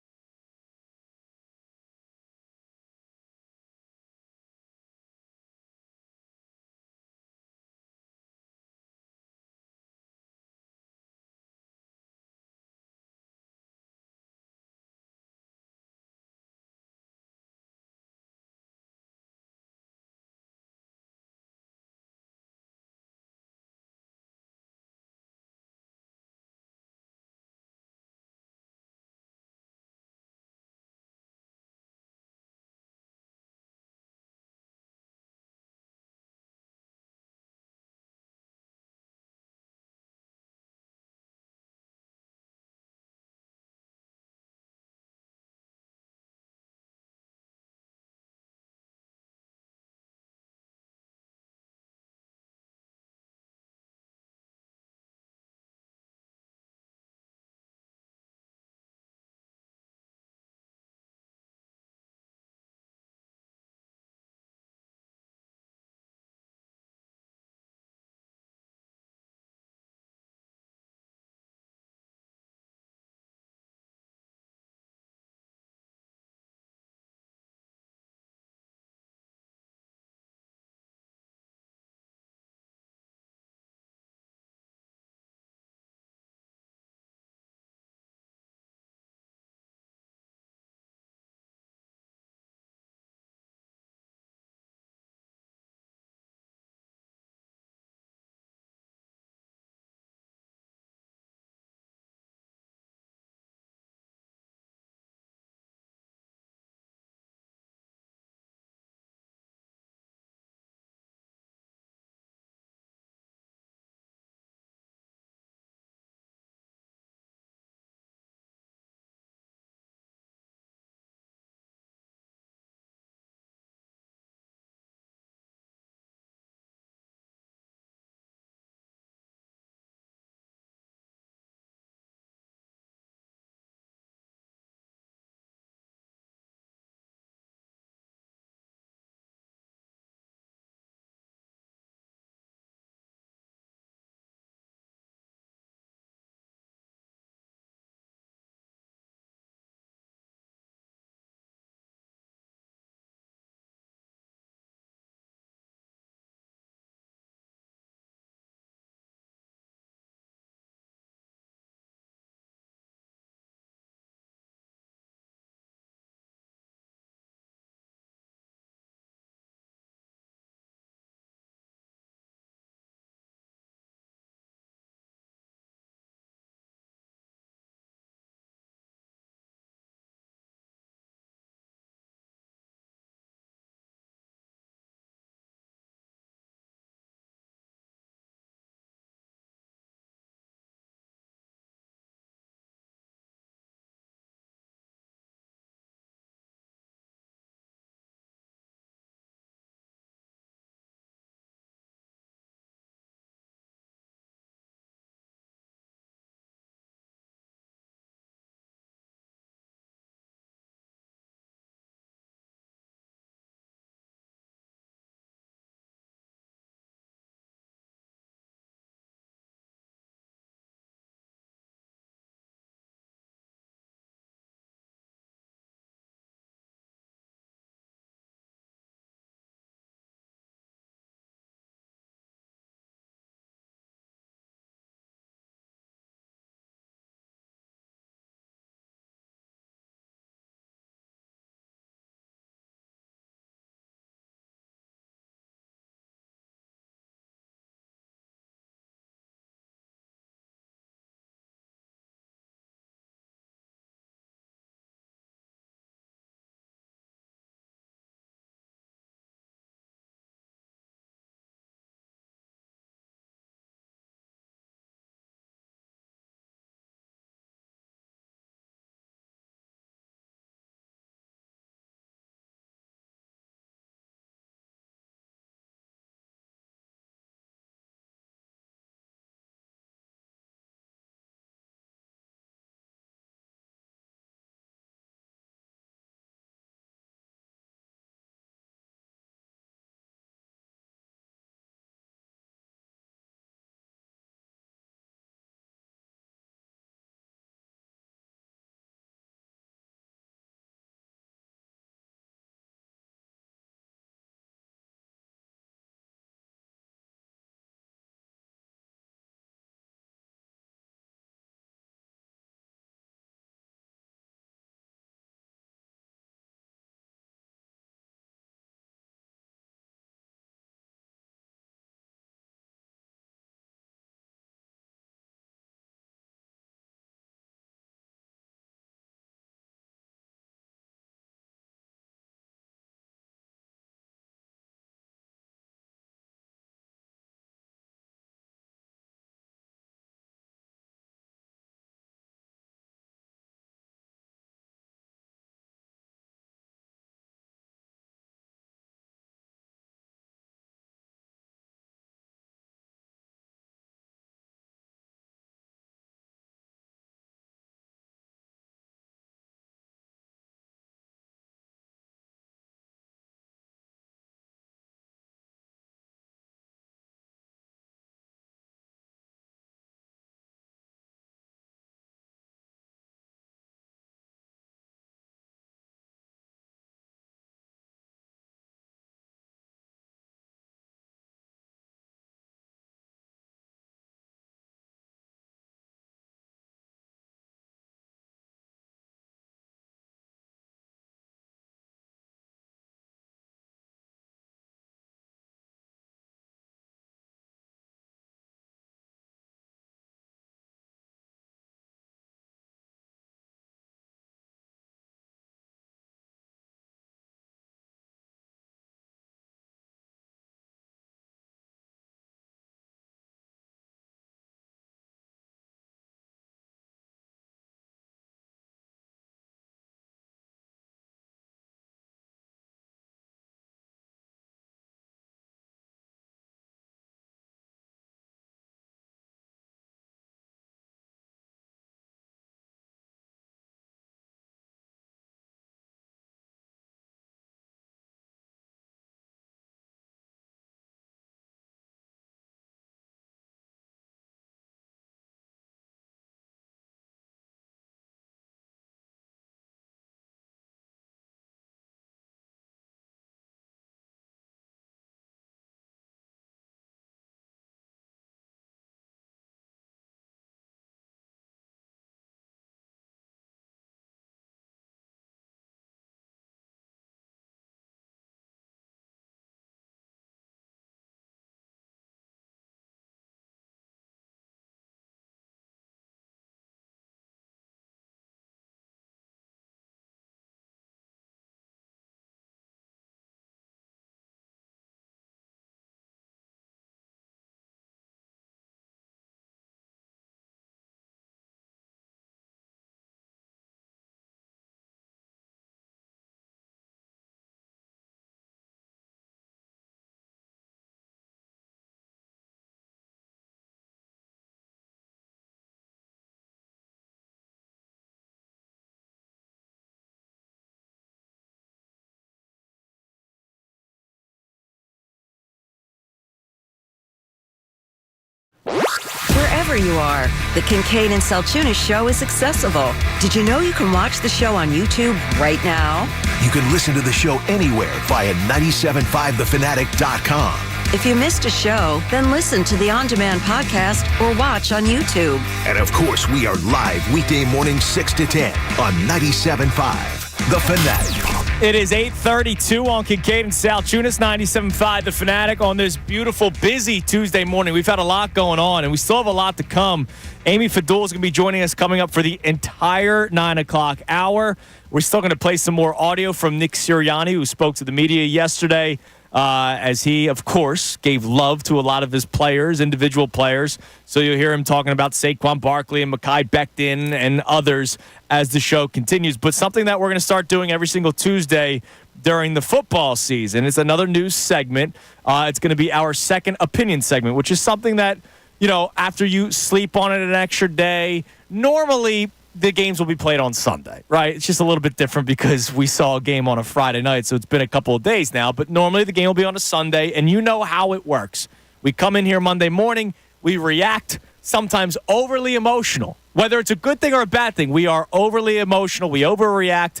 wherever you are. The Kincade and Salciunas show is accessible. Did you know you can watch the show on YouTube right now? You can listen to the show anywhere via 975thefanatic.com. If you missed a show, then listen to the on-demand podcast or watch on YouTube. And of course, we are live weekday mornings 6 to 10 on 97.5 The Fanatic. It is 8:32 on Kincade and Salciunas, 97.5 The Fanatic on this beautiful, busy Tuesday morning. We've had a lot going on, and we still have a lot to come. Amy Fadul is going to be joining us coming up for the entire 9 o'clock hour. We're still going to play some more audio from Nick Sirianni, who spoke to the media yesterday, as he, of course, gave love to a lot of his players, individual players. So you'll hear him talking about Saquon Barkley and Mekhi Becton and others as the show continues. But something that we're going to start doing every single Tuesday during the football season is another news segment. It's going to be our second opinion segment, which is something that, you know, after you sleep on it an extra day, normally the games will be played on Sunday, right? It's just a little bit different because we saw a game on a Friday night, so it's been a couple of days now. But normally the game will be on a Sunday, and you know how it works. We come in here Monday morning, we react, sometimes overly emotional. Whether it's a good thing or a bad thing, we are overly emotional, we overreact.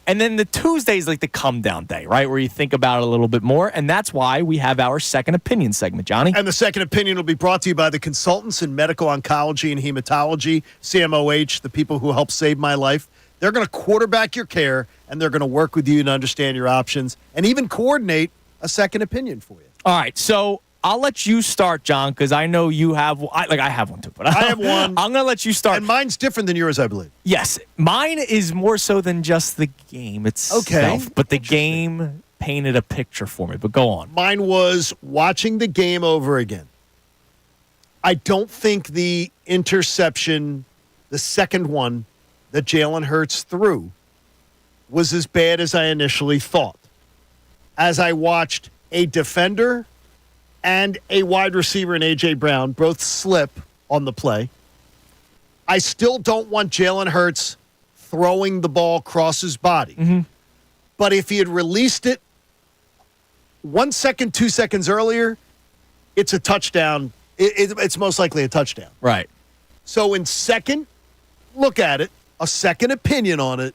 And then the Tuesday is like the come-down day, right, where you think about it a little bit more. And that's why we have our second opinion segment, Johnny. And the second opinion will be brought to you by the consultants in medical oncology and hematology, CMOH, the people who help save my life. They're going to quarterback your care, and they're going to work with you to understand your options and even coordinate a second opinion for you. All right, so I'll let you start, John, because I know you have I have one too. But I have one. I'm going to let you start. And mine's different than yours, I believe. Yes. Mine is more so than just the game itself. Okay. But the game painted a picture for me. But go on. Mine was watching the game over again. I don't think the interception, the second one that Jalen Hurts threw, was as bad as I initially thought. As I watched a defender and a wide receiver in A.J. Brown both slip on the play, I still don't want Jalen Hurts throwing the ball across his body. Mm-hmm. But if he had released it 1 second, 2 seconds earlier, it's a touchdown. It's most likely a touchdown. Right. So in second, look at it, a second opinion on it,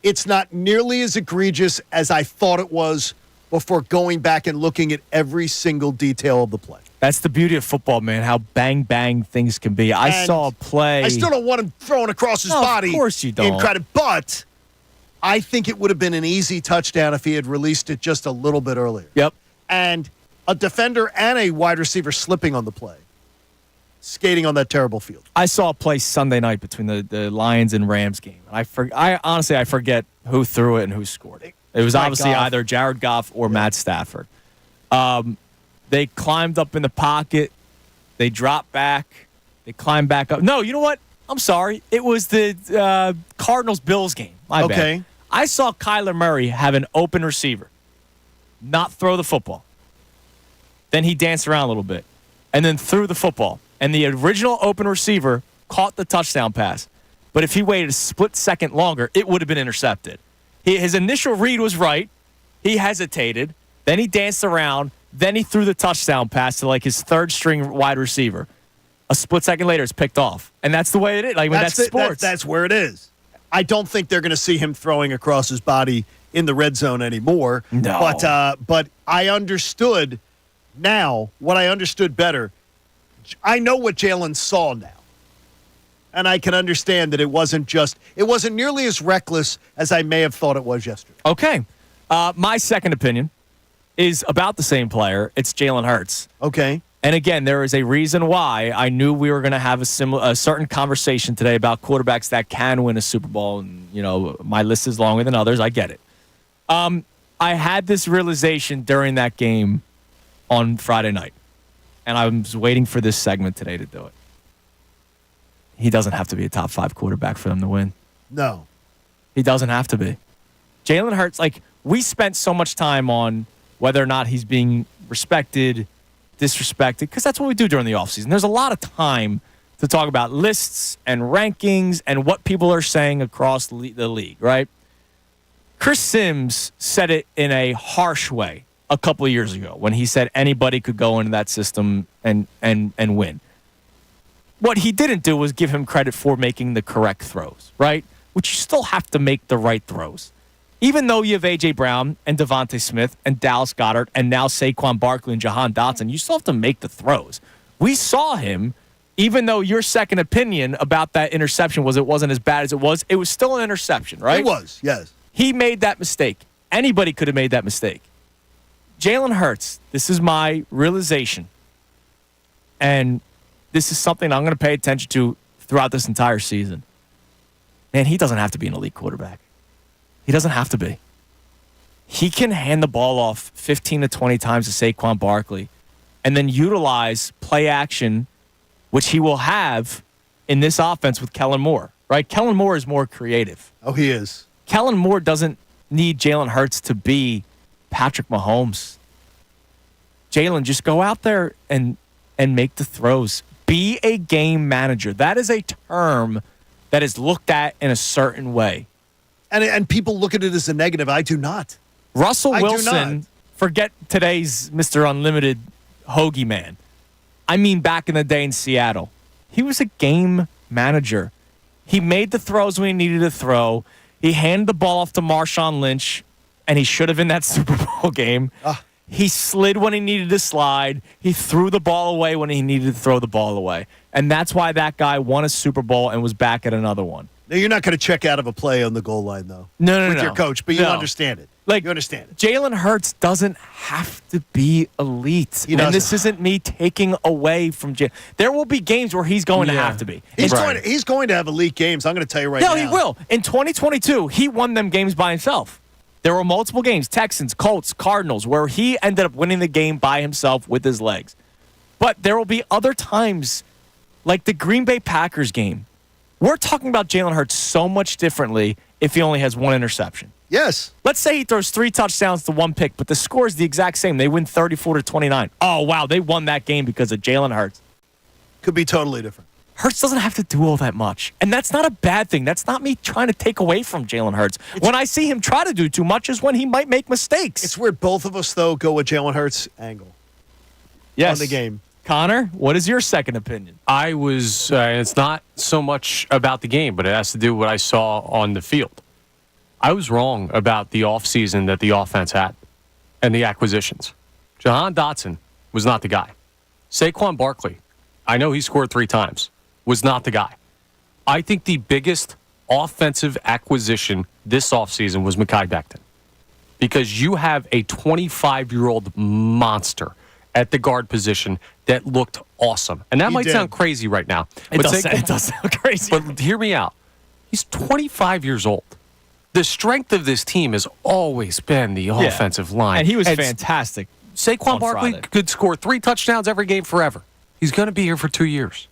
it's not nearly as egregious as I thought it was before going back and looking at every single detail of the play. That's the beauty of football, man, how bang things can be. I saw a play. I still don't want him throwing across his body. Of course you don't. In credit, but I think it would have been an easy touchdown if he had released it just a little bit earlier. Yep. And a defender and a wide receiver slipping on the play, skating on that terrible field. I saw a play Sunday night between the Lions and Rams game. I honestly forget who threw it and who scored it. It was obviously either Jared Goff or Matt Stafford. They climbed up in the pocket. They dropped back. They climbed back up. No, you know what? I'm sorry. It was the Cardinals-Bills game. My bad. I saw Kyler Murray have an open receiver, not throw the football. Then he danced around a little bit and then threw the football. And the original open receiver caught the touchdown pass. But if he waited a split second longer, it would have been intercepted. His initial read was right. He hesitated. Then he danced around. Then he threw the touchdown pass to like his third string wide receiver. A split second later, it's picked off. And that's the way it is. Like, that's sports. That's where it is. I don't think they're going to see him throwing across his body in the red zone anymore. No. But I understood now what I understood better. I know what Jalen saw now. And I can understand that it wasn't nearly as reckless as I may have thought it was yesterday. Okay. My second opinion is about the same player. It's Jalen Hurts. Okay. And again, there is a reason why I knew we were going to have a certain conversation today about quarterbacks that can win a Super Bowl. And, you know, my list is longer than others. I get it. I had this realization during that game on Friday night. And I was waiting for this segment today to do it. He doesn't have to be a top 5 quarterback for them to win. No. He doesn't have to be. Jalen Hurts, like, we spent so much time on whether or not he's being respected, disrespected, because that's what we do during the offseason. There's a lot of time to talk about lists and rankings and what people are saying across the league, right? Chris Sims said it in a harsh way a couple of years ago when he said anybody could go into that system and win. What he didn't do was give him credit for making the correct throws, right? Which you still have to make the right throws. Even though you have A.J. Brown and Devontae Smith and Dallas Goedert and now Saquon Barkley and Jahan Dotson, you still have to make the throws. We saw him, even though your second opinion about that interception was it wasn't as bad as it was still an interception, right? It was, yes. He made that mistake. Anybody could have made that mistake. Jalen Hurts, this is my realization, and this is something I'm going to pay attention to throughout this entire season. Man, he doesn't have to be an elite quarterback. He doesn't have to be. He can hand the ball off 15 to 20 times to Saquon Barkley and then utilize play action, which he will have in this offense with Kellen Moore, right? Kellen Moore is more creative. Oh, he is. Kellen Moore doesn't need Jalen Hurts to be Patrick Mahomes. Jalen, just go out there and make the throws. Be a game manager. That is a term that is looked at in a certain way. And people look at it as a negative. I do not. Russell Wilson, forget today's Mr. Unlimited hoagie man. I mean back in the day in Seattle. He was a game manager. He made the throws when he needed to throw. He handed the ball off to Marshawn Lynch, and he should have in that Super Bowl game. He slid when he needed to slide. He threw the ball away when he needed to throw the ball away. And that's why that guy won a Super Bowl and was back at another one. Now, you're not going to check out of a play on the goal line, though. No. With your coach, but you understand it. Like, you understand it. Jalen Hurts doesn't have to be elite. And this isn't me taking away from Jalen. There will be games where he's going to have to be. He's going to have elite games. I'm going to tell you right now. No, he will. In 2022, he won them games by himself. There were multiple games, Texans, Colts, Cardinals, where he ended up winning the game by himself with his legs. But there will be other times, like the Green Bay Packers game. We're talking about Jalen Hurts so much differently if he only has one interception. Yes. Let's say he throws 3 touchdowns to 1 pick, but the score is the exact same. They win 34-29. Oh, wow, they won that game because of Jalen Hurts. Could be totally different. Hurts doesn't have to do all that much. And that's not a bad thing. That's not me trying to take away from Jalen Hurts. When I see him try to do too much is when he might make mistakes. It's where both of us, though, go with Jalen Hurts' angle. Yes. On the game. Connor, what is your second opinion? I was, it's not so much about the game, but it has to do with what I saw on the field. I was wrong about the offseason that the offense had and the acquisitions. Jahan Dotson was not the guy. Saquon Barkley, I know he scored 3 times, was not the guy. I think the biggest offensive acquisition this offseason was Mekhi Becton. Because you have a 25-year-old monster at the guard position that looked awesome. And that might sound crazy right now. It does sound crazy. But hear me out. He's 25 years old. The strength of this team has always been the offensive line. And he was fantastic. Saquon Barkley could score 3 touchdowns every game forever. He's going to be here for 2 years.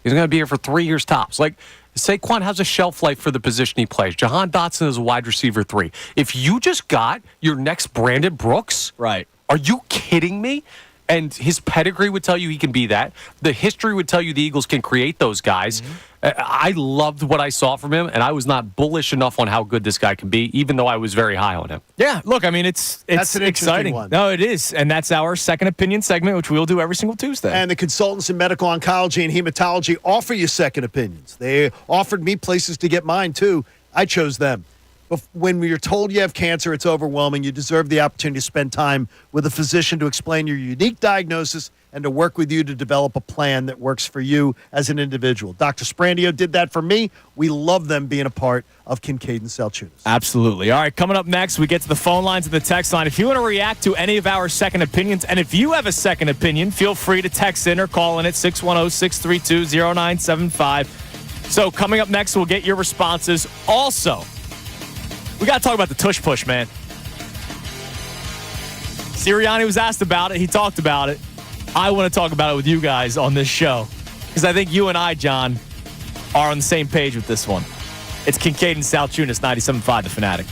He's going to be here for 3 years tops. Like, Saquon has a shelf life for the position he plays. Jahan Dotson is a wide receiver 3. If you just got your next Brandon Brooks, right? Are you kidding me? And his pedigree would tell you he can be that. The history would tell you the Eagles can create those guys. I loved what I saw from him, and I was not bullish enough on how good this guy can be, even though I was very high on him. Yeah, look, I mean, it's That's an exciting. one. No, it is. And that's our second opinion segment, which we'll do every single Tuesday. And the consultants in medical oncology and hematology offer you second opinions. They offered me places to get mine, too. I chose them. When you're told you have cancer, it's overwhelming. You deserve the opportunity to spend time with a physician to explain your unique diagnosis and to work with you to develop a plan that works for you as an individual. Dr. Sprandio did that for me. We love them being a part of Kincade Salciunas. Absolutely. All right, coming up next, we get to the phone lines and the text line. If you want to react to any of our second opinions, and if you have a second opinion, feel free to text in or call in at 610-632-0975. So coming up next, we'll get your responses. Also, we got to talk about the Tush push, man. Sirianni was asked about it. He talked about it. I want to talk about it with you guys on this show because I think you and I, John, are on the same page with this one. It's Kincade Salciunas, 97.5 The Fanatic.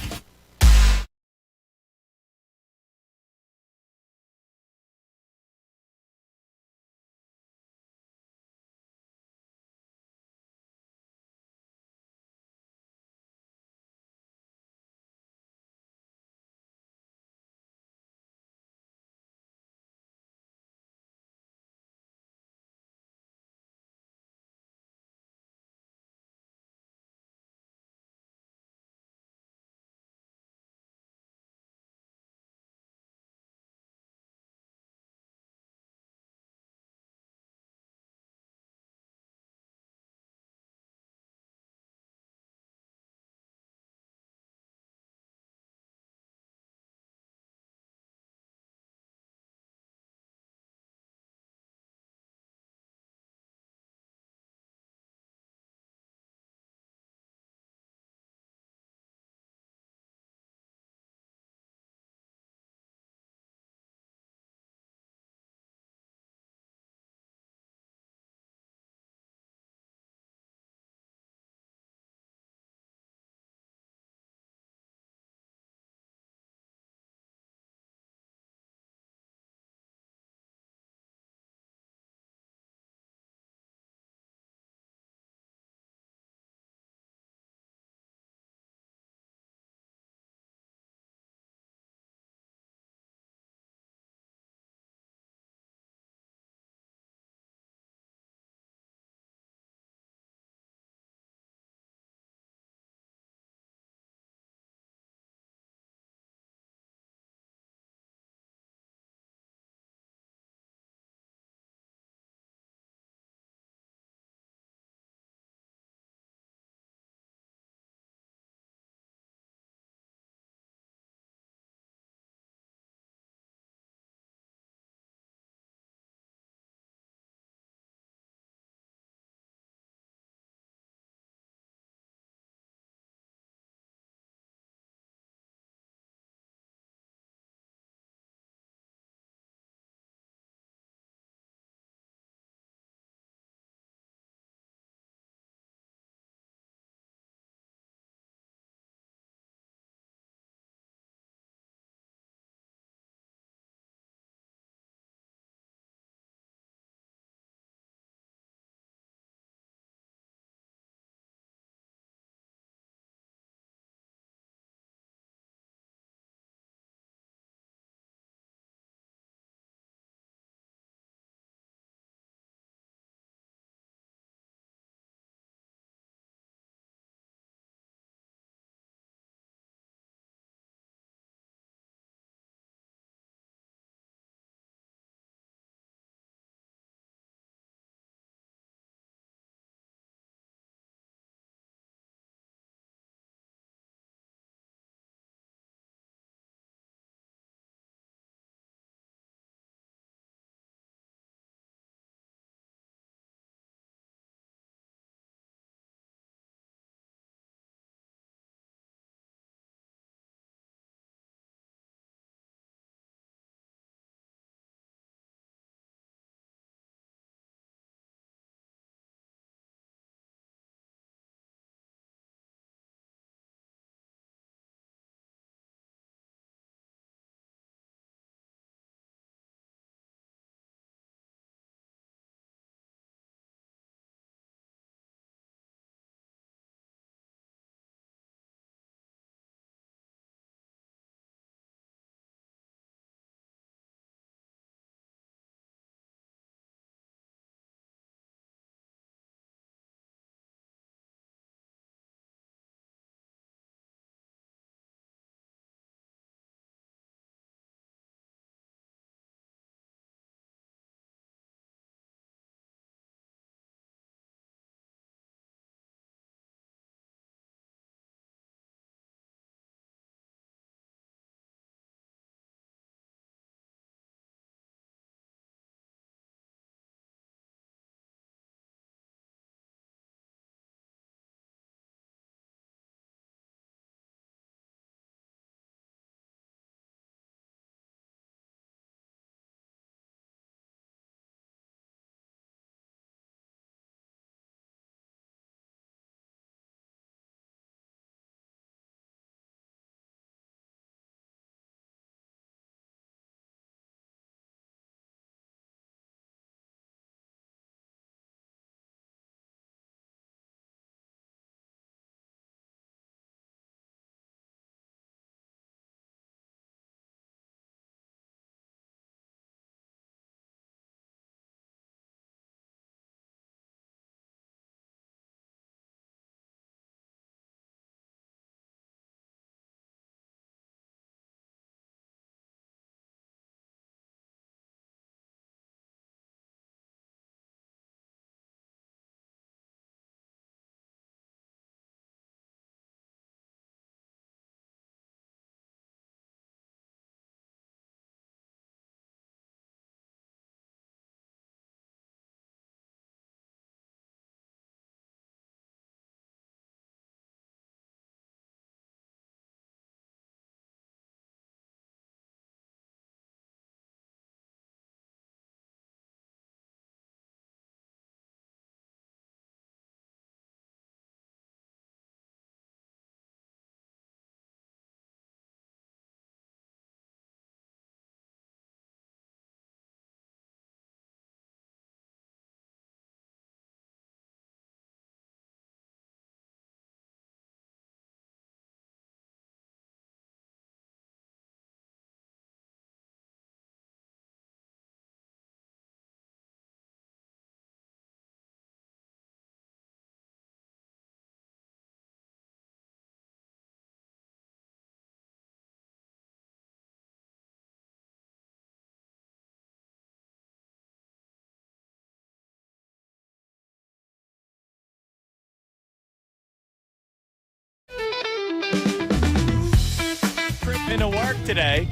work today.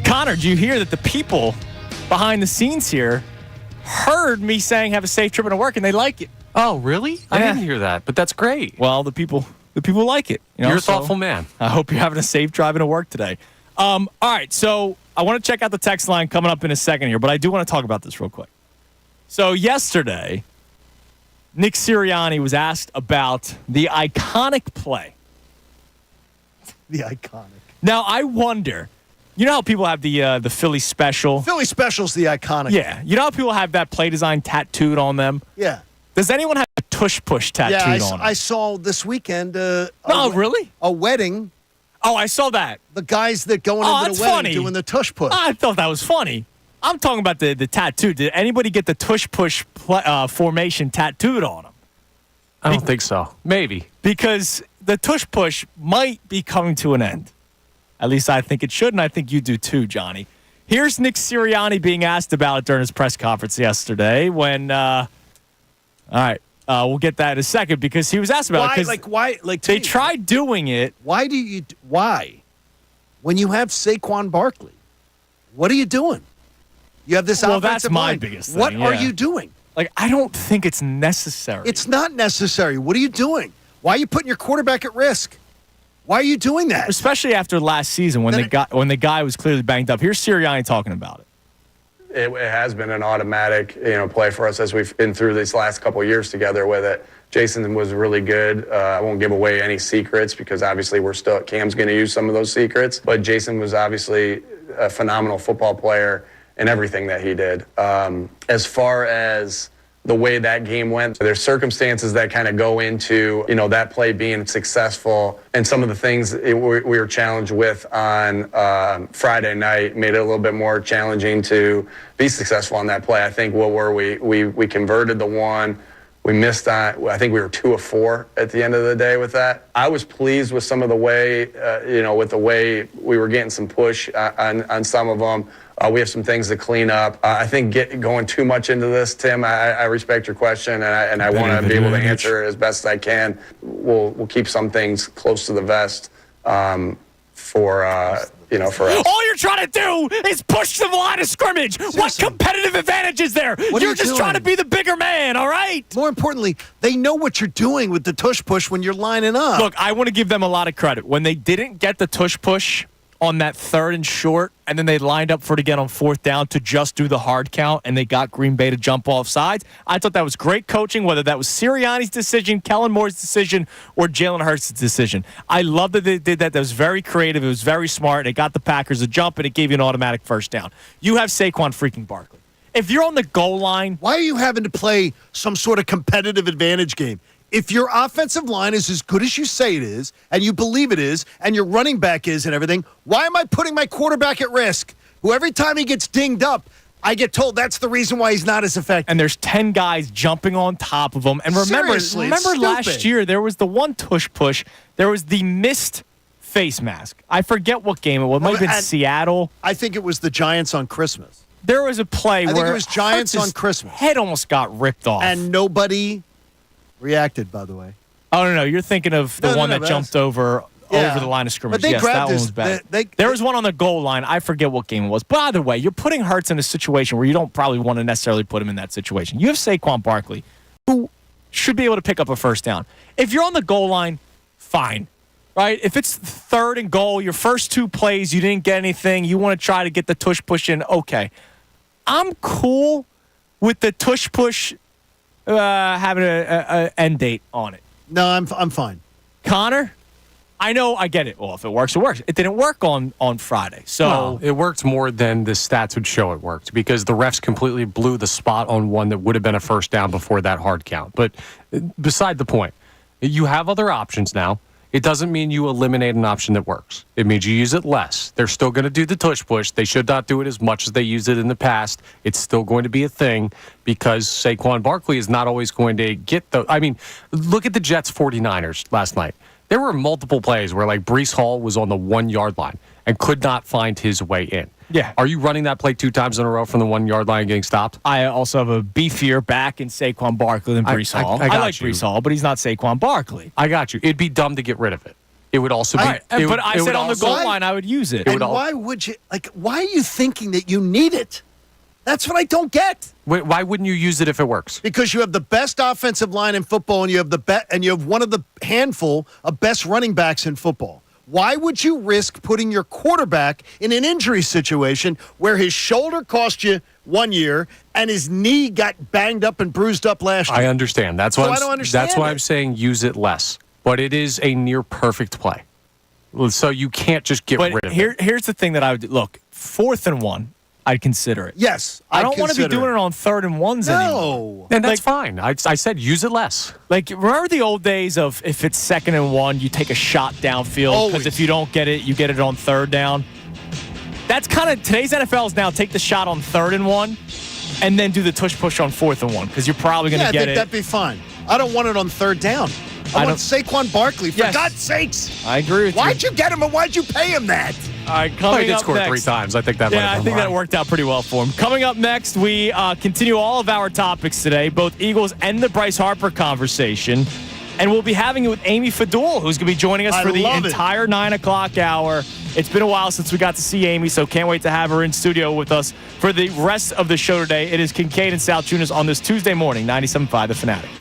Connor, did you hear that the people behind the scenes here heard me saying have a safe trip into work, and they like it? Oh, really? I didn't hear that, but that's great. Well, the people like it. You're a thoughtful man. I hope you're having a safe drive into work today. All right, so I want to check out the text line coming up in a second here, but I do want to talk about this real quick. So yesterday, Nick Sirianni was asked about the iconic play. The iconic. Now, I wonder, you know how people have the Philly special? Philly special's the iconic. Yeah. You know how people have that play design tattooed on them? Yeah. Does anyone have a tush push tattooed on them? I saw this weekend. Really? A wedding. Oh, I saw that. The guys that going into the wedding funny. doing the tush push. I thought that was funny. I'm talking about the tattoo. Did anybody get the tush push formation tattooed on them? I don't think so. Maybe. Because the tush push might be coming to an end. At least I think it should, and I think you do too, Johnny. Here's Nick Sirianni being asked about it during his press conference yesterday when, all right, we'll get that in a second because he was asked about it. Why? They tried doing it. Why? When you have Saquon Barkley, what are you doing? You have this offensive that's my line. biggest thing. What are you doing? I don't think it's necessary. It's not necessary. What are you doing? Why are you putting your quarterback at risk? Why are you doing that? Especially after last season when the guy was clearly banged up. Here's Sirianni talking about it. It has been an automatic, play for us as we've been through these last couple of years together with it. Jason was really good. I won't give away any secrets because obviously Cam's going to use some of those secrets. But Jason was obviously a phenomenal football player in everything that he did. As far as the way that game went, there's circumstances that kind of go into, that play being successful. And some of the things we were challenged with on Friday night made it a little bit more challenging to be successful on that play. I think what were we converted the one. We missed on, I think we were 2 of 4 at the end of the day with that. I was pleased with some of the way, with the way we were getting some push on some of them. We have some things to clean up. I think going too much into this, Tim, I respect your question, and I want to be able to answer it as best as I can. We'll keep some things close to the vest for us. All you're trying to do is push the line of scrimmage. Seriously. What competitive advantage is there? You're just trying to be the bigger man, all right? More importantly, they know what you're doing with the tush push when you're lining up. Look, I want to give them a lot of credit. When they didn't get the tush push on that 3rd and short, and then they lined up for it again on 4th down to just do the hard count, and they got Green Bay to jump off sides. I thought that was great coaching, whether that was Sirianni's decision, Kellen Moore's decision, or Jalen Hurts' decision. I love that they did that. That was very creative. It was very smart. It got the Packers a jump, and it gave you an automatic first down. You have Saquon freaking Barkley. If you're on the goal line... Why are you having to play some sort of competitive advantage game? If your offensive line is as good as you say it is, and you believe it is, and your running back is and everything, why am I putting my quarterback at risk? Who every time he gets dinged up, I get told that's the reason why he's not as effective. And there's 10 guys jumping on top of him. And remember last year, there was the one tush push. There was the missed face mask. I forget what game it was. It might have been Seattle. I think it was the Giants on Christmas. There was a play where I think it was Giants Hurts' on Christmas. head almost got ripped off. And nobody reacted, by the way. Oh, no. You're thinking of the one that jumped over the line of scrimmage. But they yes, grabbed that one was bad. There was one on the goal line. I forget what game it was. But either way, you're putting Hurts in a situation where you don't probably want to necessarily put him in that situation. You have Saquon Barkley, who should be able to pick up a first down. If you're on the goal line, fine. Right? If it's 3rd and goal, your first 2 plays, you didn't get anything, you want to try to get the tush push in, okay. I'm cool with the tush push having a end date on it. No, I'm fine. Connor, I know, I get it. Well, if it works, it works. It didn't work on Friday. So it worked more than the stats would show it worked because the refs completely blew the spot on one that would have been a first down before that hard count. But beside the point, you have other options now. It doesn't mean you eliminate an option that works. It means you use it less. They're still going to do the tush push. They should not do it as much as they used it in the past. It's still going to be a thing because Saquon Barkley is not always going to get the... I mean, look at the Jets 49ers last night. There were multiple plays where, Breece Hall was on the 1-yard line and could not find his way in. Yeah. Are you running that play 2 times in a row from the 1-yard line and getting stopped? I also have a beefier back in Saquon Barkley than Breece Hall. I like Breece Hall, but he's not Saquon Barkley. I got you. It'd be dumb to get rid of it. It would also be. But I said on the goal line, I would use it. And why would you? Why are you thinking that you need it? That's what I don't get. Why wouldn't you use it if it works? Because you have the best offensive line in football, and you have one of the handful of best running backs in football. Why would you risk putting your quarterback in an injury situation where his shoulder cost you 1 year and his knee got banged up and bruised up last year? I understand. That's why I don't understand. That's why I'm saying use it less. But it is a near perfect play. So you can't just get rid of it. Here's the thing that I would do. Look, 4th and 1. I'd consider it. Yes, I don't want to be doing it on 3rd and 1s anymore. And that's fine. I said use it less. Like, remember the old days of if it's 2nd and 1, you take a shot downfield because if you don't get it, you get it on 3rd down. That's kind of today's NFL is now take the shot on 3rd and 1, and then do the tush push on 4th and 1 because you're probably going to get it. I think that'd be fine. I don't want it on 3rd down. I want Saquon Barkley, for God's sakes. I agree with you. Why'd you get him and why'd you pay him that? All right, coming he did up score next. 3 times. I think that that worked out pretty well for him. Coming up next, we continue all of our topics today, both Eagles and the Bryce Harper conversation. And we'll be having it with Amy Fadul, who's going to be joining us for the entire 9 o'clock hour. It's been a while since we got to see Amy, so can't wait to have her in studio with us for the rest of the show today. It is Kincade and Salciunas on this Tuesday morning, 97.5 The Fanatic.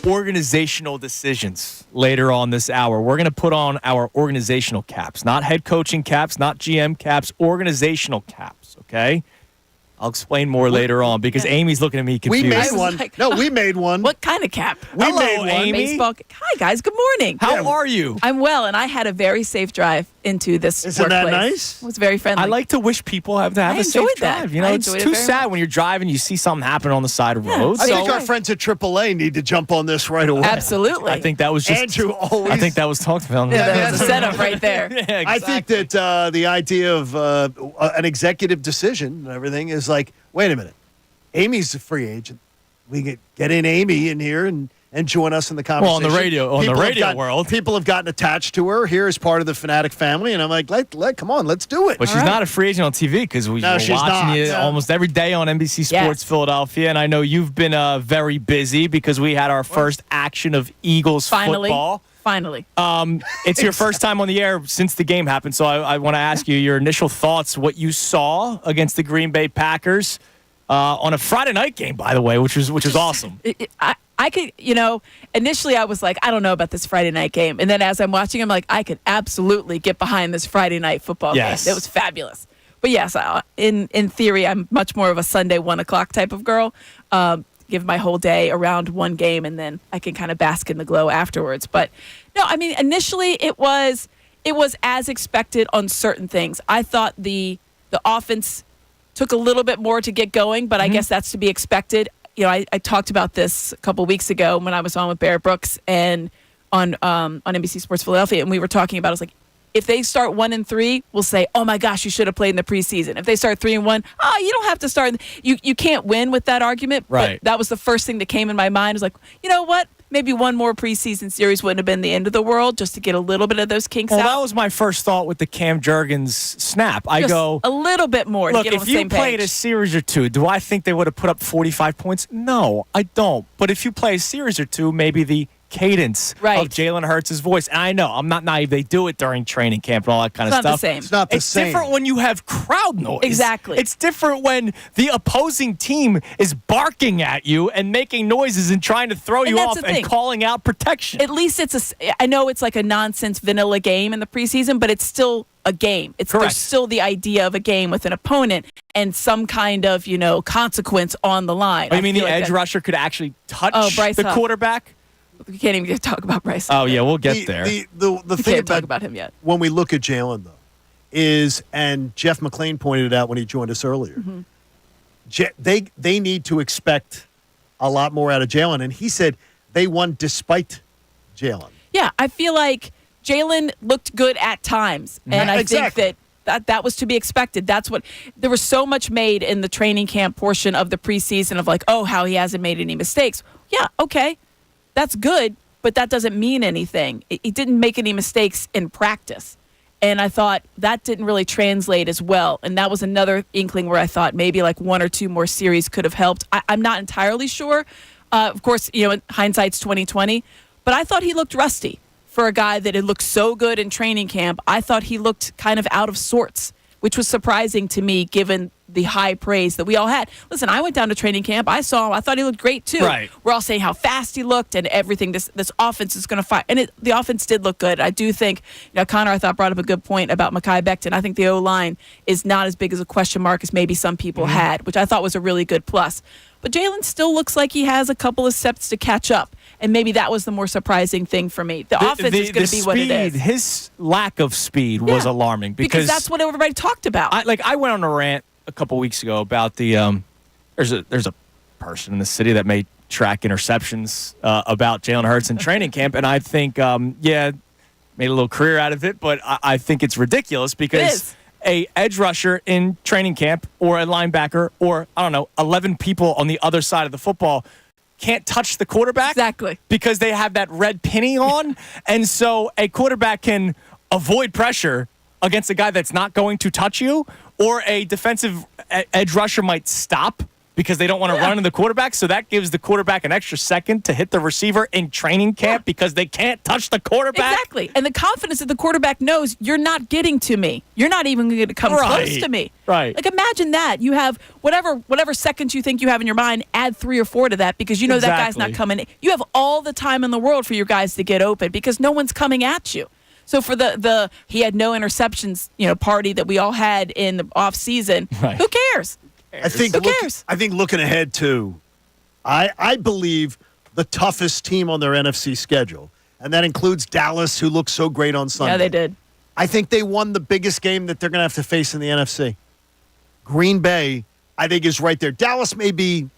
organizational decisions later on this hour. We're going to put on our organizational caps, not head coaching caps, not GM caps, organizational caps, okay? I'll explain more later on because Amy's looking at me confused. We made one. We made one. What kind of cap? We made one. Amy. Baseball. Hi, guys. Good morning. How are you? I'm well, and I had a very safe drive into this Isn't workplace. that nice? It was very friendly. I like to wish people have to have a safe drive. You know, it's too sad when you're driving, you see something happen on the side of the road. I think our friends at AAA need to jump on this right away. Absolutely. I think that was just Andrew always. I think that was talked about. Yeah, that was a setup right there. Yeah, exactly. I think that the idea of an executive decision and everything is like, wait a minute, Amy's a free agent. We get in Amy in here and join us in the conversation. Well, on the radio world, people have gotten attached to her here as part of the Fanatic family, and I'm like, come on, let's do it. But she's not a free agent on TV because we're watching you almost every day on NBC Sports Philadelphia, and I know you've been very busy because we had our first action of Eagles football. Finally. It's your first time on the air since the game happened, so I want to ask you your initial thoughts, what you saw against the Green Bay Packers on a Friday night game, by the way, which was awesome. I could, initially I was like, I don't know about this Friday night game. And then as I'm watching, I'm like, I could absolutely get behind this Friday night football game. It was fabulous. But yes, in theory, I'm much more of a Sunday 1 o'clock type of girl. Give my whole day around one game, and then I can kind of bask in the glow afterwards. But no, I mean, initially it was as expected on certain things. I thought the offense took a little bit more to get going, but I guess that's to be expected. I talked about this a couple weeks ago when I was on with Barrett Brooks and on NBC Sports Philadelphia, and we were talking about, I was like, if they start 1-3, we'll say, oh my gosh, you should have played in the preseason. If they start 3-1, you don't have to start. You can't win with that argument. Right. But that was the first thing that came in my mind. I was like, you know what? Maybe one more preseason series wouldn't have been the end of the world, just to get a little bit of those kinks out. Well, that was my first thought with the Cam Jurgens snap. I go a little bit more. Look, to get on if the same you played page. a series or two, do I think they would have put up 45 points? No, I don't. But if you play a series or two, maybe the cadence of Jalen Hurts' voice. And I know, I'm not naive. They do it during training camp and all that kind of stuff. It's not the same. It's different when you have crowd noise. Exactly. It's different when the opposing team is barking at you and making noises and trying to throw you off and calling out protection. At least I know it's like a nonsense vanilla game in the preseason, but it's still a game. There's still the idea of a game with an opponent and some kind of, consequence on the line. Oh, you mean the edge rusher could actually touch the quarterback? We can't even talk about Bryce. Oh, yeah, we'll get there. The thing about him yet. When we look at Jalen, though, is, and Jeff McClain pointed it out when he joined us earlier, they need to expect a lot more out of Jalen. And he said they won despite Jalen. Yeah, I feel like Jalen looked good at times. And I think that was to be expected. That's what there was so much made in the training camp portion of the preseason of like, oh, how he hasn't made any mistakes. Yeah, okay. That's good, but that doesn't mean anything. He didn't make any mistakes in practice. And I thought that didn't really translate as well. And that was another inkling where I thought maybe like one or two more series could have helped. I'm not entirely sure. Of course, hindsight's 20/20. But I thought he looked rusty for a guy that had looked so good in training camp. I thought he looked kind of out of sorts, which was surprising to me given the high praise that we all had. Listen, I went down to training camp. I saw him. I thought he looked great, too. Right. We're all saying how fast he looked and everything. This offense is going to fight. And the offense did look good. I do think, Connor, I thought, brought up a good point about Mekhi Becton. I think the O-line is not as big as a question mark as maybe some people had, which I thought was a really good plus. But Jalen still looks like he has a couple of steps to catch up. And maybe that was the more surprising thing for me. The offense is going to be what it is. His lack of speed was alarming. Because that's what everybody talked about. I went on a rant a couple weeks ago about the there's a person in the city that may track interceptions about Jalen Hurts in training camp, and I think made a little career out of it, but I think it's ridiculous because a edge rusher in training camp or a linebacker or 11 people on the other side of the football can't touch the quarterback because they have that red pinny on, and so a quarterback can avoid pressure against a guy that's not going to touch you, or a defensive edge rusher might stop because they don't want to run in the quarterback. So that gives the quarterback an extra second to hit the receiver in training camp because they can't touch the quarterback. Exactly. And the confidence that the quarterback knows you're not getting to me. You're not even going to come close to me. Right. Like, imagine that. You have whatever seconds you think you have in your mind, add 3 or 4 to that because you know that guy's not coming in. You have all the time in the world for your guys to get open because no one's coming at you. So for the he had no interceptions, party that we all had in the off season, who cares? I think looking ahead too, I believe the toughest team on their NFC schedule, and that includes Dallas, who looked so great on Sunday. Yeah, they did. I think they won the biggest game that they're going to have to face in the NFC. Green Bay, I think, is right there. Dallas may be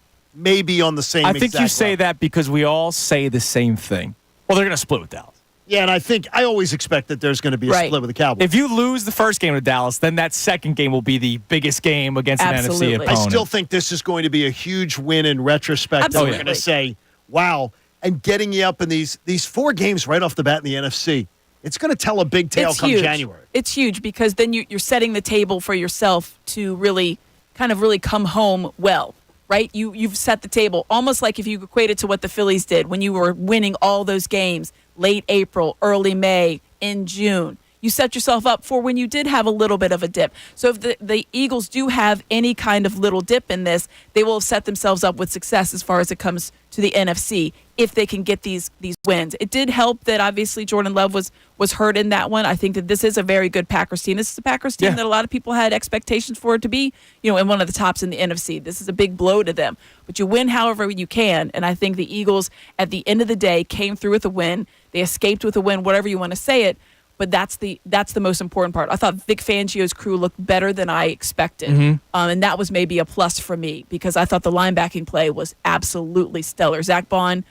on the same. I think you say that because we all say the same thing. Well, they're going to split with Dallas. Yeah, and I always expect that there's going to be a split with the Cowboys. If you lose the first game with Dallas, then that second game will be the biggest game against an NFC opponent. I still think this is going to be a huge win in retrospect. Absolutely. We're going to say, wow, and getting you up in these 4 games right off the bat in the NFC, it's going to tell a big tale come January. It's huge because then you're setting the table for yourself to really come home well. Right? You've set the table almost like if you equate it to what the Phillies did when you were winning all those games late April, early May, in June. You set yourself up for when you did have a little bit of a dip. So if the Eagles do have any kind of little dip in this, they will have set themselves up with success as far as it comes to the NFC if they can get these wins. It did help that obviously Jordan Love was hurt in that one. I think that this is a very good Packers team. This is a Packers team that a lot of people had expectations for it to be, in one of the tops in the NFC. This is a big blow to them. But you win however you can, and I think the Eagles at the end of the day came through with a win. They escaped with a win, whatever you want to say it. But that's the most important part. I thought Vic Fangio's crew looked better than I expected. And that was maybe a plus for me because I thought the linebacking play was absolutely stellar. Zach Bond,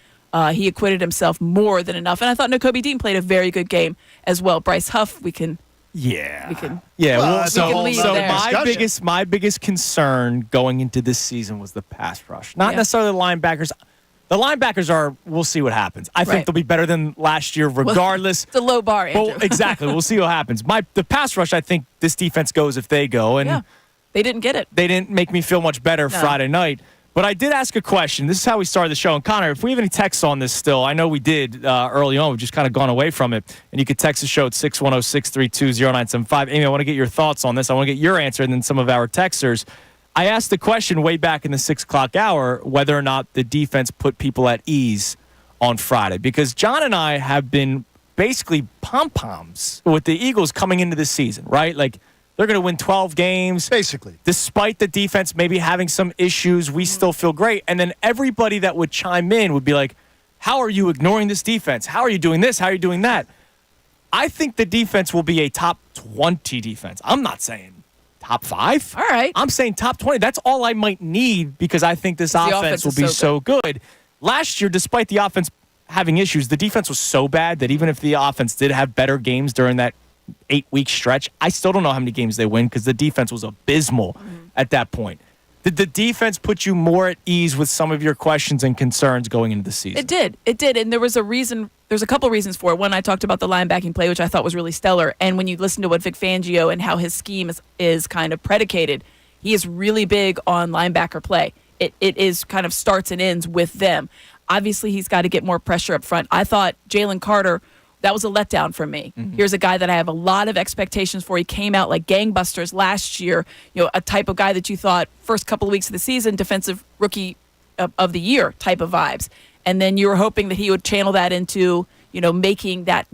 he acquitted himself more than enough. And I thought Nakobe Dean played a very good game as well. Bryce Huff, we can leave there. My biggest concern going into this season was the pass rush. Not necessarily the linebackers. The linebackers we'll see what happens. I think they'll be better than last year regardless. It's a low bar, Andrew. Well, exactly. We'll see what happens. The pass rush, I think this defense goes if they go. And they didn't get it. They didn't make me feel much better Friday night. But I did ask a question. This is how we started the show. And Connor, if we have any texts on this still, I know we did early on. We've just kind of gone away from it. And you could text the show at 610-632-0975. Amy, I want to get your thoughts on this. I want to get your answer and then some of our texters. I asked the question way back in the 6 o'clock hour whether or not the defense put people at ease on Friday. Because John and I have been basically pom-poms with the Eagles coming into this season, right? Like, they're going to win 12 games. Basically. Despite the defense maybe having some issues, we still feel great. And then everybody that would chime in would be like, how are you ignoring this defense? How are you doing this? How are you doing that? I think the defense will be a top 20 defense. I'm not saying top 5. All right. I'm saying top 20. That's all I might need because I think this offense will be so good. Last year, despite the offense having issues, the defense was so bad that even if the offense did have better games during that 8-week stretch, I still don't know how many games they win because the defense was abysmal at that point. Did the defense put you more at ease with some of your questions and concerns going into the season? It did. And there was a reason. There's a couple reasons for it. One, I talked about the linebacking play, which I thought was really stellar. And when you listen to what Vic Fangio and how his scheme is kind of predicated, he is really big on linebacker play. It is kind of starts and ends with them. Obviously, he's got to get more pressure up front. I thought Jalen Carter, that was a letdown for me. Here's a guy that I have a lot of expectations for. He came out like gangbusters last year, a type of guy that you thought first couple of weeks of the season, defensive rookie of the year type of vibes. And then you were hoping that he would channel that into, making that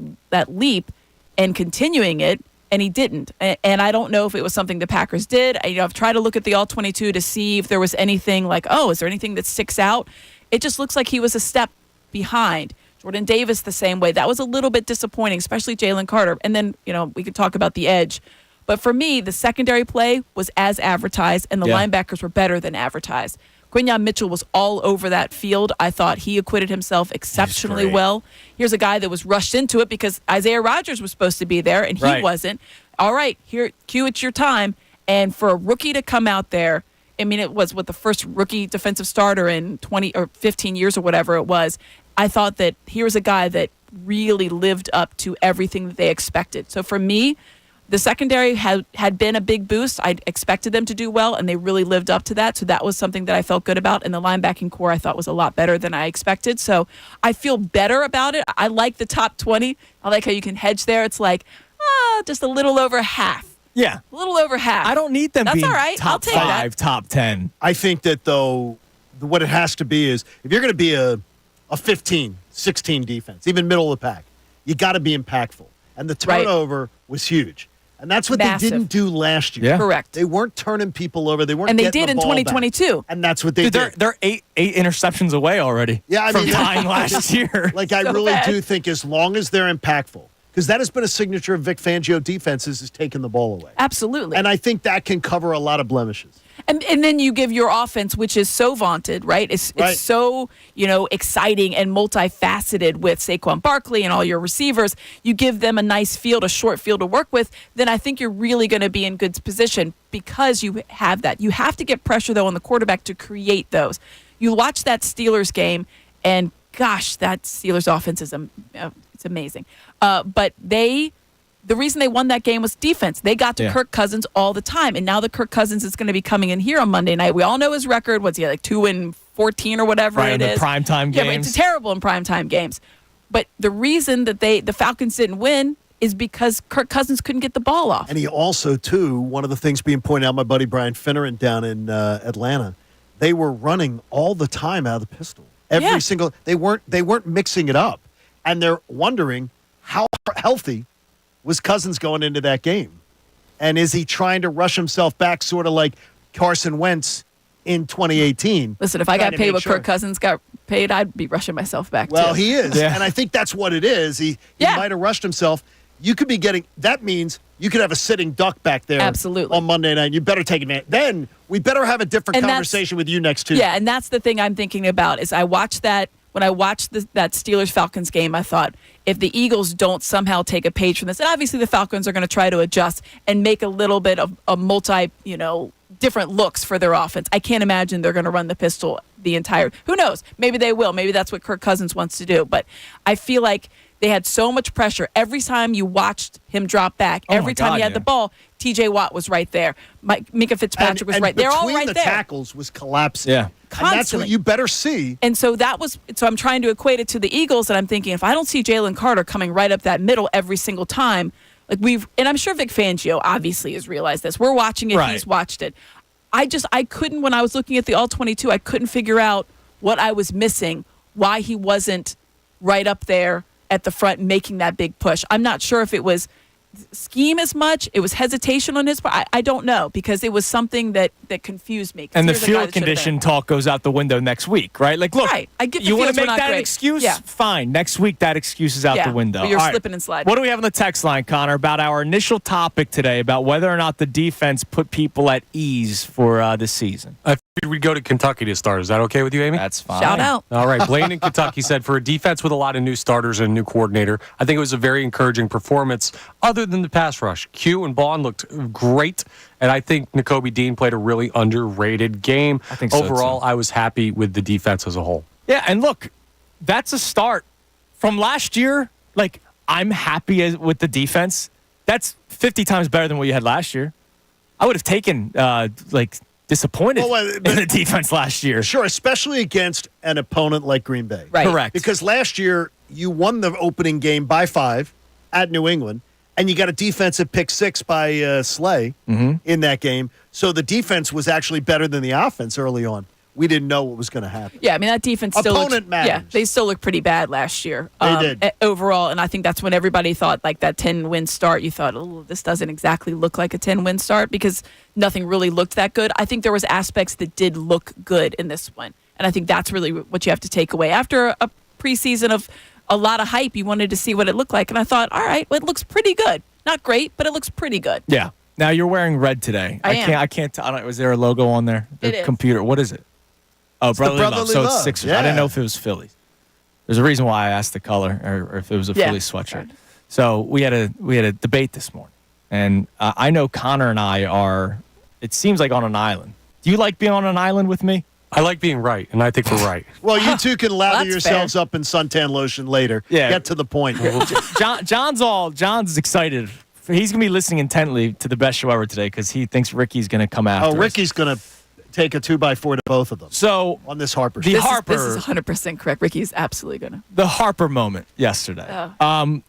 leap and continuing it, and he didn't. And I don't know if it was something the Packers did. I've tried to look at the All-22 to see if there was anything like, is there anything that sticks out? It just looks like he was a step behind. Jordan Davis the same way. That was a little bit disappointing, especially Jalen Carter. And then, we could talk about the edge. But for me, the secondary play was as advertised, and the linebackers were better than advertised. Quinyon Mitchell was all over that field. I thought he acquitted himself exceptionally well. Here's a guy that was rushed into it because Isaiah Rodgers was supposed to be there, and he wasn't. All right, here, Q, it's your time. And for a rookie to come out there, it was the first rookie defensive starter in 20 or 15 years or whatever it was. I thought that here's a guy that really lived up to everything that they expected. So for me, The secondary had been a big boost. I expected them to do well, and they really lived up to that. So that was something that I felt good about. And the linebacking core I thought was a lot better than I expected. So I feel better about it. I like the top 20. I like how you can hedge there. It's like just a little over half. Yeah. A little over half. I don't need them That's being all right. I'll top take 5, that. top 10. I think that, though, what it has to be is if you're going to be a 15, 16 defense, even middle of the pack, you got to be impactful. And the turnover was huge. And that's what Massive. they didn't do last year. Yeah. Correct. They weren't turning people over. They weren't And they getting did the in ball 2022. back. And that's what they did. They're eight interceptions away already from tying last year. Like, I really do think as long as they're impactful, because that has been a signature of Vic Fangio defenses, is taking the ball away. Absolutely. And I think that can cover a lot of blemishes. And then you give your offense, which is so vaunted, right? It's so, exciting and multifaceted with Saquon Barkley and all your receivers. You give them a nice field, a short field to work with, then I think you're really going to be in good position because you have that. You have to get pressure, though, on the quarterback to create those. You watch that Steelers game, and gosh, that Steelers offense is it's amazing. But the reason they won that game was defense. They got to Kirk Cousins all the time. And now that Kirk Cousins is going to be coming in here on Monday night, we all know his record. What's he, like 2-14 or whatever it is? Right, in the primetime games. Yeah, it's terrible in primetime games. But the reason that the Falcons didn't win is because Kirk Cousins couldn't get the ball off. And he also, too, one of the things being pointed out, my buddy Brian Finneran down in Atlanta, they were running all the time out of the pistol. Every single, they weren't mixing it up. And they're wondering how healthy was Cousins going into that game? And is he trying to rush himself back sort of like Carson Wentz in 2018? Listen, if I got paid what Kirk Cousins got paid, I'd be rushing myself back, Well, too. he is. Yeah. And I think that's what it is. He might have rushed himself. You could be getting – that means you could have a sitting duck back there on Monday night. You better take advantage. Then we better have a different conversation with you next Tuesday. Yeah, and that's the thing I'm thinking about is I watched that – when I watched that Steelers-Falcons game, I thought, if the Eagles don't somehow take a page from this, and obviously the Falcons are going to try to adjust and make a little bit of a different looks for their offense. I can't imagine they're going to run the pistol the entire – who knows? Maybe they will. Maybe that's what Kirk Cousins wants to do. But I feel like they had so much pressure. Every time you watched him drop back, every time he had the ball, T.J. Watt was right there. Minka Fitzpatrick was right. They're all right there. Between the tackles was collapsing. Yeah. Constantly. And that's what you better see. And so I'm trying to equate it to the Eagles, and I'm thinking if I don't see Jalen Carter coming right up that middle every single time, and I'm sure Vic Fangio obviously has realized this. We're watching it. Right. He's watched it. I couldn't, when I was looking at the All-22, I couldn't figure out what I was missing, why he wasn't right up there at the front making that big push. I'm not sure if it was scheme as much. It was hesitation on his part. I don't know, because it was something that confused me. And the field condition talk goes out the window next week, right? Like, look, right. I get the you want to fields make were not that an great. excuse? Yeah. Fine. Next week, that excuse is out the window. But you're All right. slipping and sliding. What do we have on the text line, Connor, about our initial topic today about whether or not the defense put people at ease for this season? I figured we'd go to Kentucky to start. Is that okay with you, Amy? That's fine. Shout out. All right. Blaine in Kentucky said, for a defense with a lot of new starters and a new coordinator, I think it was a very encouraging performance other than the pass rush. Q and Bond looked great, and I think Nakobe Dean played a really underrated game. I think so, overall, too. I was happy with the defense as a whole. Yeah, and look, that's a start. From last year, like, I'm happy with the defense. That's 50 times better than what you had last year. I would have taken, disappointed in the defense last year. Sure, especially against an opponent like Green Bay. Right. Correct. Because last year, you won the opening game by 5 at New England, and you got a defensive pick 6 by Slay in that game. So the defense was actually better than the offense early on. We didn't know what was going to happen. Yeah, I mean, that defense still Opponent matters. Yeah, they still look pretty bad last year. They did. Overall, and I think that's when everybody thought, like, that 10-win start, you thought, oh, this doesn't exactly look like a 10-win start because nothing really looked that good. I think there was aspects that did look good in this one, and I think that's really what you have to take away. After a preseason of a lot of hype, you wanted to see what it looked like, and I thought, all right, well, it looks pretty good. Not great, but it looks pretty good. Yeah. Now, you're wearing red today. I can't. Was there a logo on there? It The is. computer. What is it? Oh, Brotherly Love. Brotherly So Love. it's Sixers. Yeah. I didn't know if it was Phillies. There's a reason why I asked the color, or if it was a Phillies sweatshirt. So we had a debate this morning, and I know Connor and I are. It seems like on an island. Do you like being on an island with me? I like being right, and I think we're right. Well, you two can lather That's yourselves up in suntan lotion later. Yeah. Get to the point. John's excited he's going to be listening intently to the best show ever today because he thinks Ricky's going to come after us. Ricky's going to take a 2x4 to both of them. So on this Harper show. This is 100% correct. Ricky's absolutely going to. The Harper moment yesterday.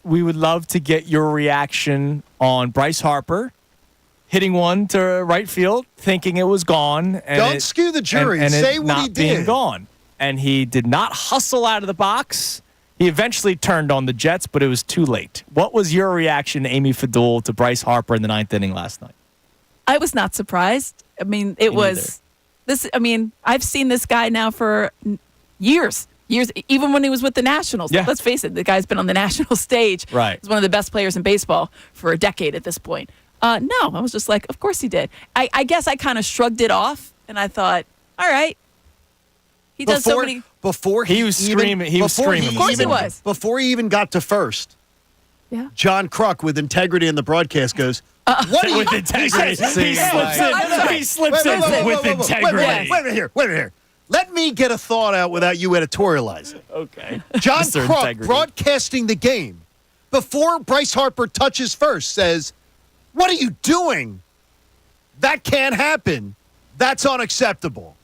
We would love to get your reaction on Bryce Harper hitting one to right field, thinking it was gone. And Don't skew the jury. And Say it what not he being did. gone. And he did not hustle out of the box. He eventually turned on the Jets, but it was too late. What was your reaction, Amy Fadul, to Bryce Harper in the 9th inning last night? I was not surprised. I mean, it was this. I mean, I've seen this guy now for years, even when he was with the Nationals. Yeah. Let's face it, the guy's been on the national stage. Right. He's one of the best players in baseball for a decade at this point. No, I was just like, of course he did. I guess I kind of shrugged it off, and I thought, all right. He does so many. Before he was screaming. He was screaming. Of course he was. Before he even got to first, yeah. John Kruk, with integrity in the broadcast, goes, "What are you?" With integrity. He slips in with integrity. Wait a minute here. Let me get a thought out without you editorializing. Okay. John Mr. Kruk, Integrity. broadcasting the game, before Bryce Harper touches first, says, "What are you doing? That can't happen. That's unacceptable.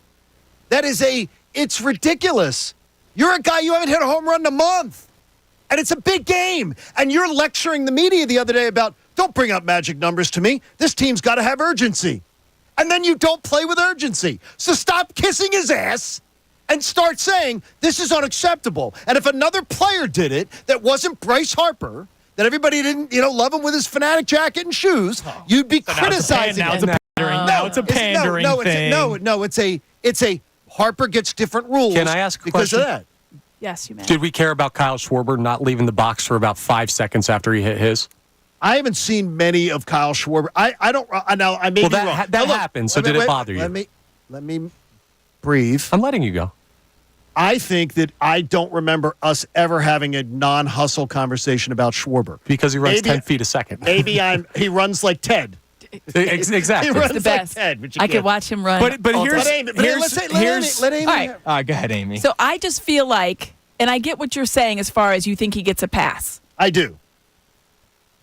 It's ridiculous. You're a guy, you haven't hit a home run in a month. And it's a big game. And you're lecturing the media the other day about, don't bring up magic numbers to me. This team's got to have urgency. And then you don't play with urgency. So stop kissing his ass and start saying, this is unacceptable. And if another player did it that wasn't Bryce Harper, that everybody didn't, love him with his Fanatic jacket and shoes, you'd be criticizing him. Now it's a pandering thing. It's a Harper gets different rules. Can I ask a because question? of that? Yes, you may. Did we care about Kyle Schwarber not leaving the box for about 5 seconds after he hit his? I haven't seen many of Kyle Schwarber. I don't. Now I may be wrong. That Now, look, happened. So did it bother you? Let me breathe. I'm letting you go. I think that I don't remember us ever having a non-hustle conversation about Schwarber because he runs 10 feet a second. Maybe he runs like Ted. Exactly. He runs the best. like Ted, but you I can't. could watch him run. But all here's day. Let Amy. All right. Go ahead, Amy. So I just feel like, and I get what you're saying as far as you think he gets a pass. I do.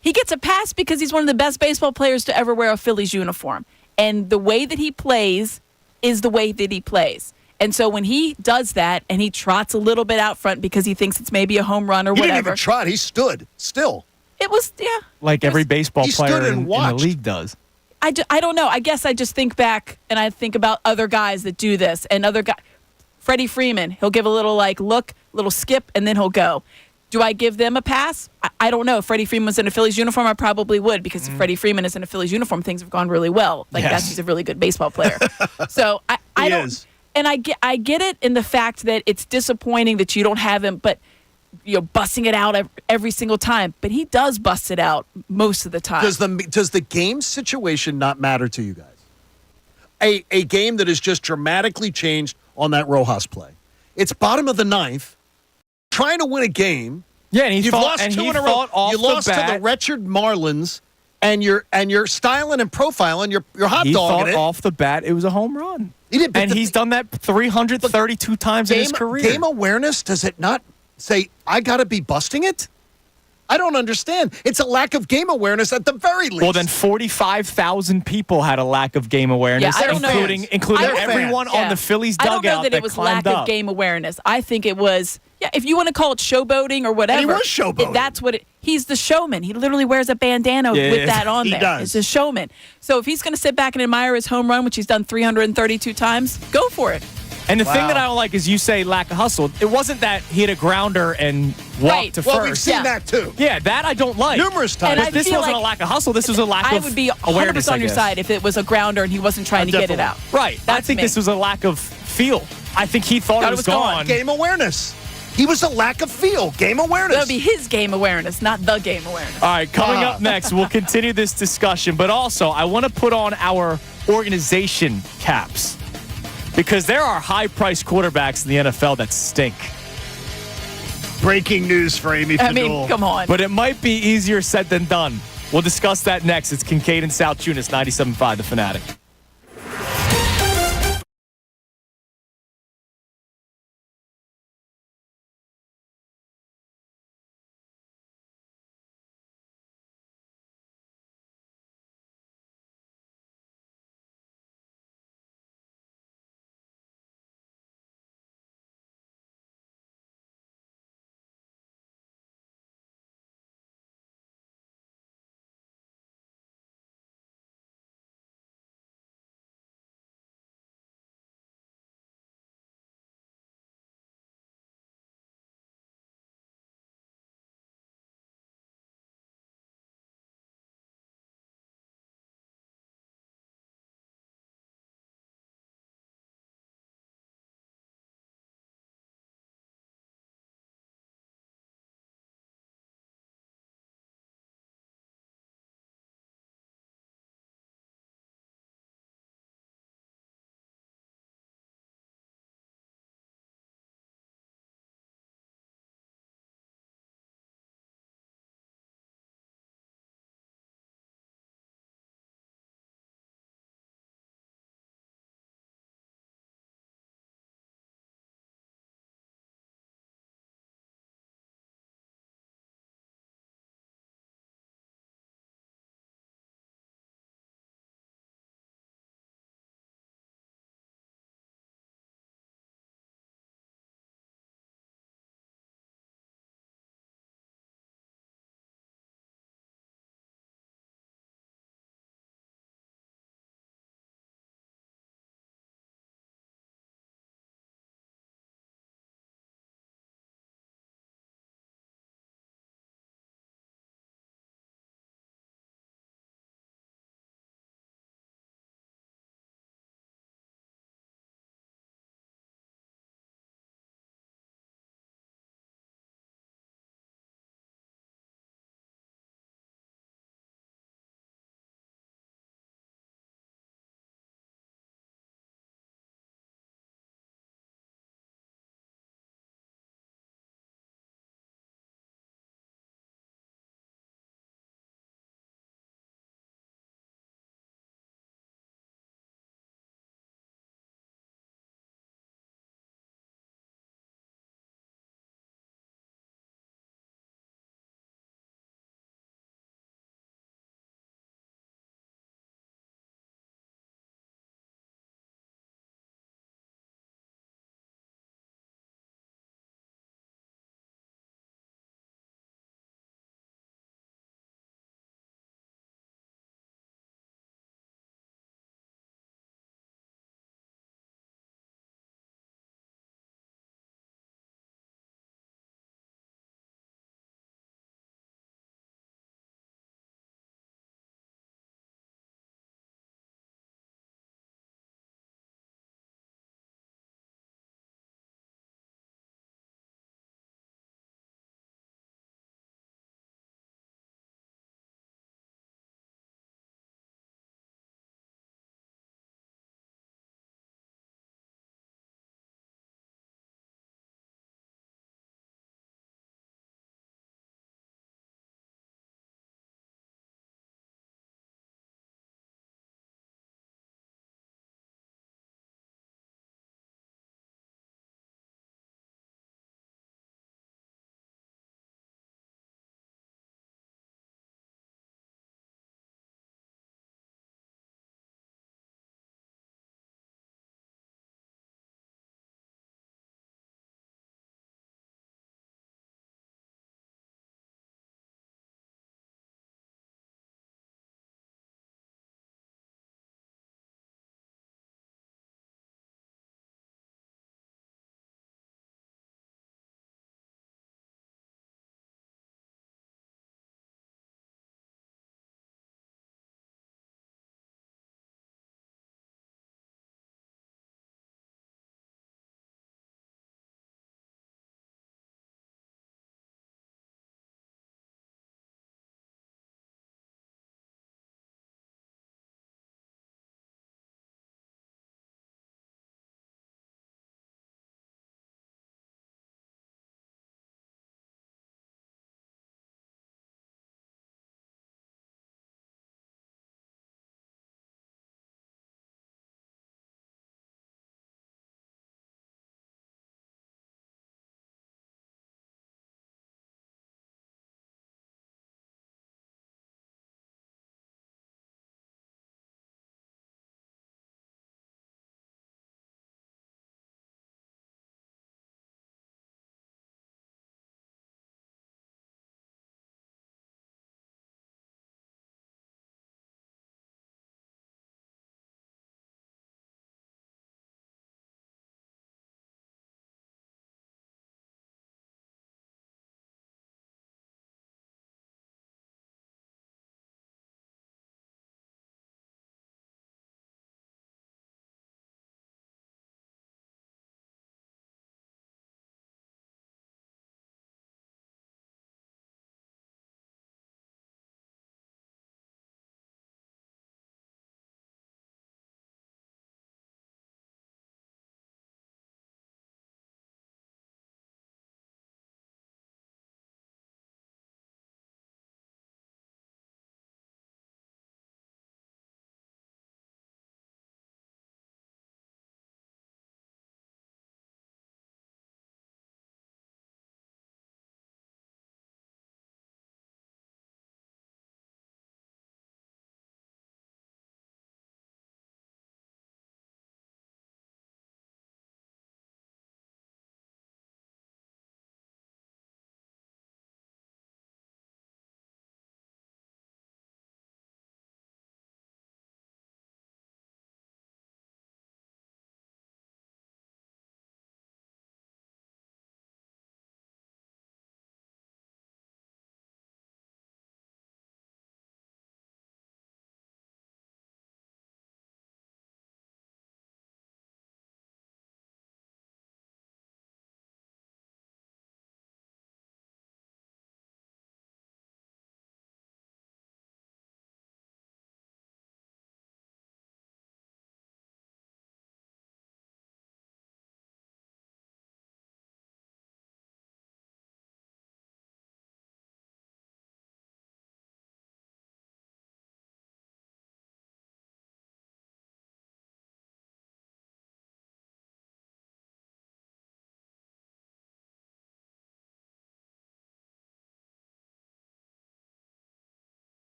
He gets a pass because he's one of the best baseball players to ever wear a Phillies uniform. And the way that he plays is the way that he plays. And so when he does that and he trots a little bit out front because he thinks it's maybe a home run or He whatever. didn't even trot. He stood still. It was, yeah. Like every baseball he stood player and in the watched. league does. I don't know. I guess I just think back and I think about other guys that do this and other guys. Freddie Freeman, he'll give a little look, little skip, and then he'll go. Do I give them a pass? I don't know. If Freddie Freeman was in a Phillies uniform, I probably would because if Freddie Freeman is in a Phillies uniform, things have gone really well. He's a really good baseball player. So I don't. Is. And I get it in the fact that it's disappointing that you don't have him, but busting it out every single time. But he does bust it out most of the time. Does the game situation not matter to you guys? A game that has just dramatically changed on that Rojas play. It's bottom of the 9th, trying to win a game. Yeah, and You've lost two in a row. You lost to the wretched Marlins, and you're styling and profiling. You're hot He dogging thought it. off the bat it was a home run. He did, and he's done that 332 times in his career. Game awareness, does it not say, I got to be busting it? I don't understand. It's a lack of game awareness at the very least. Well, then 45,000 people had a lack of game awareness, Yeah, I don't know. including everyone on the Phillies I dugout don't know that it was lack climbed up. of game awareness. I think it was, if you want to call it showboating or whatever. And he was showboating. That's what he's the showman. He literally wears a bandana with that on he there. does. It's a showman. So if he's going to sit back and admire his home run, which he's done 332 times, go for it. And the thing that I don't like is you say lack of hustle. It wasn't that he hit a grounder and walked to Well, first. we've seen that too. Yeah, that I don't like. Numerous times. But this wasn't a lack of hustle. This was a lack I of would be 100% awareness, on your I guess. side if it was a grounder and he wasn't trying to get it out. Right. I That's think me. this was a lack of feel. I think he thought it was gone. Game awareness. He was a lack of feel. Game awareness. That would be his game awareness, not the game awareness. All right, coming up next, we'll continue this discussion. But also, I want to put on our organization caps because there are high-priced quarterbacks in the NFL that stink. Breaking news for Amy Fadul. I mean, come on. But it might be easier said than done. We'll discuss that next. It's Kincade and Salciunas, 97.5 The Fanatic.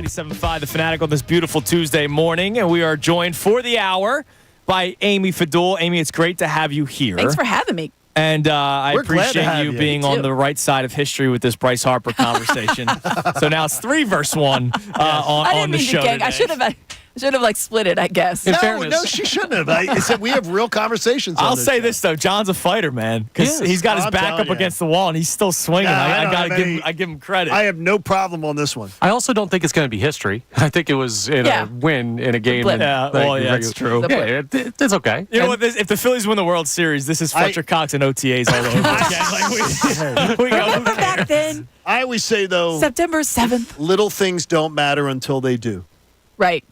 97.5 The Fanatic on this beautiful Tuesday morning, and we are joined for the hour by Amy Fadul. Amy, it's great to have you here. Thanks for having me. And I We're glad to appreciate have you you. being Me on too. the right side of history with this Bryce Harper conversation. So now it's 3 versus 1 I didn't on the mean show to gang. today. I should have split it, I guess. No, she shouldn't have. I said we have real conversations. I'll on this say show. this though, John's a fighter, man, because Yes. he's got his I'm back telling up you. against the wall and he's still swinging. Yeah, I I don't gotta have give any- him. I give him credit. I have no problem on this one. I also don't think it's going to be history. I think it was a win in a game. blip. Yeah, well, yeah, that's true. Yeah, it's okay. You know what? If the Phillies win the World Series, this is Fletcher Cox and OTAs all over again. Like we go. Remember back then, I always say though, September 7th. little things don't matter until they do. Right.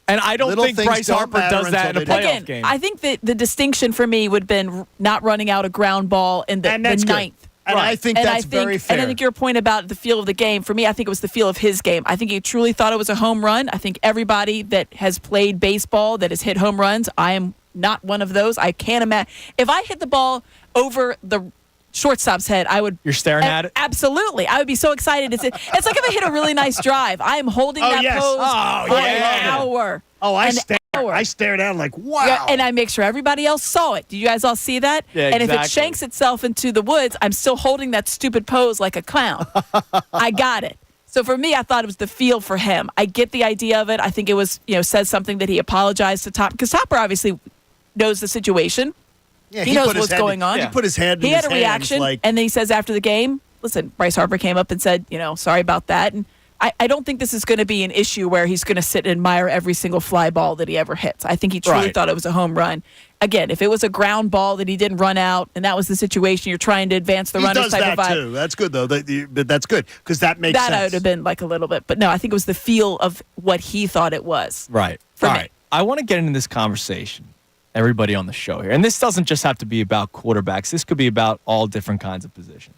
And I don't Little think things Bryce don't Harper matter does that in a until they playoff do. Again, game. I think that the distinction for me would have been not running out a ground ball in the And that's good. ninth. And I think that's very fair. And I think your point about the feel of the game, for me, I think it was the feel of his game. I think he truly thought it was a home run. I think everybody that has played baseball that has hit home runs, I am not one of those. I can't imagine. If I hit the ball over the shortstop's head, I would. You're staring at it? Absolutely. I would be so excited. It's like if I hit a really nice drive. I am holding that yes. pose Oh, for yeah. an hour. Oh, An hour. I stare down like, wow. Yeah, and I make sure everybody else saw it. Do you guys all see that? Yeah, And if it exactly. shanks itself into the woods, I'm still holding that stupid pose like a clown. I got it. So for me, I thought it was the feel for him. I get the idea of it. I think it was, says something that he apologized to Topper, because Topper obviously knows the situation. Yeah, he knows put his what's head- going on. He put his hand in He his had a hands, reaction, like, and then he says after the game, listen, Bryce Harper came up and said, sorry about that. And I don't think this is going to be an issue where he's going to sit and admire every single fly ball that he ever hits. I think he truly Right. thought it was a home run. Again, if it was a ground ball that he didn't run out, and that was the situation, you're trying to advance the he runners does type that of vibe. too. That's good though. That's good because that makes That I sense. would have been like a little bit. But no, I think it was the feel of what he thought it was. Right. For All me. right. I want to get into this conversation, everybody on the show here. And this doesn't just have to be about quarterbacks. This could be about all different kinds of positions.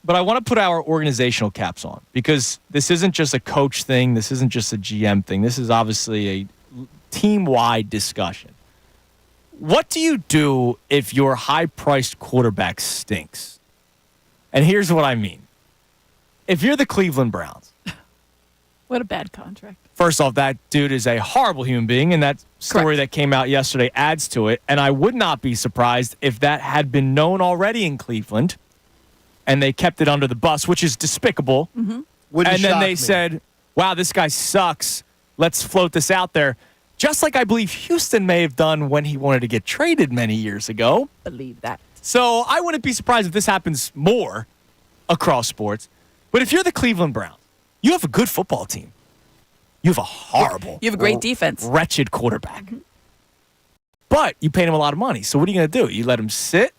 But I want to put our organizational caps on because this isn't just a coach thing. This isn't just a GM thing. This is obviously a team-wide discussion. What do you do if your high-priced quarterback stinks? And here's what I mean. If you're the Cleveland Browns, What a bad contract. first off, that dude is a horrible human being, and that story that came out yesterday adds to it. And I would not be surprised if that had been known already in Cleveland, and they kept it under the bus, which is despicable. Mm-hmm. Wouldn't And then shock they me. said, wow, this guy sucks. Let's float this out there. Just like I believe Houston may have done when he wanted to get traded many years ago. Believe that. So I wouldn't be surprised if this happens more across sports. But if you're the Cleveland Browns, you have a good football team. You have a horrible, You have a great defense. wretched quarterback. But you paid him a lot of money. So what are you going to do? You let him sit,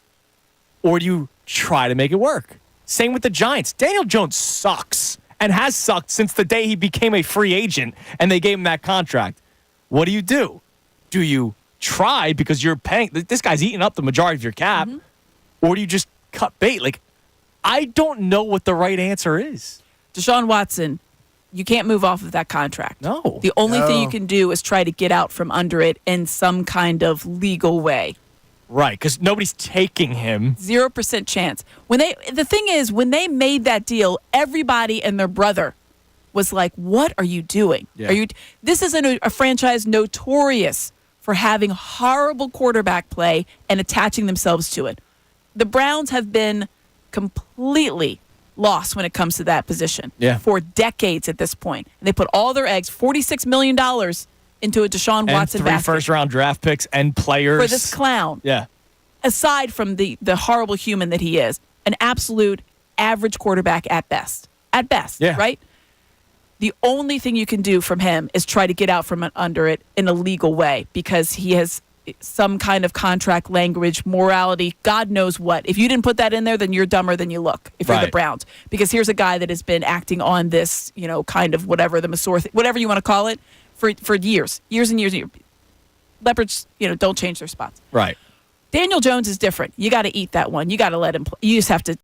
or do you try to make it work? Same with the Giants. Daniel Jones sucks and has sucked since the day he became a free agent and they gave him that contract. What do? Do you try because you're paying? This guy's eating up the majority of your cap, or do you just cut bait? Like, I don't know what the right answer is. Deshaun Watson, you can't move off of that contract. No. The only thing you No. can do is try to get out from under it in some kind of legal way. Right, because nobody's taking him. 0% chance. The thing is, when they made that deal, everybody and their brother was like, "What are you doing? Yeah. This is a franchise notorious for having horrible quarterback play and attaching themselves to it. The Browns have been completely lost when it comes to that position for decades at this point. And they put all their eggs, $46 million, into a Deshaun Watson and 3 basket first-round draft picks and players. for this clown. Yeah. Aside from the horrible human that he is, an absolute average quarterback at best. At best, Yeah. right? The only thing you can do from him is try to get out from under it in a legal way because he has some kind of contract language, morality, God knows what. If you didn't put that in there, then you're dumber than you look if you're the Right. Browns. Because here's a guy that has been acting on this, kind of whatever, the Masor, whatever you want to call it, for years and years and years. Leopards, don't change their spots. Right. Daniel Jones is different. You got to eat that one. You got to let him play. You just have to,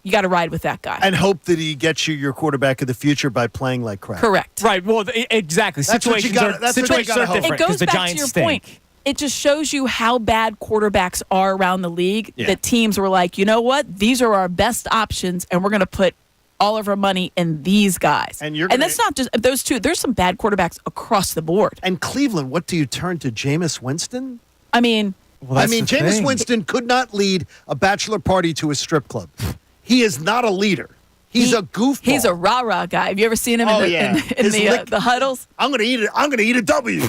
you got to ride with that guy. and hope that he gets you your quarterback of the future by playing like crap. Correct. Right. Well, exactly. That's what you Situations gotta- are, that's what you situations gotta are hope. different It because goes the back Giants to your stink. point. It just shows you how bad quarterbacks are around the league Yeah. that teams were like, you know what? These are our best options, and we're going to put all of our money in these guys. And that's not just those two. There's some bad quarterbacks across the board. And Cleveland, what do you turn to? Jameis Winston? I mean, Jameis Winston could not lead a bachelor party to a strip club. He is not a leader. He's a goofball. He's a rah-rah guy. Have you ever seen him in the huddles? I'm gonna eat it. I'm gonna eat a W.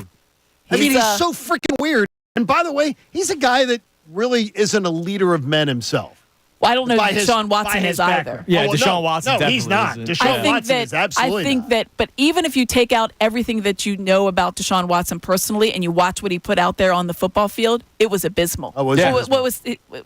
He's so freaking weird. And by the way, he's a guy that really isn't a leader of men himself. Well, I don't know if Deshaun Watson is either. Yeah, Deshaun Watson. No, he's not. Deshaun Watson is absolutely I think that, but even if you take out everything that you know about Deshaun Watson personally and you watch what he put out there on the football field, it was abysmal. Oh,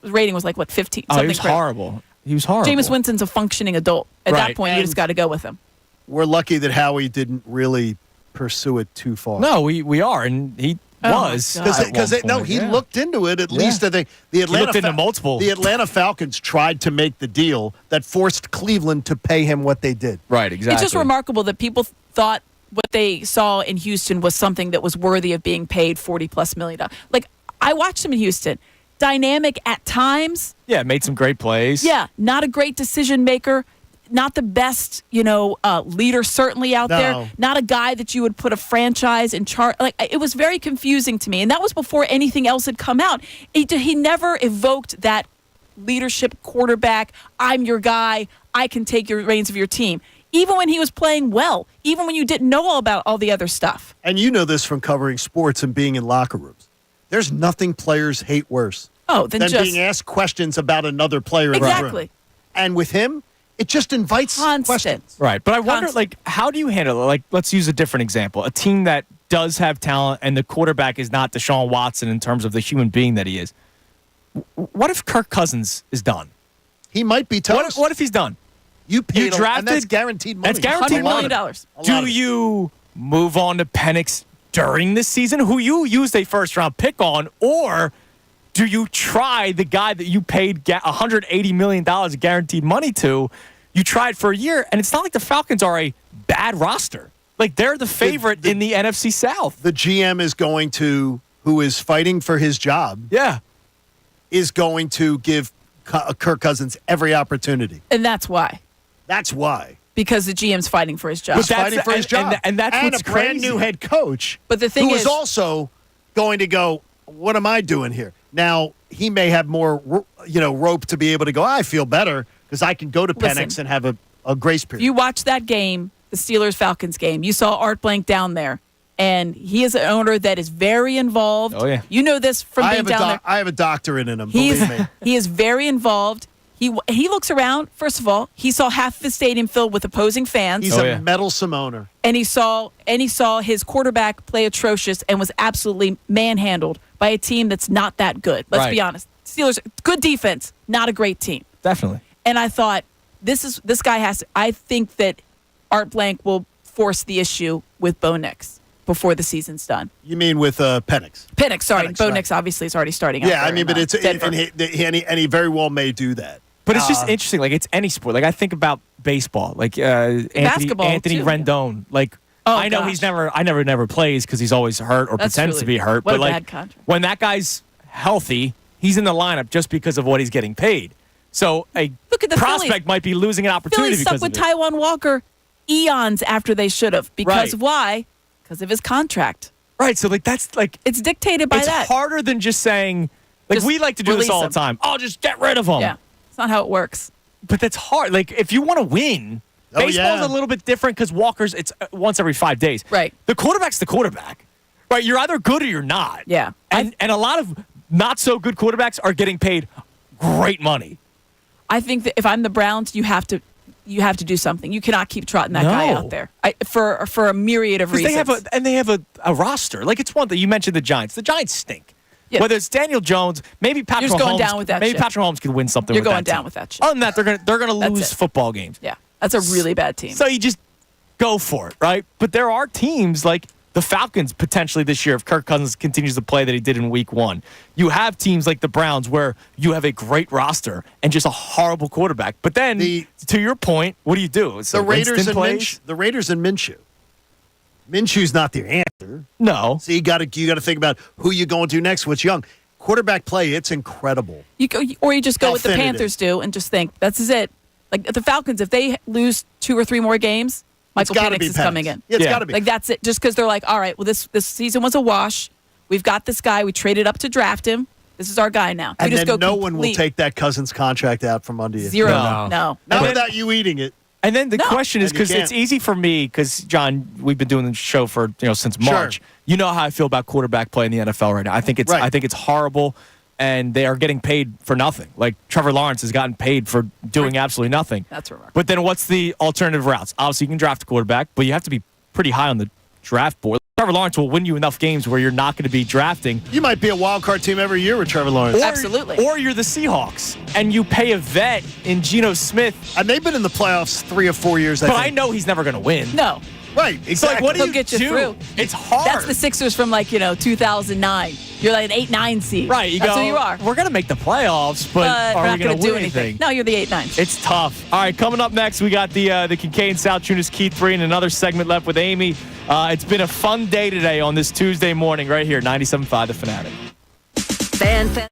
rating was like, 15? Oh, he was horrible. He was horrible. Jameis Winston's a functioning adult. At that point, you just got to go with him. We're lucky that Howie didn't really pursue it too far. No, we are, and he was. Because he looked into it. At least I think the Atlanta Falcons tried to make the deal that forced Cleveland to pay him what they did. Right, exactly. It's just remarkable that people thought what they saw in Houston was something that was worthy of being paid $40+ million. Like, I watched him in Houston. Dynamic at times. Yeah, made some great plays. Yeah, not a great decision maker. Not the best, leader certainly out there. Not a guy that you would put a franchise in charge. Like, it was very confusing to me, and that was before anything else had come out. He never evoked that leadership quarterback. I'm your guy. I can take your reins of your team. Even when he was playing well, even when you didn't know all about all the other stuff. And you know this from covering sports and being in locker rooms. There's nothing players hate worse than being asked questions about another player in the room. And with him, it just invites questions. Right. But I wonder, how do you handle it? Like, let's use a different example. A team that does have talent and the quarterback is not Deshaun Watson in terms of the human being that he is. What if Kirk Cousins is done? He might be toast. What if he's done? You drafted, and that's guaranteed money. That's guaranteed $100 million. Do you move on to Penix during this season, who you used a first-round pick on, or do you try the guy that you paid $180 million guaranteed money to? You tried for a year, and it's not like the Falcons are a bad roster. Like, they're the favorite in the NFC South. The GM is going to, who is fighting for his job, is going to give Kirk Cousins every opportunity. And that's why. That's why. Because the GM's fighting for his job. He's fighting for his job. And that's what's a brand new head coach. But the thing is also going to go, what am I doing here? Now, he may have more rope to be able to go, I feel better because I can go to Penix and have a grace period. You watch that game, the Steelers-Falcons game. You saw Art Blank down there. And he is an owner that is very involved. Oh, yeah. You know this from being down there. I have a doctorate in him, believe me. He is very involved. He looks around. First of all, he saw half the stadium filled with opposing fans. He's a meddlesome owner. And he saw his quarterback play atrocious and was absolutely manhandled by a team that's not that good. Let's be honest. Steelers, good defense, not a great team. Definitely. And I thought, this guy has to, I think that Art Blank will force the issue with Bo Nix before the season's done. You mean with Penix? Penix, sorry. Bo Nix obviously is already starting out. Yeah, there I mean, but it's and he very well may do that. But it's just interesting. Like, it's any sport. Like, I think about baseball. Like Anthony Rendon. Like, I know he's never plays because he's always hurt or pretends to be hurt. What but a like, bad contract. when that guy's healthy, he's in the lineup just because of what he's getting paid. So a prospect Phillies. might be losing an opportunity Phillies because stuck with of it. Taiwan Walker eons after they should have. Because why? Because of his contract. Right. So, like, that's like it's dictated by that. It's harder than just saying, like, we like to do this all the time. Oh, just get rid of him. Yeah. It's not how it works. But that's hard. Like, if you want to win, baseball's a little bit different because Walker's, it's once every 5 days. Right. The quarterback's the quarterback. Right. You're either good or you're not. Yeah. And a lot of not so good quarterbacks are getting paid great money. I think that if I'm the Browns, you have to do something. You cannot keep trotting that guy out there for a myriad of reasons. They have a roster. Like, it's one thing. You mentioned the Giants. The Giants stink. Yeah. Whether it's Daniel Jones, maybe Patrick Mahomes. You're just going down with that maybe shit. Patrick Mahomes could win something You're with going that down team. with that shit. Other than that, they're gonna lose football games. Yeah. That's a really bad team. So you just go for it, right? But there are teams like the Falcons potentially this year if Kirk Cousins continues to play that he did in week 1. You have teams like the Browns where you have a great roster and just a horrible quarterback. But then, to your point, what do you do? The Raiders and Minshew. Minshew's not the answer. No. So you got to think about who you going to next. What's young quarterback play? It's incredible. You just go with the Panthers do and just think this is it. Like the Falcons, if they lose 2 or 3 more games, Michael Penix is coming in. Yeah, it's got to be. Like that's it. Just because they're like, all right, well this season was a wash. We've got this guy. We traded up to draft him. This is our guy now. And then no one will take that Cousins contract out from under you. Zero. No. Not without you eating it. And then the question is, And you because it's can't. easy for me, because John, we've been doing the show for since March. You know how I feel about quarterback play in the NFL right now. I think it's horrible, and they are getting paid for nothing. Like Trevor Lawrence has gotten paid for doing absolutely nothing. That's remarkable. But then what's the alternative routes? Obviously, you can draft a quarterback, but you have to be pretty high on the draft board. Trevor Lawrence will win you enough games where you're not going to be drafting. You might be a wild card team every year with Trevor Lawrence. Absolutely. Or you're the Seahawks, and you pay a vet in Geno Smith. And they've been in the playoffs 3 or 4 years. I know he's never going to win. No. Right, exactly. So, like, what do He'll you get you do? through. It's hard. That's the Sixers from 2009. You're like an 8-9 seed. Right, you That's go, who you are. We're going to make the playoffs, but are we're we not going to do win anything. anything? No, you're the 8-9. It's tough. All right, coming up next, we got the Kincade Salciunas Key 3 and another segment left with Amy. It's been a fun day today on this Tuesday morning right here, 97.5 The Fanatic. Fan.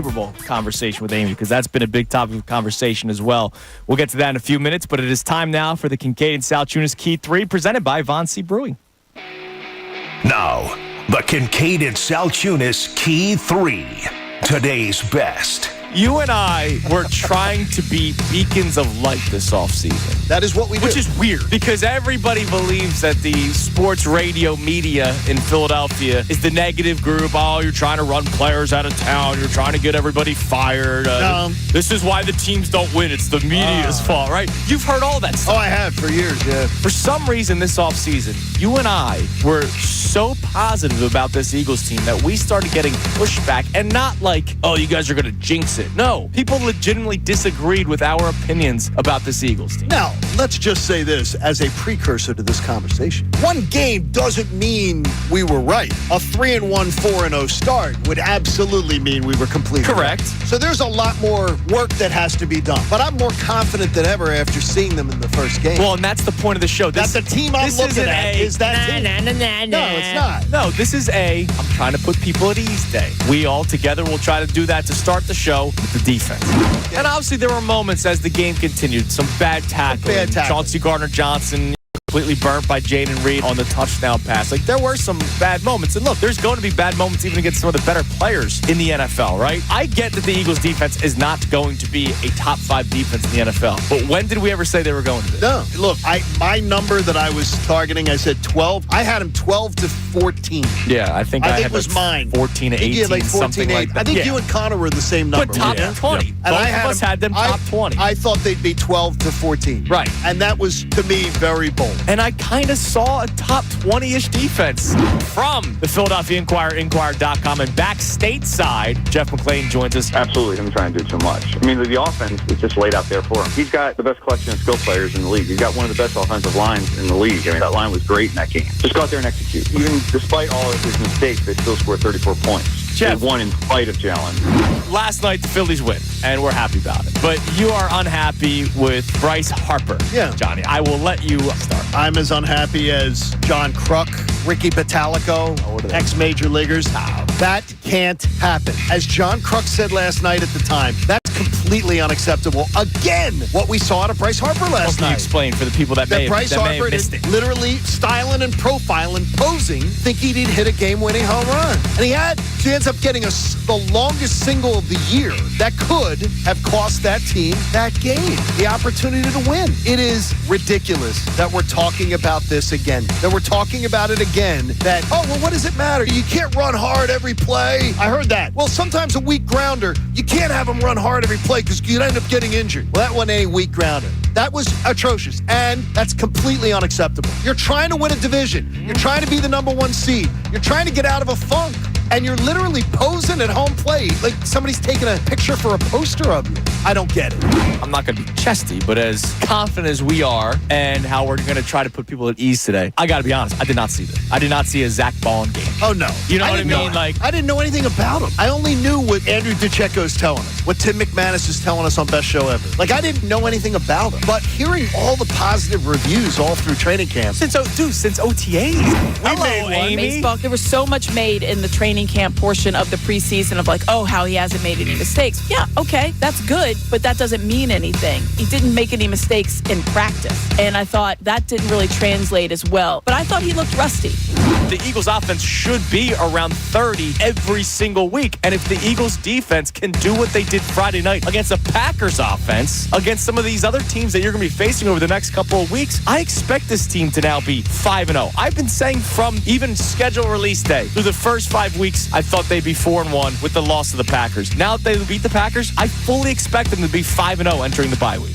Super Bowl conversation with Amy because that's been a big topic of conversation as well. We'll get to that in a few minutes, but it is time now for the Kincade Salciunas Key 3 presented by Von C. Brewing. Now, the Kincade Salciunas Key 3. Today's best. You and I were trying to be beacons of light this offseason. That is what we do. Which is weird because everybody believes that the sports radio media in Philadelphia is the negative group. Oh, you're trying to run players out of town. You're trying to get everybody fired. This is why the teams don't win. It's the media's fault, right? You've heard all that stuff. Oh, I have for years, yeah. For some reason this offseason, you and I were so positive about this Eagles team that we started getting pushback and not like, oh, you guys are going to jinx it. No, people legitimately disagreed with our opinions about this Eagles team. Now, let's just say this as a precursor to this conversation. One game doesn't mean we were right. A 3-1, 4-0 start would absolutely mean we were completely correct. Right. So there's a lot more work that has to be done. But I'm more confident than ever after seeing them in the first game. Well, and that's the point of the show. That's the team I'm looking at. Is that team? No, it's not. No, this is I'm trying to put people at ease day. We all together will try to do that to start the show with the defense. And obviously there were moments as the game continued, some bad tackling. Chauncey Gardner-Johnson completely burnt by Jaden Reed on the touchdown pass. Like, there were some bad moments. And look, there's going to be bad moments even against some of the better players in the NFL, right? I get that the Eagles defense is not going to be a top 5 defense in the NFL. But when did we ever say they were going to be? No. Look, my number that I was targeting, I said 12. I had them 12 to 14. Yeah, I think it was mine. 14 to 18, yeah, like 14, something like that. I think you and Connor were the same number. But top 20. Yeah. Both of us had them top 20. I thought they'd be 12 to 14. Right. And that was, to me, very bold. And I kind of saw a top 20-ish defense from the Philadelphia Inquirer, Inquirer.com, and back stateside, Jeff McClain joins us. Absolutely. I'm trying to do too much. I mean, the offense is just laid out there for him. He's got the best collection of skill players in the league. He's got one of the best offensive lines in the league. I mean, that line was great in that game. Just go out there and execute. Even despite all of his mistakes, they still scored 34 points. Jeff, they won in spite of Jalen. Last night, the Phillies win, and we're happy about it. But you are unhappy with Bryce Harper. Yeah. Johnny, I will let you start. I'm as unhappy as John Kruk, Ricky Pitalico, ex-major leaguers. That can't happen. As John Kruk said last night at the time, that's completely unacceptable. Again, what we saw out of Bryce Harper last night. Explain for the people that may have missed it. Literally styling and profiling, posing, thinking he'd hit a game-winning home run. And he ends up getting the longest single of the year that could have cost that team that game, the opportunity to win. It is ridiculous that we're talking about this again, that we're talking about it again, that, oh, well, what does it matter? You can't run hard every play. I heard that. Well, sometimes a weak grounder, you can't have him run hard every play because you'd end up getting injured. Well, that wasn't any weak grounder. That was atrocious, and that's completely unacceptable. You're trying to win a division. You're trying to be the number 1 seed. You're trying to get out of a funk, and you're literally posing at home plate like somebody's taking a picture for a poster of you. I don't get it. I'm not going to be chesty, but as confident as we are and how we're going to try to put people at ease today, I got to be honest, I did not see this. I did not see a Zach Ballin game. Oh, no. You know what I mean? I didn't know anything about him. I only knew what Andrew DiCecco's telling us, what Tim McManus is telling us on Best Show Ever. Like, I didn't know anything about him. But hearing all the positive reviews all through training camp. Since OTAs. Hello, Amy. There was so much made in the training camp portion of the preseason of like, oh, how he hasn't made any mistakes. Yeah, okay, that's good, but that doesn't mean anything. He didn't make any mistakes in practice, and I thought that didn't really translate as well. But I thought he looked rusty. The Eagles offense should be around 30 every single week, and if the Eagles defense can do what they did Friday night against the Packers offense, against some of these other teams that you're going to be facing over the next couple of weeks, I expect this team to now be 5-0. I've been saying from even schedule release day through the first 5 weeks, I thought they'd be 4-1 with the loss to the Packers. Now that they beat the Packers, I fully expect them to be 5-0 entering the bye week.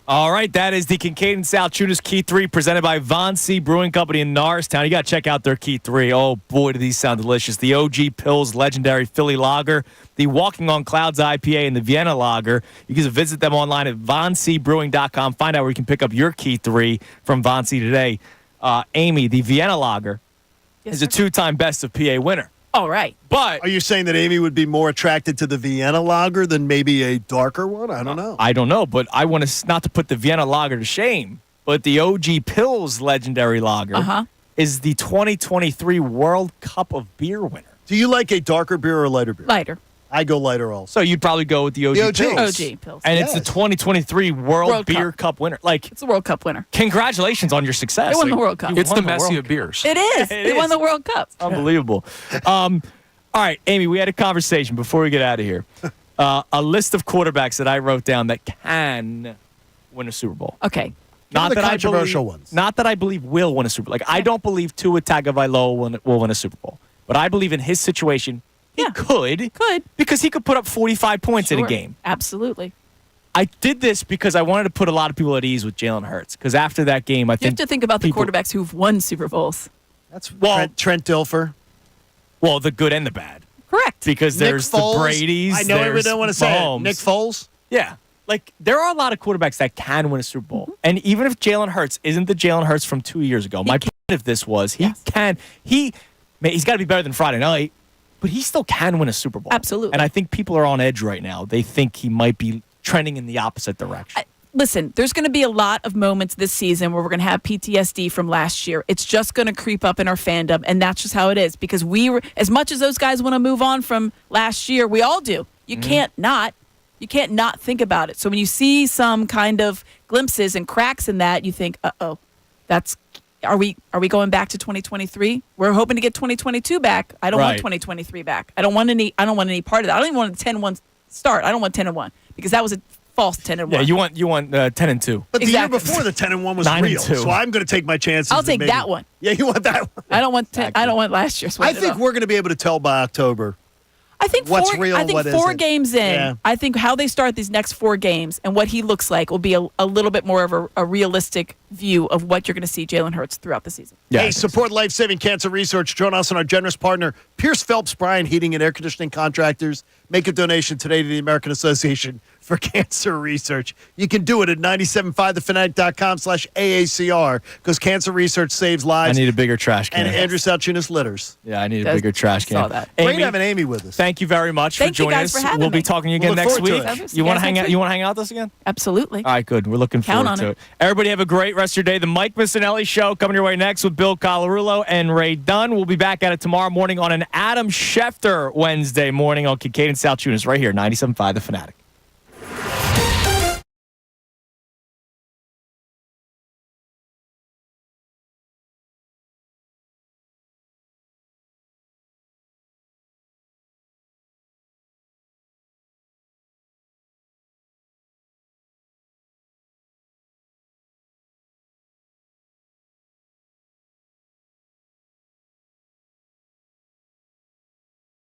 All right, that is the Kincade Salciunas Key 3 presented by Von C. Brewing Company in Norristown. You got to check out their Key 3. Oh, boy, do these sound delicious. The OG Pills Legendary Philly Lager, the Walking on Clouds IPA, and the Vienna Lager. You can visit them online at VonCbrewing.com. Find out where you can pick up your Key 3 from Von C today. Amy, the Vienna Lager is a 2-time Best of PA winner. All right. But are you saying that Amy would be more attracted to the Vienna Lager than maybe a darker one? I don't know. I don't know, but I want to not to put the Vienna Lager to shame, but the OG Pills Legendary Lager is the 2023 World Cup of Beer winner. Do you like a darker beer or a lighter beer? Lighter. I go lighter also. So you'd probably go with the OG Pills. OG Pills. And it's the 2023 World Beer Cup winner. Like, it's the World Cup winner. Congratulations on your success. They won the World Cup. It's the Messi of beers. It is. They won the World Cup. Unbelievable. All right, Amy, we had a conversation before we get out of here. A list of quarterbacks that I wrote down that can win a Super Bowl. Okay. Not that controversial ones. Not that I believe will win a Super Bowl. Like, I don't believe Tua Tagovailoa will win a Super Bowl. But I believe in his situation, he could. Because he could put up 45 points in a game. Absolutely. I did this because I wanted to put a lot of people at ease with Jalen Hurts. Because after that game, You have to think about the quarterbacks who've won Super Bowls. That's Trent Dilfer. Well, the good and the bad. Correct. Because Nick there's Foles. the Bradys. I know everyone don't want to say it. Mahomes. Nick Foles. Yeah. Like, there are a lot of quarterbacks that can win a Super Bowl. And even if Jalen Hurts isn't the Jalen Hurts from 2 years ago, my point of this was he's got to be better than Friday night, but he still can win a Super Bowl. Absolutely. And I think people are on edge right now. They think he might be trending in the opposite direction. Listen, there's going to be a lot of moments this season where we're going to have PTSD from last year. It's just going to creep up in our fandom, and that's just how it is. Because as much as those guys want to move on from last year, we all do. You can't not think about it. So when you see some kind of glimpses and cracks in that, you think, are we going back to 2023? We're hoping to get 2022 back. I don't want 2023 back. I don't want any part of that. I don't even want a 10-1 start. I don't want 10-1 because that was a false 10-1. Yeah, you want 10-2. But the year before the 10-1 was 9-2. So I'm going to take my chances. I'll take that one. Yeah, you want that one. I don't want 10. I don't want last year's. I think we're going to be able to tell by October. I think what's real. I think what 4 isn't. games in. Yeah. I think how they start these next 4 games and what he looks like will be a little bit more of a realistic view of what you're going to see Jalen Hurts throughout the season. Yeah, hey, support life-saving cancer research. Join us and our generous partner, Pierce Phelps Bryan Heating and Air Conditioning Contractors. Make a donation today to the American Association for Cancer Research. You can do it at 975thefanatic.com/AACR because cancer research saves lives. I need a bigger trash can. And Andrew Salciunas litters. Yeah, I need a bigger trash can. Saw that. Great having Amy with us. Thank you very much Thank for joining you guys us. for having We'll be me. talking again We'll look next forward week. to it. You want to hang out? You want to hang out with us again? Absolutely. All right, good. We're looking Count forward on to it. Everybody have a great rest of your day. The Mike Missanelli Show coming your way next with Bill Colarulo and Ray Dunn. We'll be back at it tomorrow morning on an Adam Schefter Wednesday morning on Kincade Salciunas right here, 97.5 The Fanatic.